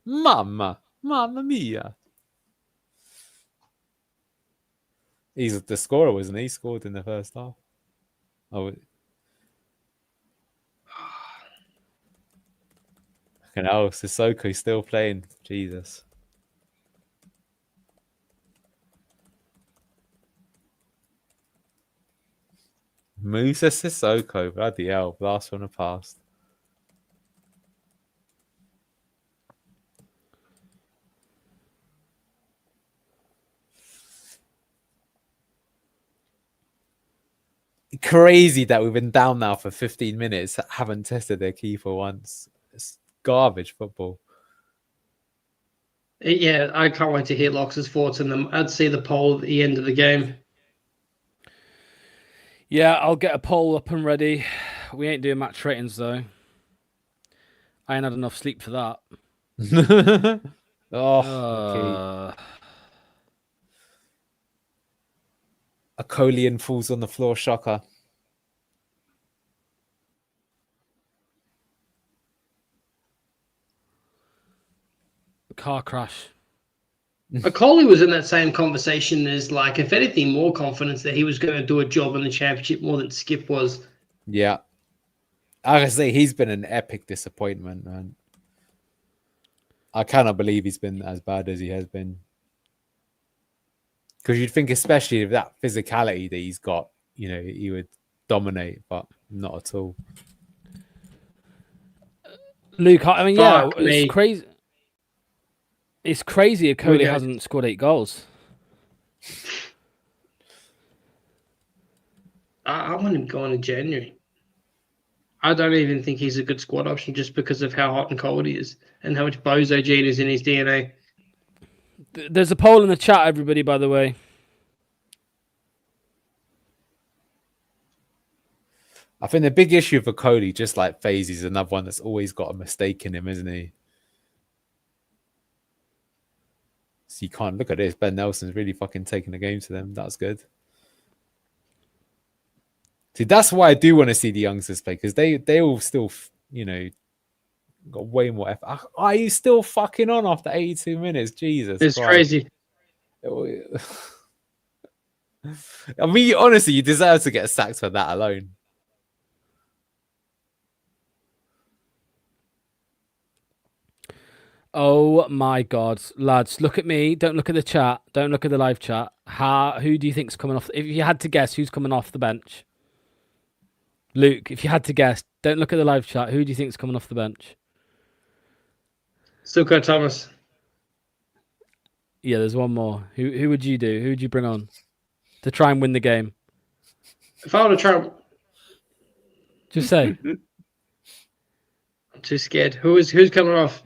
Mamma mia. He's the scorer, wasn't he? He scored in the first half. Oh, fucking hell, Sissoko's still playing. Jesus. Musa Sissoko, bloody hell, last from the past. Crazy that we've been down now for 15 minutes, haven't tested their keeper once. It's garbage football. Yeah, I can't wait to hear Lox's thoughts on them. I'd see the poll at the end of the game. Yeah, I'll get a poll up and ready. We ain't doing match ratings though. I ain't had enough sleep for that. Okay. A Colian falls on the floor, shocker. Car crash. Coley was in that same conversation as, like, if anything, more confidence that he was going to do a job in the championship more than Skip was. Yeah. I gotta say, he's been an epic disappointment, man. I cannot believe he's been as bad as he has been. Because you'd think, especially with that physicality that he's got, you know, he would dominate, but not at all. Luke, I mean, yeah, Fuck me. it's crazy. It's crazy Coley hasn't scored 8 goals. I want him gone in January. I don't even think he's a good squad option just because of how hot and cold he is and how much bozo gene is in his DNA. There's a poll in the chat, everybody, by the way. I think the big issue for Cody, just like FaZe, is another one that's always got a mistake in him, isn't he? So you can't look at this. Ben Nelson's really fucking taking the game to them. That's good. See, that's why I do want to see the youngsters play, because they all still, you know, got way more effort. Are you still fucking on after 82 minutes? Jesus It's Christ. crazy. I mean, honestly, you deserve to get sacked for that alone. Oh my God, lads! Look at me. Don't look at the chat. Don't look at the live chat. Who do you think's coming off? If you had to guess, who's coming off the bench? Luke, if you had to guess, don't look at the live chat. Who do you think's coming off the bench? Silko Thomas. Yeah, there's one more. Who would you do? Who would you bring on to try and win the game? If I were to try, Just say. I'm too scared. Who's coming off?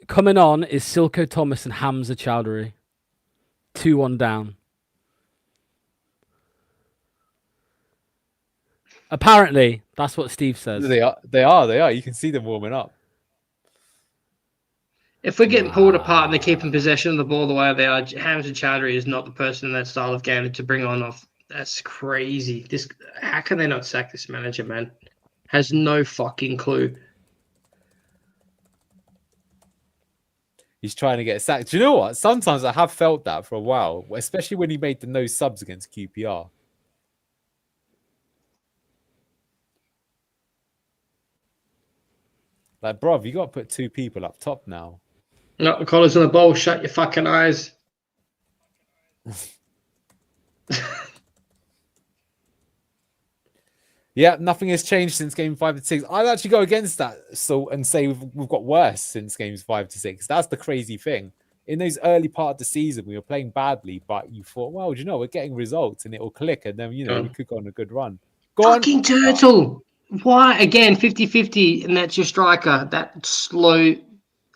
Coming on is Silko Thomas and Hamza Chowdhury. 2-1 down. Apparently, that's what Steve says. They are. You can see them warming up. If we're getting pulled apart and they're keeping possession of the ball the way they are, Hamza Chowdhury is not the person in that style of game to bring on off. That's crazy. How can they not sack this manager, man? Has no fucking clue. He's trying to get sacked. Do you know what? Sometimes I have felt that for a while, especially when he made the no subs against QPR. Like, bruv, you got to put 2 people up top now. No, the collar's on the ball. Shut your fucking eyes. Yeah, nothing has changed since game 5 to 6. I'd actually go against that and say we've got worse since games 5 to 6. That's the crazy thing. In those early part of the season, we were playing badly, but you thought, well, you know, we're getting results and it'll click, and then, you know, we could go on a good run. Fucking turtle. Why? Again, 50-50, and that's your striker. That slow,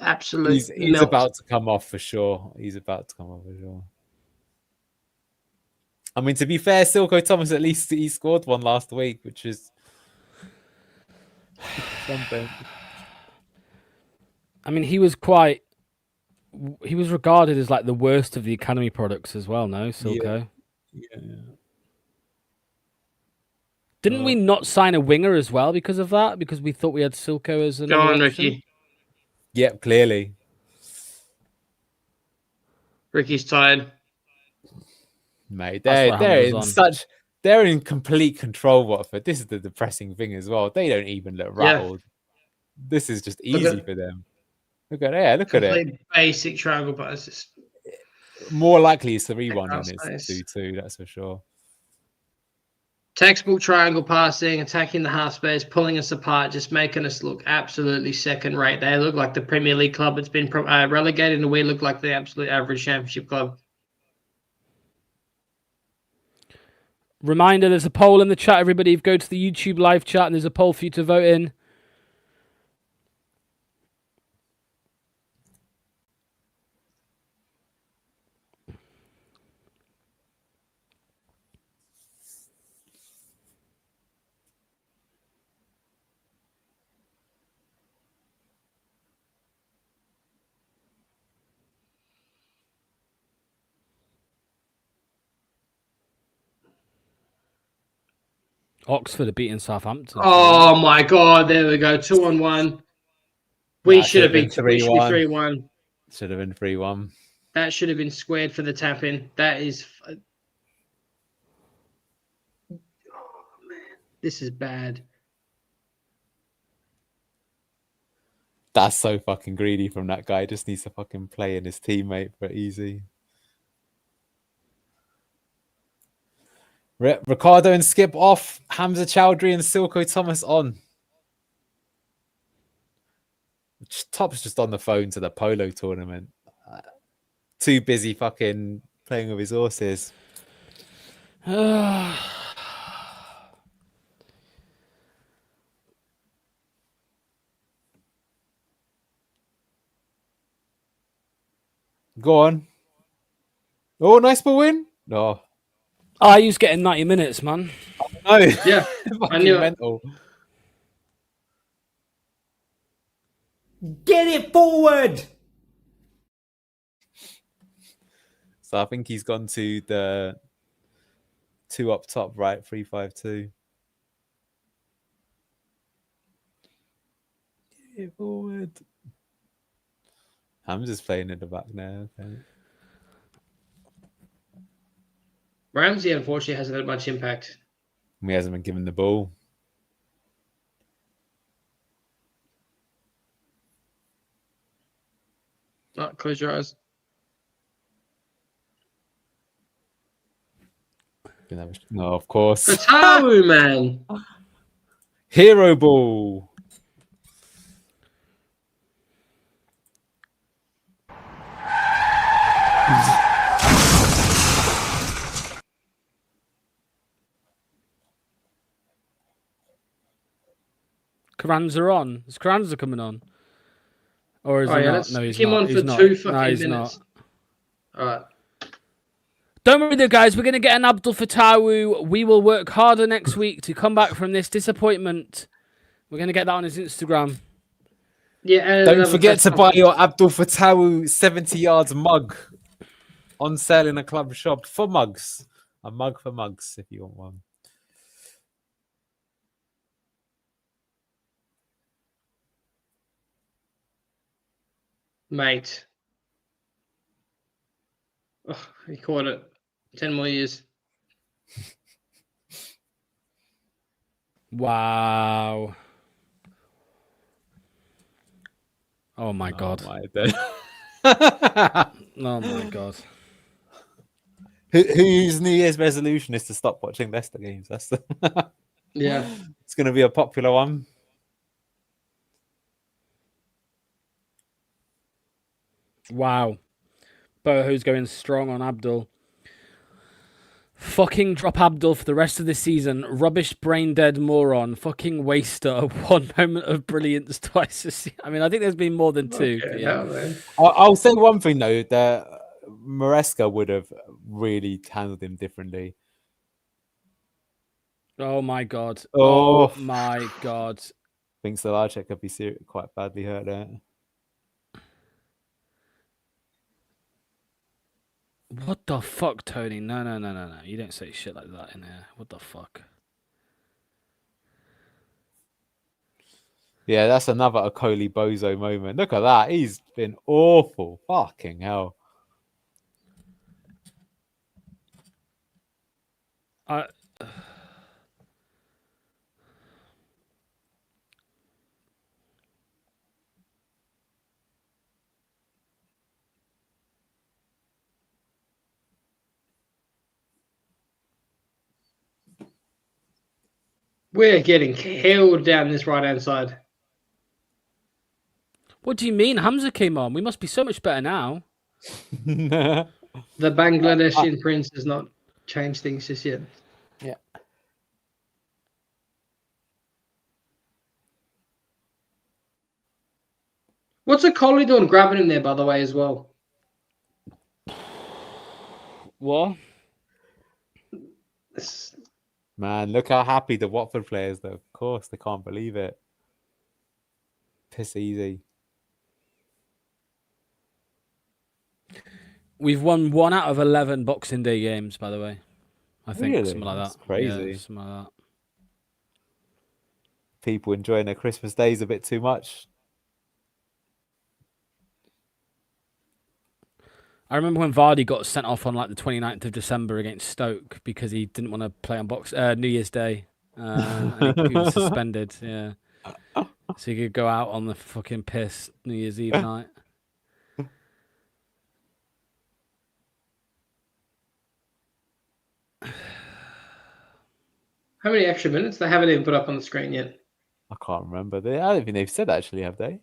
absolute He's about to come off for sure. I mean, to be fair, Silko Thomas, at least he scored one last week, which is something. I mean, he was regarded as like the worst of the academy products as well, no? Silko? Yeah. Didn't we not sign a winger as well because of that? Because we thought we had Silko as another option? Ricky. Yep, clearly. Ricky's tired. Mate, That's what they're Hamza's on. they're in complete control, Watford. This is the depressing thing as well. They don't even look rattled. This is just easy for them. Look at it. Look at it. Complete basic triangle passes. More likely it's 3-1 than it's 2-2, that's for sure. Textbook triangle passing, attacking the half space, pulling us apart, just making us look absolutely second rate. They look like the Premier League club that's been relegated, and we look like the absolute average Championship club. Reminder, there's a poll in the chat, everybody. Go to the YouTube live chat and there's a poll for you to vote in. Oxford are beating Southampton. Oh my God! There we go. 2-on-1. We should have been 3-1. Should have been 3-1. That should have been squared for the tap in. That is. Oh man, this is bad. That's so fucking greedy from that guy. Just needs to fucking play in his teammate for easy. Ricardo and Skip off. Hamza Chowdhury and Silko Thomas on. Top's just on the phone to the polo tournament. Too busy fucking playing with his horses. Go on. Oh, nice ball win. No. Oh, he was getting 90 minutes, man. Oh, yeah. I knew mental. Get it forward! So I think he's gone to the 2 up top, right? 3-5-2. Get it forward. I'm just playing at the back now. Okay. Ramsey, unfortunately, hasn't had much impact. He hasn't been given the ball. Oh, close your eyes. No, of course. Fatawu, man. Hero ball. Carranza on. Is Carranza coming on? Or is he not? No, he's not. On for not. 2 fucking no, he's minutes. not. All right. Don't worry though, guys. We're going to get an Abdul Fatawu. We will work harder next week to come back from this disappointment. We're going to get that on his Instagram. Yeah. Don't forget to buy your Abdul Fatawu 70 yards mug on sale in a club shop for mugs. A mug for mugs if you want one. Mate. Oh, he caught it. 10 more years. Wow. Oh my God. Oh my God. Whose New Year's resolution is to stop watching Leicester games? That's the Yeah. It's going to be a popular one. Wow. Boho's going strong on Abdul. Fucking drop Abdul for the rest of the season. Rubbish brain dead moron. Fucking waster. One moment of brilliance twice a season. I mean, I think there's been more than two. Okay, yeah. I'll say one thing though, that Maresca would have really handled him differently. Oh my God. Oh, my God. Thinks the Larchek could be quite badly hurt there. What the fuck, Tony? No. You don't say shit like that in here. What the fuck? Yeah, that's another Okoli Bozo moment. Look at that. He's been awful. Fucking hell. I We're getting killed down this right-hand side. What do you mean? Hamza came on. We must be so much better now. The Bangladeshi prince has not changed things just yet. Yeah. What's a collie doing grabbing him there, by the way, as well? What? Man, look how happy the Watford players, though. Of course, they can't believe it. Piss easy. We've won 1 out of 11 Boxing Day games, by the way. I think Really? something like That's that. crazy. Yeah, something like that. People enjoying their Christmas days a bit too much. I remember when Vardy got sent off on like the 29th of December against Stoke because he didn't want to play on New Year's Day. And he was suspended, yeah. So he could go out on the fucking piss New Year's Eve night. How many extra minutes? They haven't even put up on the screen yet. I can't remember. I don't think they've said actually, have they?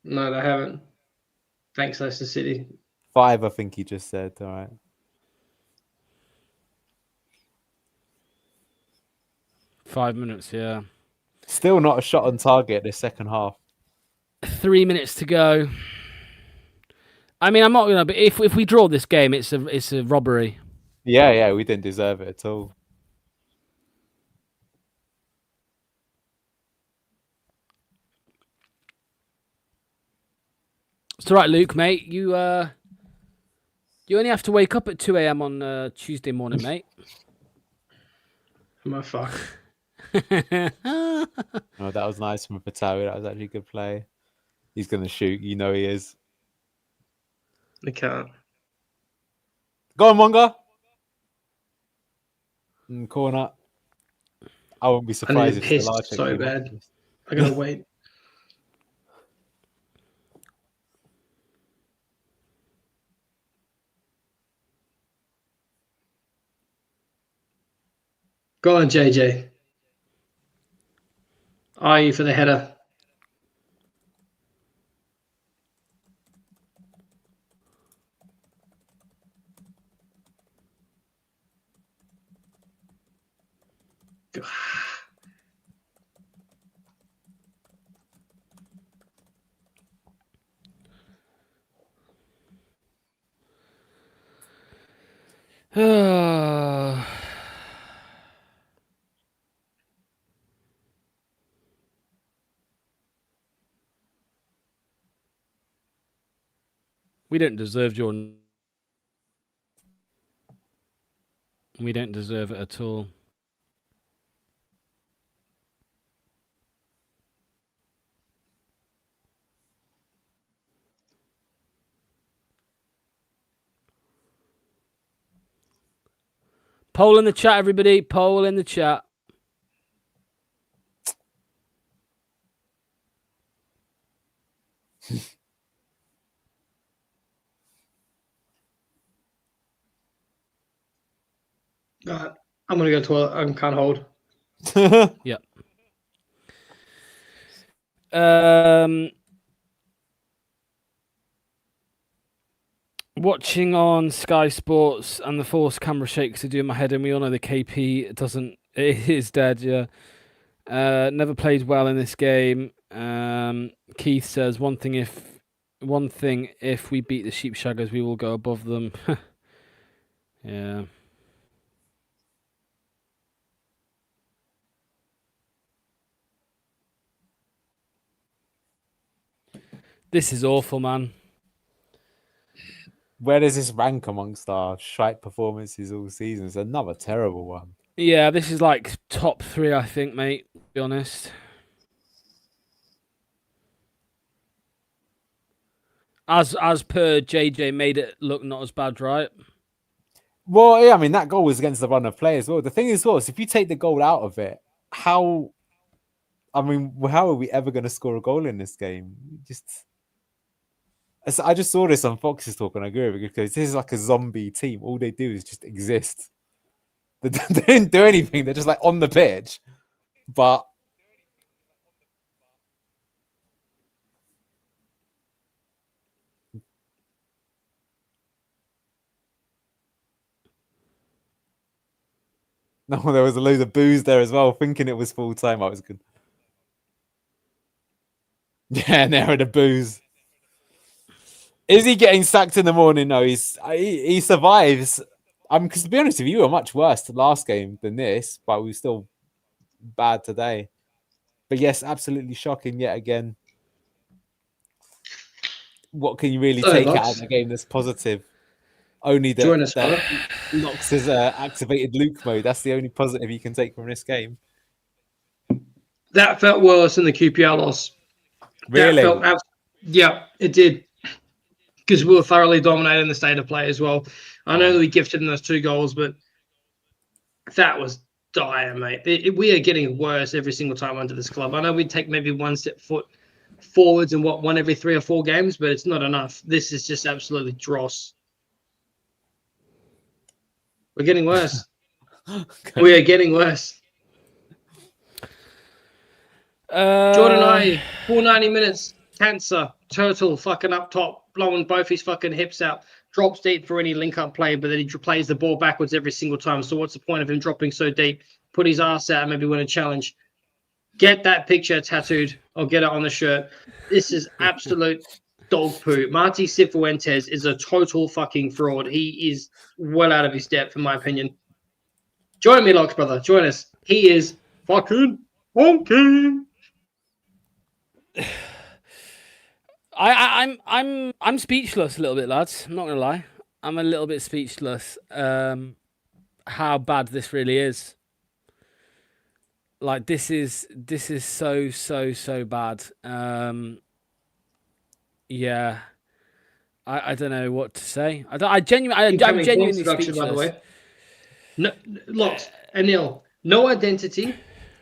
No, they haven't. Thanks, Leicester City. 5, I think he just said. All right. Five minutes, yeah. Still not a shot on target this second half. 3 minutes to go. I mean, I'm not gonna. But if we draw this game, it's a robbery. Yeah, we didn't deserve it at all. It's all right, Luke, mate. You only have to wake up at 2 a.m. on Tuesday morning, mate. My fuck. Oh, that was nice from Fatawi. That was actually a good play. He's going to shoot. You know he is. They can't. Go on, Monga. Corner. I wouldn't be I surprised need if to piss Salah so bad. I gotta wait. Go on, JJ. Are you for the header? We don't deserve Jordan. We don't deserve it at all. Poll in the chat, everybody. Poll in the chat. I'm gonna go to toilet. I can't hold. Yep. Watching on Sky Sports and the forced camera shakes are doing my head in. We all know the KP doesn't. It is dead. Yeah. Never played well in this game. Keith says one thing. If we beat the Sheepshaggers, we will go above them. Yeah. This is awful, man. Where does this rank amongst our shite performances all season? It's another terrible one. Yeah, this is like top 3, I think, mate. To be honest. As per JJ made it look not as bad, right? Well, yeah, I mean, that goal was against the run of play as well. The thing is, if you take the goal out of it, how are we ever going to score a goal in this game? I just saw this on Fox's talk and I agree with it because this is like a zombie team. All they do is just exist. They don't do anything. They're just like on the pitch. But no, there was a load of booze there as well, thinking it was full time. I was good. Yeah, and there are the booze. Is he getting sacked in the morning? No, he survives. Because to be honest with you, we were much worse the last game than this, but we were still bad today. But yes, absolutely shocking yet again. What can you really take out of the game that's positive? Only that Knox has activated Luke mode. That's the only positive you can take from this game. That felt worse than the QPR loss. Really? Yeah, it did. Because we were thoroughly dominating the state of play as well. I know that we gifted them those 2 goals, but that was dire, mate. We are getting worse every single time under this club. I know we take maybe one step forwards and one every 3 or 4 games, but it's not enough. This is just absolutely dross. We're getting worse. We are getting worse. Jordan I, full 90 minutes, cancer, turtle fucking up top, blowing both his fucking hips out, drops deep for any link-up play, but then he plays the ball backwards every single time. So what's the point of him dropping so deep? Put his ass out and maybe win a challenge. Get that picture tattooed or get it on the shirt. This is absolute dog poo. Marty Cifuentes is a total fucking fraud. He is well out of his depth, in my opinion. Join me, Locks, brother. Join us. He is fucking wonky. I'm speechless a little bit, lads. I'm not gonna lie. I'm a little bit speechless. How bad this really is. Like this is so bad. Yeah. I don't know what to say. I'm genuinely speechless. By the way. No, Locks, Anil, no identity,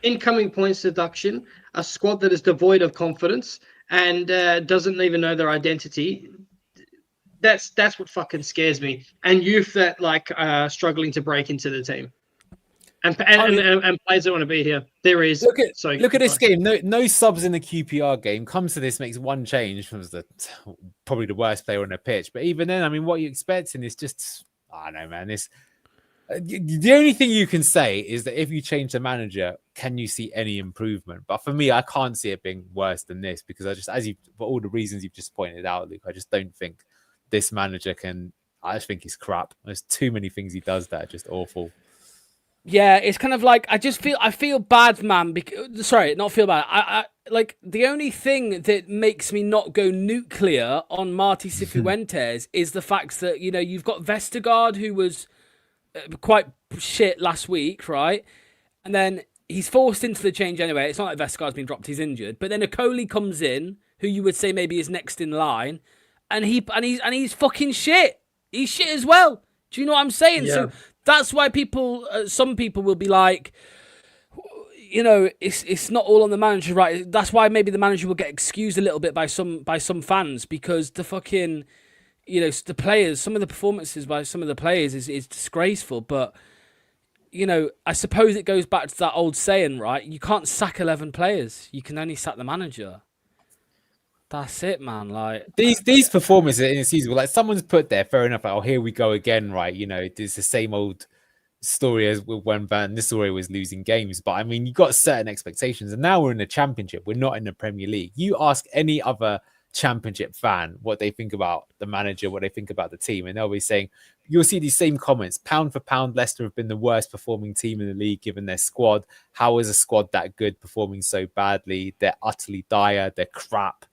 incoming points deduction, a squad that is devoid of confidence and doesn't even know their identity. That's what fucking scares me. And youth that struggling to break into the team. And players that want to be here. There is. Look at this game. No subs in the QPR game. Comes to this, makes one change. Was probably the worst player on the pitch. But even then, I mean, what you expecting is just, I don't know, man. The only thing you can say is that if you change the manager, can you see any improvement? But for me, I can't see it being worse than this because for all the reasons you've just pointed out, Luke, I just don't think this manager can. I just think he's crap. There's too many things he does that are just awful. Yeah, it's kind of like I feel bad, man. Sorry, not feel bad. I like the only thing that makes me not go nuclear on Marty Cifuentes is the fact that you've got Vestergaard who was quite shit last week, right? And then he's forced into the change anyway. It's not like Vestergaard's been dropped; he's injured. But then Okoli comes in, who you would say maybe is next in line, and he's fucking shit. He's shit as well. Do you know what I'm saying? Yeah. So that's why some people will be like, it's not all on the manager, right? That's why maybe the manager will get excused a little bit by some fans because the fucking. The players, some of the performances by some of the players is disgraceful. But, I suppose it goes back to that old saying, right? You can't sack 11 players. You can only sack the manager. That's it, man. Like these performances in the season, like someone's put there, fair enough. Like, oh, here we go again, right? It's the same old story as when Van Nistelrooy was losing games. But I mean, you got certain expectations, and now we're in the Championship. We're not in the Premier League. You ask any other Championship fan what they think about the manager, what they think about the team, and they'll be saying, you'll see these same comments. Pound for pound, Leicester have been the worst performing team in the league given their squad. How is a squad that good performing so badly? They're utterly dire, they're crap.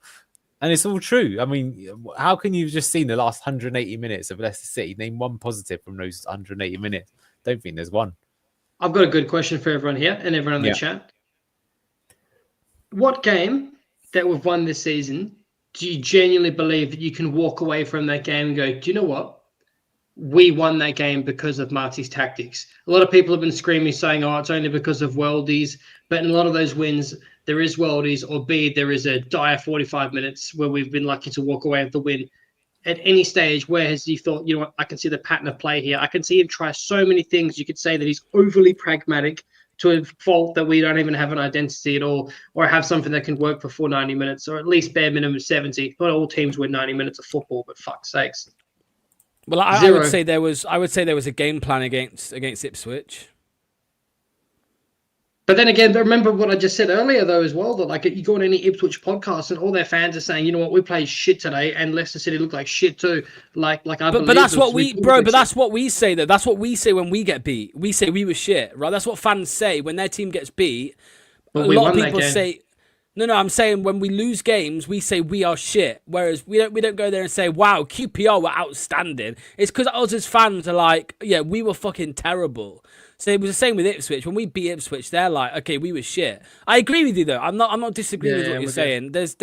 And it's all true. I mean, how can you have just seen the last 180 minutes of Leicester City? Name one positive from those 180 minutes. Don't think there's one. I've got a good question for everyone here and everyone in the chat. What game that we've won this season do you genuinely believe that you can walk away from that game and go, do you know what? we won that game because of Marty's tactics. A lot of people have been screaming, saying, oh, it's only because of worldies. But in a lot of those wins, there is worldies, or B, there is a dire 45 minutes where we've been lucky to walk away with the win. At any stage, where has he thought, you know what, I can see the pattern of play here. I can see him try so many things. You could say that he's overly pragmatic to a fault that we don't even have an identity at all, or have something that can work for 90 minutes, or at least bare minimum 70. Not all teams win 90 minutes of football, but fuck's sakes. Well, I would say there was a game plan against Ipswich. But then again, remember what I just said earlier, though, as well, that like you go on any Ipswich podcast and all their fans are saying, you know what, we played shit today, and Leicester City looked like shit too. But that's what that's what we say though. That's what we say when we get beat. We say we were shit, right? That's what fans say when their team gets beat. But a lot of people say, no. I'm saying when we lose games, we say we are shit. Whereas we don't go there and say, wow, QPR were outstanding. It's because us as fans are like, yeah, we were fucking terrible. So it was the same with Ipswich. When we beat Ipswich, they're like, okay, we were shit. I agree with you though. I'm not disagreeing with what you're saying. There's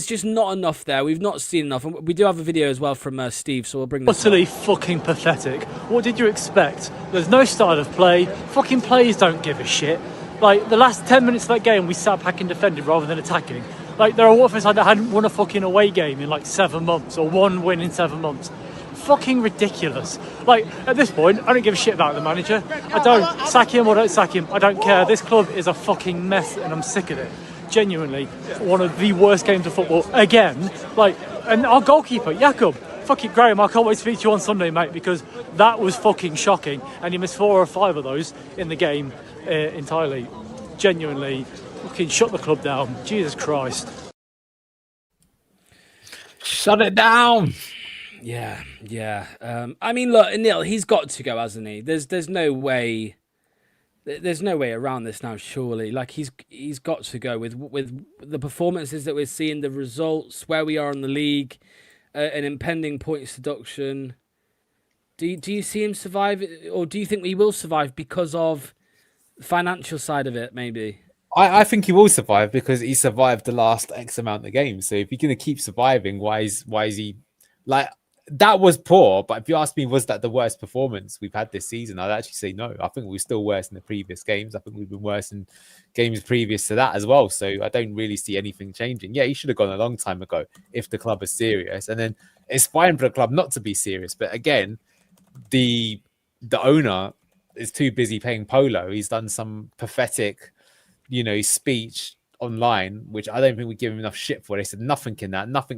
just not enough there. We've not seen enough. And we do have a video as well from Steve, so we'll bring this Utterly fucking pathetic. What did you expect? There's no style of play. Fucking players don't give a shit. Like, the last 10 minutes of that game, we sat back and defended rather than attacking. Like, there are Watford side that hadn't won a fucking away game in like 7 months, or one win in 7 months. Fucking ridiculous. Like, at this point, I don't give a shit about the manager. I don't. Sack him or don't sack him. I don't care. This club is a fucking mess and I'm sick of it. Genuinely, one of the worst games of football again. Like, and our goalkeeper, Jakob. Fucking Graham, I can't wait to speak to you on Sunday, mate, because that was fucking shocking. And he missed 4 or 5 of those in the game entirely. Genuinely, fucking shut the club down. Jesus Christ. Shut it down. Yeah. I mean, look, Neil, he's got to go, hasn't he? There's no way. There's no way around this now, surely. Like, he's got to go with the performances that we're seeing, the results, where we are in the league, an impending points deduction. Do you see him survive, or do you think we will survive because of the financial side of it, maybe? I think he will survive because he survived the last X amount of games. So if you're going to keep surviving, why is he like... That was poor, but if you ask me, was that the worst performance we've had this season? I'd actually say no. I think we were still worse in the previous games. I think we've been worse in games previous to that as well. So I don't really see anything changing. Yeah, he should have gone a long time ago if the club is serious. And then it's fine for the club not to be serious. But again, the owner is too busy paying Polo. He's done some pathetic, speech online, which I don't think we give him enough shit for. They said nothing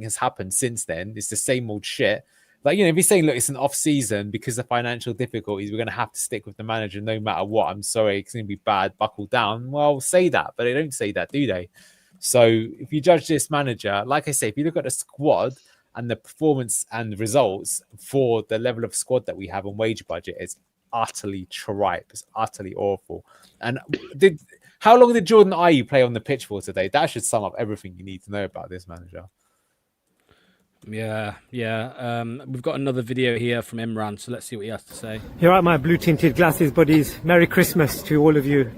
has happened since then. It's the same old shit. Like, if he's saying, look, it's an off season because of financial difficulties, we're going to have to stick with the manager no matter what. I'm sorry, it's going to be bad, buckle down. Well, say that, but they don't say that, do they? So if you judge this manager, like I say, if you look at the squad and the performance and results for the level of squad that we have on wage budget, it's utterly tripe. It's utterly awful. And how long did Jordan Ayew play on the pitch for today? That should sum up everything you need to know about this manager. Yeah. We've got another video here from Imran, so let's see what he has to say. Here are my blue tinted glasses, buddies. Merry Christmas to all of you.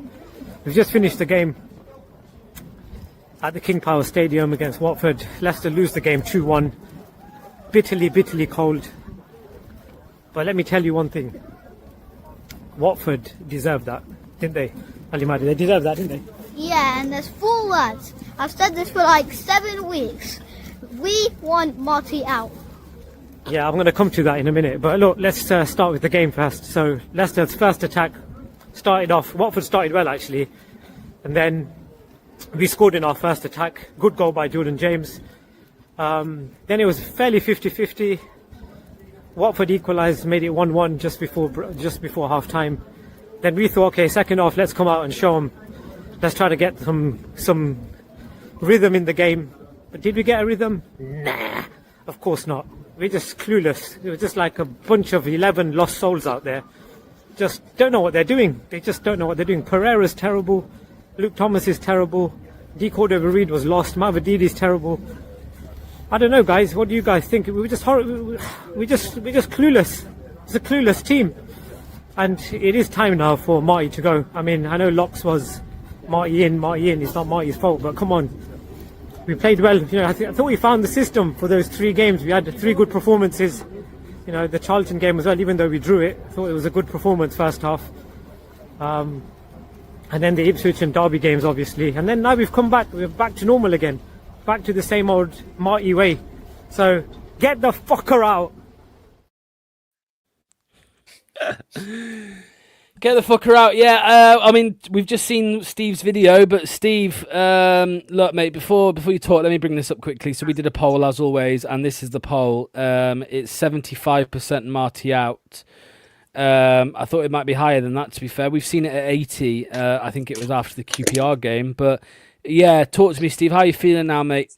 We've just finished the game at the King Power Stadium against Watford. Leicester lose the game 2-1. Bitterly cold. But let me tell you one thing. Watford deserved that, didn't they? Ali Mahdi, they deserved that, didn't they? Yeah, and there's 4 words. I've said this for like 7 weeks. We want Marty out. Yeah, I'm going to come to that in a minute. But look, let's start with the game first. So Leicester's first attack started off. Watford started well, actually. And then we scored in our first attack. Good goal by Jordan James. Then it was fairly 50-50. Watford equalised, made it 1-1 just before half time. Then we thought, okay, second half, let's come out and show them. Let's try to get some rhythm in the game. But did we get a rhythm? Nah, of course not. We're just clueless. It was just like a bunch of 11 lost souls out there. Just don't know what they're doing. They just don't know what they're doing. Pereira's terrible. Luke Thomas is terrible. D. Cordova-Reid was lost. Mavadidi's terrible. I don't know, guys. What do you guys think? We just clueless. It's a clueless team. And it is time now for Marty to go. I mean, I know Locks was Marty in. It's not Marty's fault, but come on. We played well. I thought we found the system for those 3 games. We had 3 good performances. you know, the Charlton game as well, even though we drew it. I thought it was a good performance first half. And then the Ipswich and Derby games, obviously. And then now we've come back. We're back to normal again. Back to the same old Marty way. So get the fucker out. Get the fucker out. Yeah, I mean, we've just seen Steve's video, but Steve, look, mate, before you talk, let me bring this up quickly. So we did a poll, as always, and this is the poll. It's 75% Marty out. I thought it might be higher than that, to be fair. We've seen it at 80. I think it was after the QPR game. But, yeah, talk to me, Steve. How are you feeling now, mate?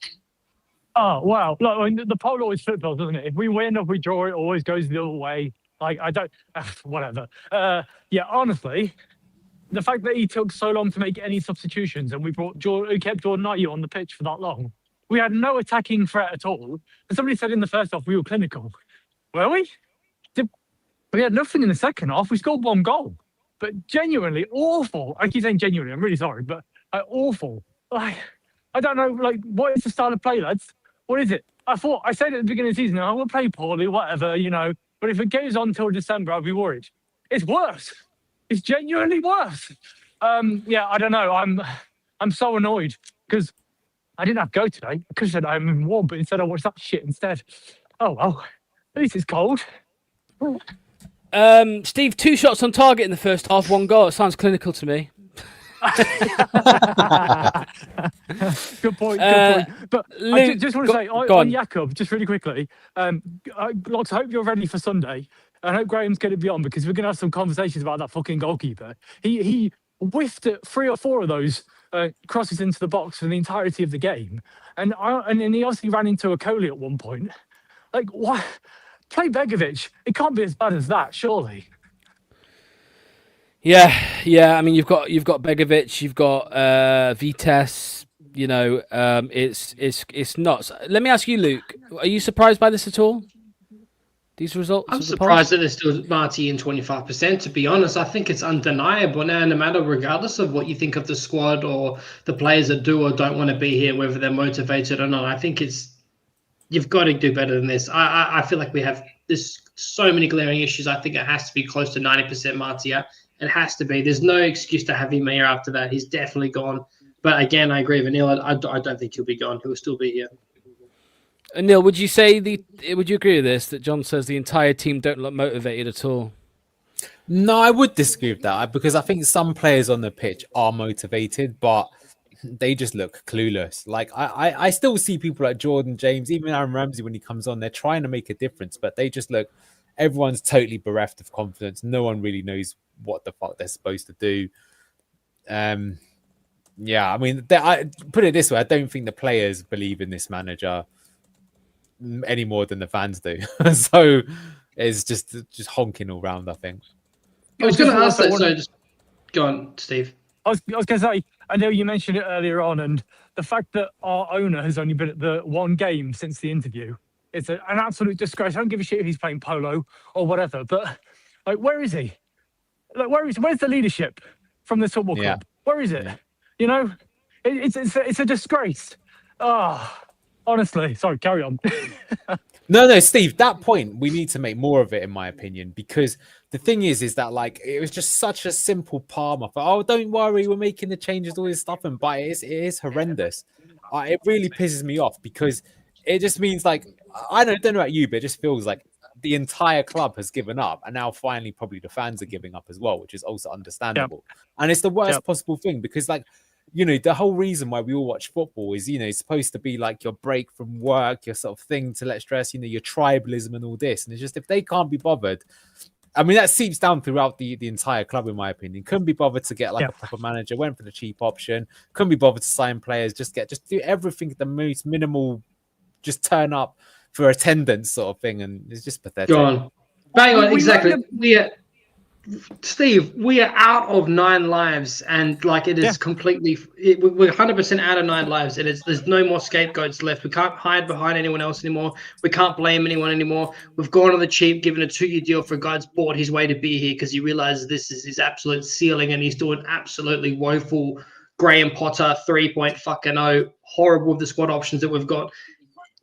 Oh, wow. Look, I mean, the poll always football, doesn't it? If we win, if we draw, it always goes the other way. Like, I don't... whatever. Yeah, honestly, the fact that he took so long to make any substitutions and we kept Jordan Ayew on the pitch for that long, we had no attacking threat at all. And somebody said in the first half we were clinical. Were we? We had nothing in the second half. We scored 1 goal. But genuinely awful. I keep saying genuinely. I'm really sorry. But awful. Like, I don't know. Like, what is the style of play, lads? What is it? I said at the beginning of the season, we'll play poorly, whatever, you know. But if it goes on till December, I'll be worried. It's worse. It's genuinely worse. Yeah, I don't know. I'm so annoyed because I didn't have to go today. I could have said I'm in warm, but instead I watched that shit instead. Oh, well. At least it's cold. Steve, 2 shots on target in the first half, 1 goal. It sounds clinical to me. Good point. But I just want to say on Jakob, just really quickly, Locks, I hope you're ready for Sunday. I hope Graham's going to be on because we're going to have some conversations about that fucking goalkeeper. He whiffed at 3 or 4 of those crosses into the box for the entirety of the game. And he obviously ran into a Coley at one point. Like, what? Play Begovic. It can't be as bad as that, surely. Yeah. I mean, you've got Begovic, you've got Vitesse. You know, it's nuts. Let me ask you, Luke. Are you surprised by this at all? These results? I'm surprised that it's still Marty in 25%. To be honest, I think it's undeniable now. No matter, regardless of what you think of the squad or the players that do or don't want to be here, whether they're motivated or not, I think you've got to do better than this. I feel like there's so many glaring issues. I think it has to be close to 90% Marty out. It has to be. There's no excuse to have him here after that. He's definitely gone. But again, I agree with Neil. I don't think he'll be gone. He'll still be here. Neil, would you agree with this, that John says the entire team don't look motivated at all? No, I would disagree with that because I think some players on the pitch are motivated, but they just look clueless. Like I still see people like Jordan James, even Aaron Ramsey when he comes on, they're trying to make a difference, but they just look, everyone's totally bereft of confidence. No one really knows what the fuck they're supposed to do. Yeah, I mean, I put it this way, I don't think the players believe in this manager any more than the fans do. So it's just honking all round, I think. I was going to ask that, so just go on, Steve. I was going to say, I know you mentioned it earlier on, and the fact that our owner has only been at the 1 game since the interview, it's an absolute disgrace. I don't give a shit if he's playing polo or whatever, but like, where is he? Like, where's the leadership from this football club? Where is it? Yeah. You know, it's a disgrace. Honestly, sorry, carry on. No, Steve, that point, we need to make more of it, in my opinion, because the thing is that, like, it was just such a simple palm off. Oh, don't worry, we're making the changes, all this stuff, and but it is horrendous. It really pisses me off because it just means, like, I don't know about you, but it just feels like the entire club has given up, and now finally probably the fans are giving up as well, which is also understandable. Yep. And it's the worst possible thing because, like, you know, the whole reason why we all watch football is, you know, it's supposed to be like your break from work, your sort of thing to let stress, you know, your tribalism and all this. And it's just, if they can't be bothered, I mean, that seeps down throughout the entire club, in my opinion. Couldn't be bothered to get like a proper manager, went for the cheap option, couldn't be bothered to sign players, just do everything at the most minimal, just turn up for attendance sort of thing. And it's just pathetic. Go on. Bang on, exactly. Steve, we are out of 9 lives, and like it is completely. We're 100% out of 9 lives, and there's no more scapegoats left. We can't hide behind anyone else anymore. We can't blame anyone anymore. We've gone on the cheap, given a 2-year deal for a guy that's bought his way to be here because he realizes this is his absolute ceiling, and he's doing absolutely woeful. Graham Potter 3.0, horrible with the squad options that we've got.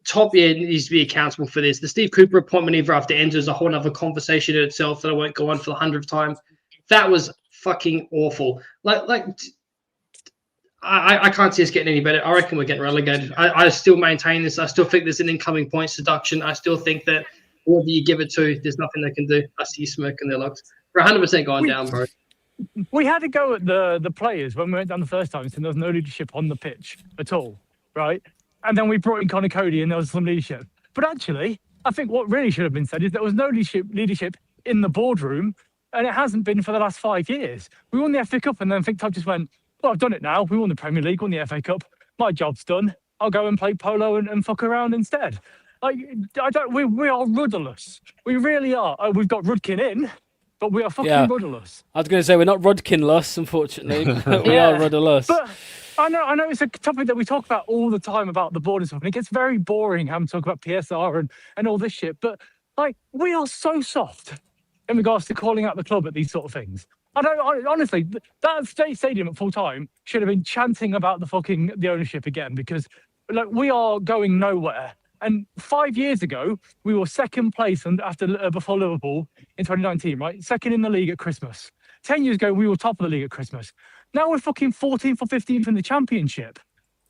top needs to be accountable for this. The Steve Cooper appointment either after ends is a whole other conversation in itself that I won't go on for the 100th time. That was fucking awful. I can't see us getting any better. I reckon we're getting relegated. I still maintain this. I still think there's an incoming points deduction. I still think that whoever you give it to, there's nothing they can do. I see you smirking their looks. We're 100% going down, bro. We had to go at the players when we went down the first time, and there was no leadership on the pitch at all, right? And then we brought in Connor Cody, and there was some leadership. But actually, I think what really should have been said is there was no leadership in the boardroom, and it hasn't been for the last 5 years. We won the FA Cup, and then Vic Todd just went, well, I've done it now. We won the Premier League, won the FA Cup. My job's done. I'll go and play polo and fuck around instead. We are rudderless. We really are. We've got Rudkin in, but we are fucking rudderless. I was going to say we're not Rudkin-less, unfortunately, but we are rudderless. But I know it's a topic that we talk about all the time about the board and stuff, and it gets very boring having to talk about PSR and all this shit. But we are so soft in regards to calling out the club at these sort of things. Honestly, that stadium at full time should have been chanting about the ownership again, because we are going nowhere. And 5 years ago, we were second place before Liverpool in 2019, right? Second in the league at Christmas. 10 years ago, we were top of the league at Christmas. Now we're fucking 14th or 15th in the Championship.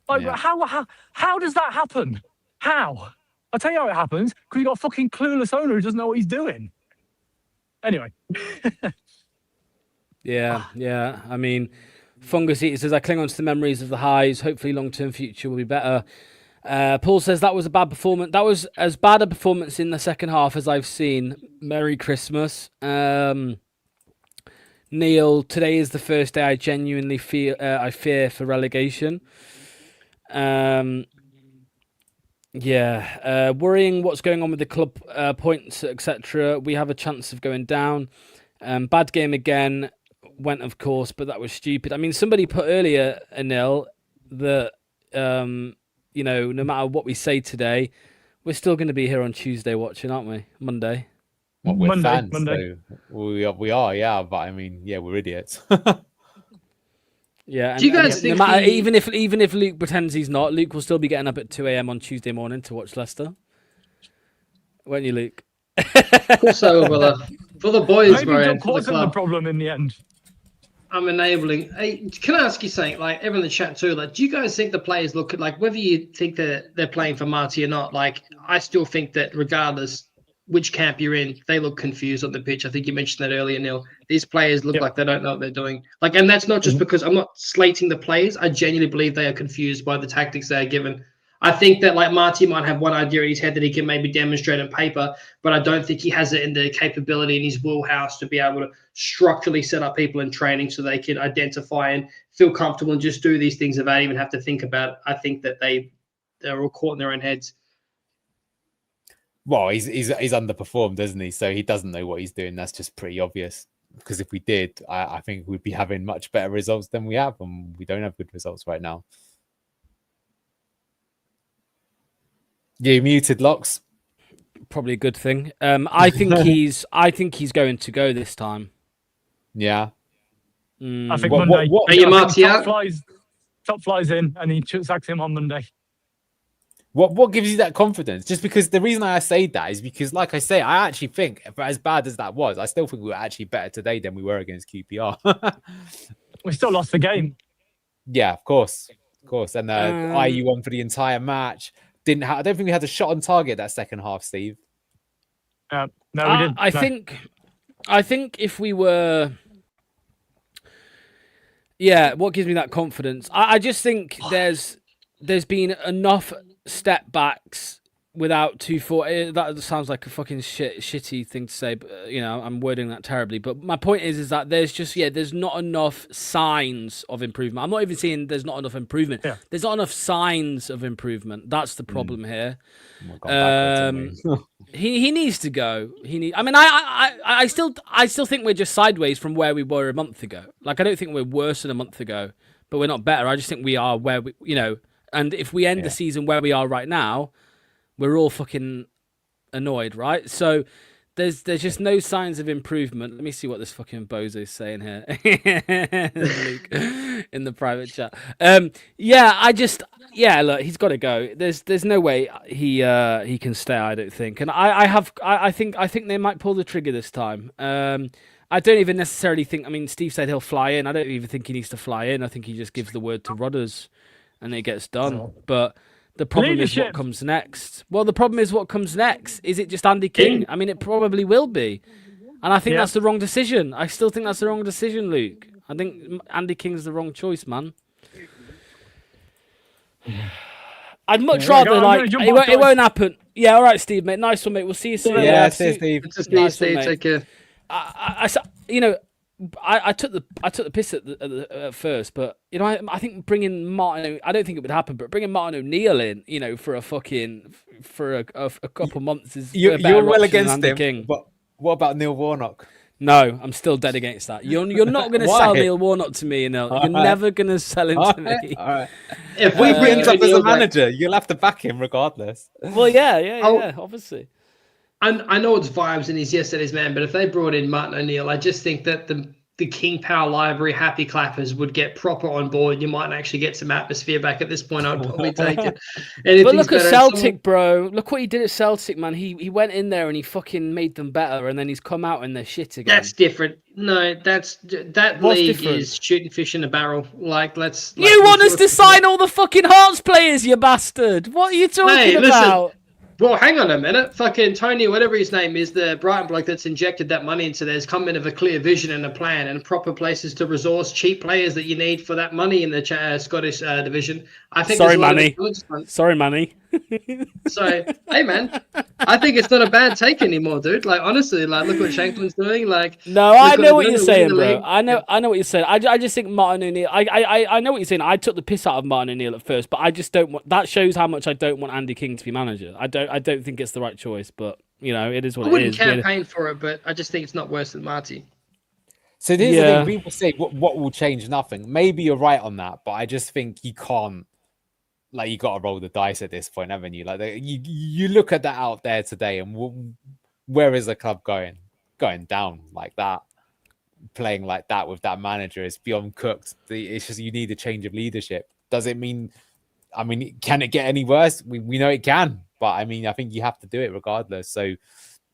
How does that happen? How? I'll tell you how it happens, because you've got a fucking clueless owner who doesn't know what he's doing. Anyway. Yeah. I mean, Fungus Eater says, I cling on to the memories of the highs. Hopefully long-term future will be better. Paul says that was a bad performance. That was as bad a performance in the second half as I've seen. Merry Christmas. Neil, today is the first day I genuinely fear for relegation. Worrying what's going on with the club points, etc. We have a chance of going down. Bad game again. Went, of course, but that was stupid. I mean, somebody put earlier, Anil, that no matter what we say today, we're still going to be here on Tuesday watching, aren't we? Monday. Well, we're Monday, fans, Monday. So we are, yeah. But I mean, yeah, we're idiots. Yeah. Do you guys think even if Luke pretends he's not, Luke will still be getting up at 2 a.m. on Tuesday morning to watch Leicester. Won't you, Luke? So, for the boys, maybe bro, Doug wasn't the problem in the end. I'm enabling. Hey, can I ask you something? Everyone in the chat too. Do you guys think the players look whether you think that they're playing for Marty or not? I still think that regardless which camp you're in, they look confused on the pitch. I think you mentioned that earlier, Neil. These players look like they don't know what they're doing. And that's not just because I'm not slating the players. I genuinely believe they are confused by the tactics they are given. I think that Marty might have one idea in his head that he can maybe demonstrate on paper, but I don't think he has it in the capability in his wheelhouse to be able to structurally set up people in training so they can identify and feel comfortable and just do these things without even have to think about it. I think that they're all caught in their own heads. Well, he's underperformed, doesn't he? So he doesn't know what he's doing. That's just pretty obvious. Because if we did, I think we'd be having much better results than we have, and we don't have good results right now. Yeah, you muted, Locks. Probably a good thing. I think he's going to go this time. Yeah. I think Monday. Are you Marty out? Top flies in, and he sacks him on Monday. What gives you that confidence? Just because the reason I say that is because, like I say, I actually think, as bad as that was, I still think we were actually better today than we were against QPR. We still lost the game. Yeah, of course. And IU won for the entire match. I don't think we had a shot on target that second half, Steve. No, we didn't. I think if we were, what gives me that confidence? I just think there's been enough step backs without 2-4. That sounds like a fucking shitty thing to say, but I'm wording that terribly. But my point is that there's not enough signs of improvement. I'm not even saying there's not enough improvement. Yeah. There's not enough signs of improvement. That's the problem here. He needs to go. I still think we're just sideways from where we were a month ago. I don't think we're worse than a month ago, but we're not better. I just think we are where we, and if we end the season where we are right now, we're all fucking annoyed, right? So there's just no signs of improvement. Let me see what this fucking bozo's saying here. Luke in the private chat. Look, he's got to go. There's no way he can stay, I don't think. And I think they might pull the trigger this time. I don't even necessarily think. I mean, Steve said he'll fly in. I don't even think he needs to fly in. I think he just gives the word to Rodders, and it gets done. But the problem is what comes next. Well, the problem is what comes next. Is it just Andy King? I mean, it probably will be. And I think that's the wrong decision. I still think that's the wrong decision, Luke. I think Andy King's the wrong choice, man. I'd much rather, it won't happen. Yeah, all right, Steve, mate. Nice one, mate. We'll see you soon. Yeah, see you, Steve. Nice Steve. Take care. I took the piss at first, but I think bringing Martin, I don't think it would happen, but bringing Martin O'Neill in, for a couple months is you're well against him. King. But what about Neil Warnock? No, I'm still dead against that. You're not going to sell Neil Warnock to me, You're never going to sell him to me. All right. If we bring up as a manager, you'll have to back him regardless. Well, yeah, obviously. I know it's vibes and he's yesterday's man, but if they brought in Martin O'Neill, I just think that the King Power Library happy clappers would get proper on board. You might actually get some atmosphere back at this point. I'd probably take it. But look at Celtic, bro. Look what he did at Celtic, man. He went in there and he fucking made them better, and then he's come out and they're shit again. That's different. No, that league different? Is shooting fish in a barrel. You want us to sign all the fucking Hearts players, you bastard? What are you talking about? Listen. Well, hang on a minute. Fucking Tony, whatever his name is, the Brighton bloke that's injected that money into there has come in with a clear vision and a plan and proper places to resource cheap players that you need for that money in the Scottish division. I think. Sorry, Manny. Sorry, Manny. So, hey, man, I think it's not a bad take anymore, dude. Like, honestly, look what Shanklin's doing. No, I know what you're saying, bro. I know what you're saying. I just think Martin O'Neill. I know what you're saying. I took the piss out of Martin O'Neill at first, but I just don't want. That shows how much I don't want Andy King to be manager. I don't think it's the right choice, but it is what it is. I wouldn't campaign for it, but I just think it's not worse than Marty. So here's the thing: people say what will change? Nothing. Maybe you're right on that, but I just think you can't. You got to roll the dice at this point, haven't you? You look at that out there today, and where is the club going? Going down like that, playing like that with that manager is beyond cooked. It's just you need a change of leadership. Does it mean? I mean, can it get any worse? We know it can, but I mean, I think you have to do it regardless. So,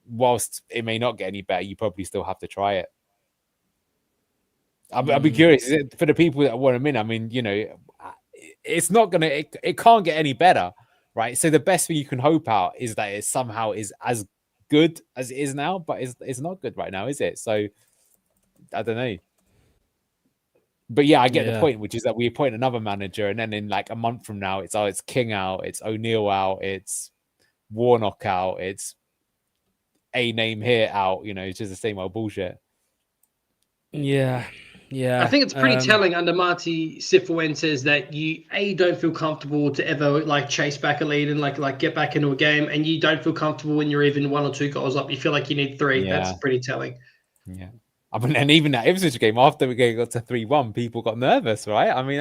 whilst it may not get any better, you probably still have to try it. I'll be curious for the people that want him in. I mean, it's not gonna. It can't get any better, right? So the best thing you can hope out is that it somehow is as good as it is now, but it's not good right now, is it? So I don't know. But yeah, I get the point, which is that we appoint another manager, and then in a month from now, it's King out, it's O'Neill out, it's Warnock out, it's a name here out. It's just the same old bullshit. Yeah. I think it's pretty telling under Marty Cifuentes that you don't feel comfortable to ever chase back a lead and get back into a game, and you don't feel comfortable when you're even 1 or 2 goals up. You feel like you need 3. Yeah. That's pretty telling. Yeah. I mean, and even that Ipswich game after we got to 3-1, people got nervous, right? I mean,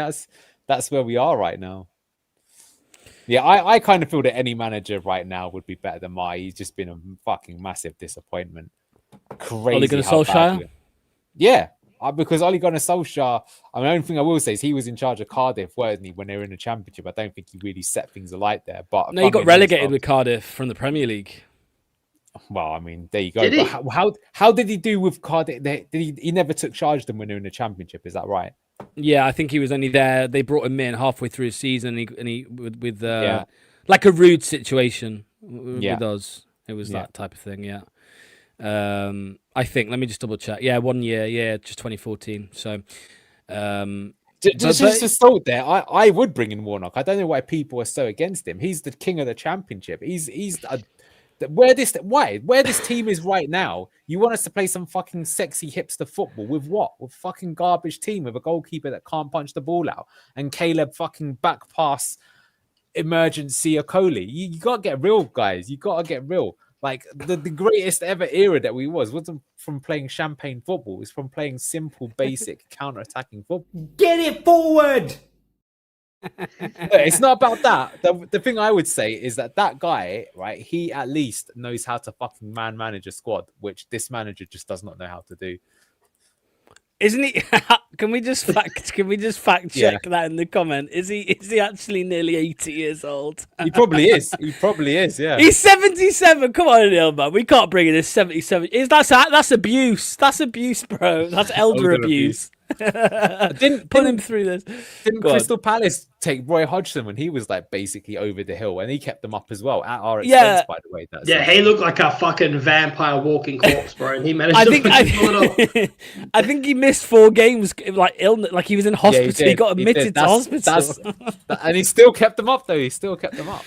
that's where we are right now. Yeah, I kind of feel that any manager right now would be better than Marty. He's just been a fucking massive disappointment. Crazy. Ole Gunnar Solskjaer? Yeah. Because Ole Gunnar Solskjaer, the only thing I will say is he was in charge of Cardiff, wasn't he, when they were in the Championship? I don't think he really set things alight there. But no, he got relegated with Cardiff from the Premier League. Well, I mean, there you go. But how did he do with Cardiff? He never took charge of them when they were in the Championship. Is that right? Yeah, I think he was only there. They brought him in halfway through his season, and he with like a rude situation with us. It was that type of thing. Yeah. I think. Let me just double check. Yeah, 1 year. Yeah, just 2014. So, just to start there, I would bring in Warnock. I don't know why people are so against him. He's the king of the Championship. Where this team is right now. You want us to play some fucking sexy hipster football with what? With fucking garbage team with a goalkeeper that can't punch the ball out and Caleb fucking back pass emergency Okoli. You gotta get real, guys. You gotta get real. The greatest ever era that we wasn't from playing champagne football. It's from playing simple, basic counter-attacking football. Get it forward! It's not about that. The thing I would say is that guy, right? He at least knows how to fucking manage a squad, which this manager just does not know how to do. Isn't he? Can we just fact check that in the comment? Is he actually nearly 80 years old? He probably is. Yeah. He's 77. Come on, Neil, man. We can't bring in this 77. That's abuse. That's abuse, bro. That's elder abuse. Didn't put him through this. Didn't Crystal Palace take Roy Hodgson when he was like basically over the hill, and he kept them up as well at our expense, by the way. He looked like a fucking vampire walking corpse, bro. And he managed to pull it off. I think he missed 4 games, like illness, like he was in hospital. He got admitted to hospital, and he still kept them up, though. He still kept them up.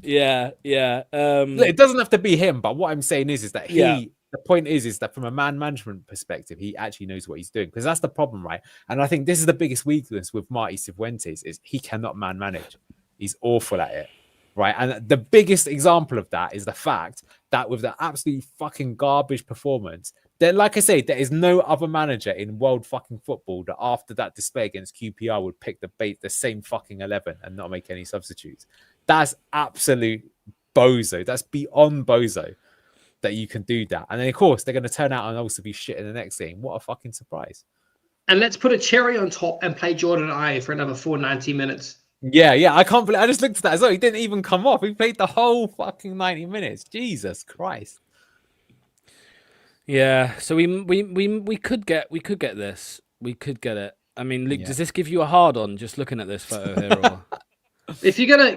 Yeah. Look, it doesn't have to be him, but what I'm saying is that the point is that from a man management perspective, he actually knows what he's doing, because that's the problem, right? And I think this is the biggest weakness with Marty Cifuentes is he cannot man manage. He's awful at it, right? And the biggest example of that is the fact that with the absolutely fucking garbage performance, then, like I say, there is no other manager in world fucking football that after that display against QPR would pick the same fucking 11 and not make any substitutes. That's absolute bozo. That's beyond bozo that you can do that. And then, of course, they're going to turn out and also be shit in the next game. What a fucking surprise. And let's put a cherry on top and play Jordan Ayew for another 90 minutes. Yeah. I can't believe I just looked at that as well. He didn't even come off. He played the whole fucking 90 minutes. Jesus Christ. Yeah. So we could get this. We could get it. I mean, Luke, does this give you a hard on just looking at this photo here? Or... If you're gonna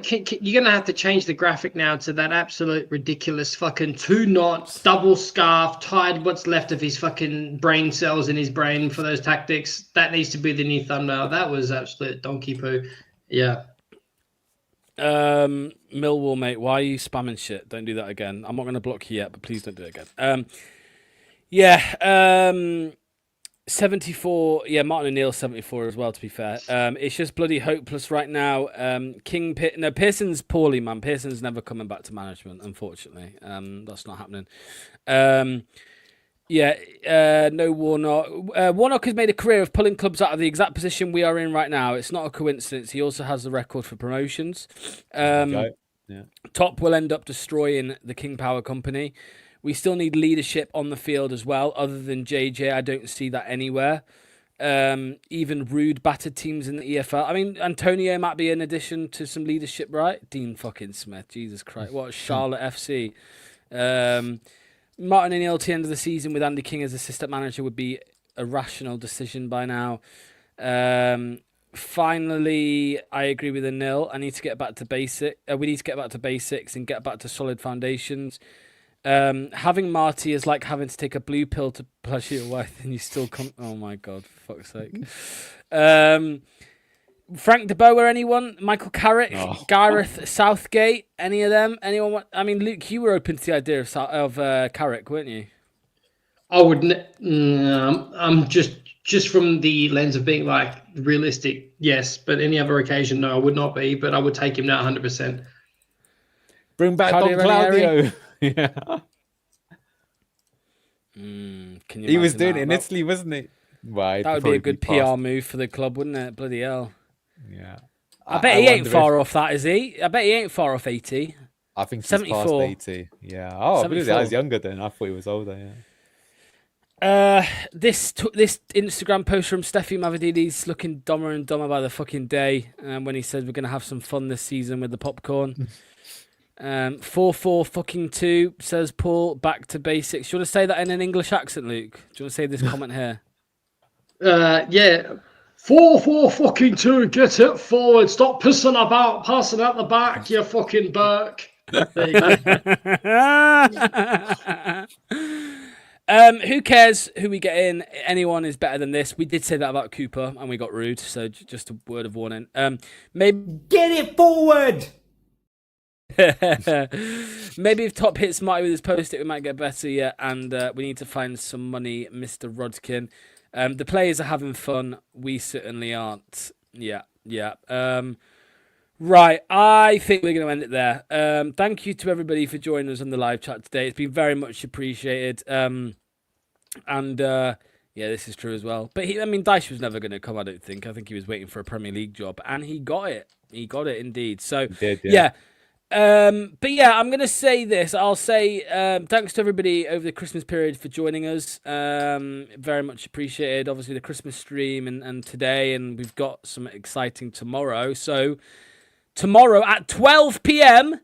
have to change the graphic now to that absolute ridiculous fucking 2-knot double scarf tied what's left of his fucking brain cells in his brain for those tactics, that needs to be the new thumbnail. That was absolute donkey poo. Yeah. Millwall, mate, why are you spamming shit? Don't do that again. I'm not gonna block you yet, but please don't do it again. 74, Martin O'Neill 74 as well, to be fair. It's just bloody hopeless right now. Pearson's poorly, man. Pearson's never coming back to management, unfortunately. That's not happening. No Warnock. Warnock has made a career of pulling clubs out of the exact position we are in right now. It's not a coincidence. He also has the record for promotions. Top will end up destroying the King Power Company. We still need leadership on the field as well. Other than JJ, I don't see that anywhere. Even rude, battered teams in the EFL. I mean, Antonio might be an addition to some leadership, right? Dean fucking Smith, Jesus Christ. What, Charlotte FC. Martin O'Neill to the end of the season with Andy King as assistant manager would be a rational decision by now. Finally, I agree with Anil. I need to get back to basic. We need to get back to basics and get back to solid foundations. Having Marty is like having to take a blue pill to pleasure your wife, and you still come. Oh my god, for fuck's sake! Frank de Boer, anyone? Michael Carrick, Gareth Southgate, any of them? Anyone? I mean, Luke, you were open to the idea of Carrick, weren't you? I would. I'm just from the lens of being like realistic, yes. But any other occasion, no, I would not be. But I would take him now, 100%. Bring back Don Claudio. Yeah. He was doing it in Italy, wasn't he? Right, that would be a good PR move for the club, wouldn't it? Bloody hell. Yeah. I bet he ain't far off that, is he? I bet he ain't far off 80. I think he's 74. Past 80. Yeah. Oh, I believe I was younger then. I thought he was older, yeah. This Instagram post from Steffi Mavroidis looking dumber and dumber by the fucking day when he said we're going to have some fun this season with the popcorn. 4-4-2 says Paul. Back to basics. Do you want to say that in an English accent, Luke? Do you want to say this comment here? 4-4-2. Get it forward. Stop pissing about, passing out the back. You fucking Burke. There you go. Who cares who we get in? Anyone is better than this. We did say that about Cooper, and we got rude. So just a word of warning. Maybe get it forward. Maybe if Top hits Marty with his post-it, we might get better. Yeah, and we need to find some money, Mr. Rodkin. The players are having fun. We certainly aren't. Yeah. Right, I think we're going to end it there. Thank you to everybody for joining us on the live chat today. It's been very much appreciated. Yeah, this is true as well. But Dyche was never going to come, I don't think. I think he was waiting for a Premier League job, and he got it. He got it indeed. So, yeah. But yeah, I'm going to say this. I'll say thanks to everybody over the Christmas period for joining us. Very much appreciated. Obviously, the Christmas stream and today, and we've got some exciting tomorrow. So, tomorrow at 12 p.m.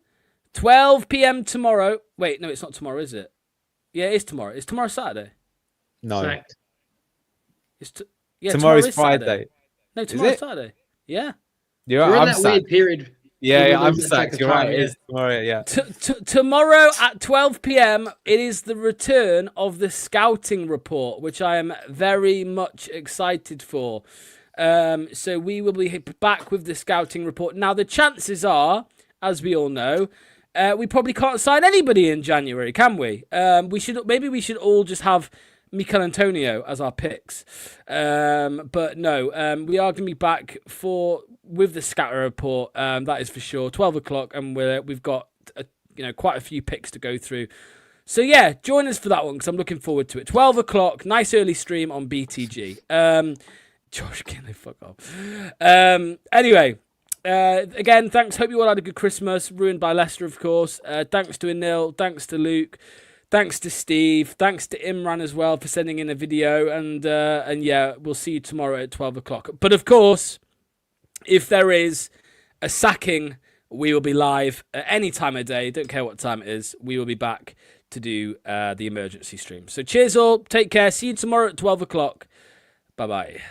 12 p.m. tomorrow. Wait, no, it's not tomorrow, is it? Yeah, it is tomorrow. Is tomorrow Saturday? No. Correct. Tomorrow's Friday. No, tomorrow's Saturday. Yeah. You're right. We're in I'm that sacked. weird period. Yeah, I'm sacked. You're right. It is tomorrow. Yeah. Tomorrow at 12 p.m. it is the return of the scouting report, which I am very much excited for. So we will be back with the scouting report. Now the chances are, as we all know, we probably can't sign anybody in January, can we? We should all just have Mikel Antonio as our picks. But no, we are going to be back with the scatter report. That is for sure. 12 o'clock, and we've got quite a few picks to go through. So yeah, join us for that one because I'm looking forward to it. 12 o'clock, nice early stream on BTG. Josh Kinley, fuck off. Anyway. Again, thanks. Hope you all had a good Christmas. Ruined by Leicester, of course. Thanks to Anil. Thanks to Luke. Thanks to Steve. Thanks to Imran as well for sending in a video. And yeah, we'll see you tomorrow at 12 o'clock. But of course, if there is a sacking, we will be live at any time of day. Don't care what time it is. We will be back to do the emergency stream. So cheers all. Take care. See you tomorrow at 12 o'clock. Bye-bye.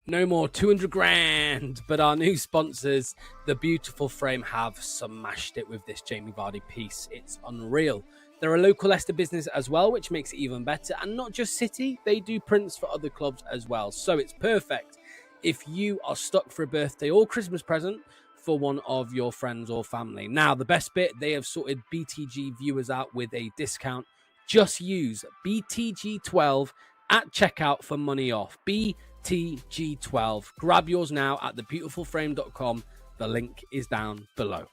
No more 200 grand, but our new sponsors, The Beautiful Frame, have smashed it with this Jamie Vardy piece. It's unreal. They're a local Leicester business as well, which makes it even better. And not just City, they do prints for other clubs as well. So it's perfect if you are stuck for a birthday or Christmas present for one of your friends or family. Now, the best bit, they have sorted BTG viewers out with a discount. Just use BTG12 at checkout for money off. BTG12. Grab yours now at thebeautifulframe.com. The link is down below.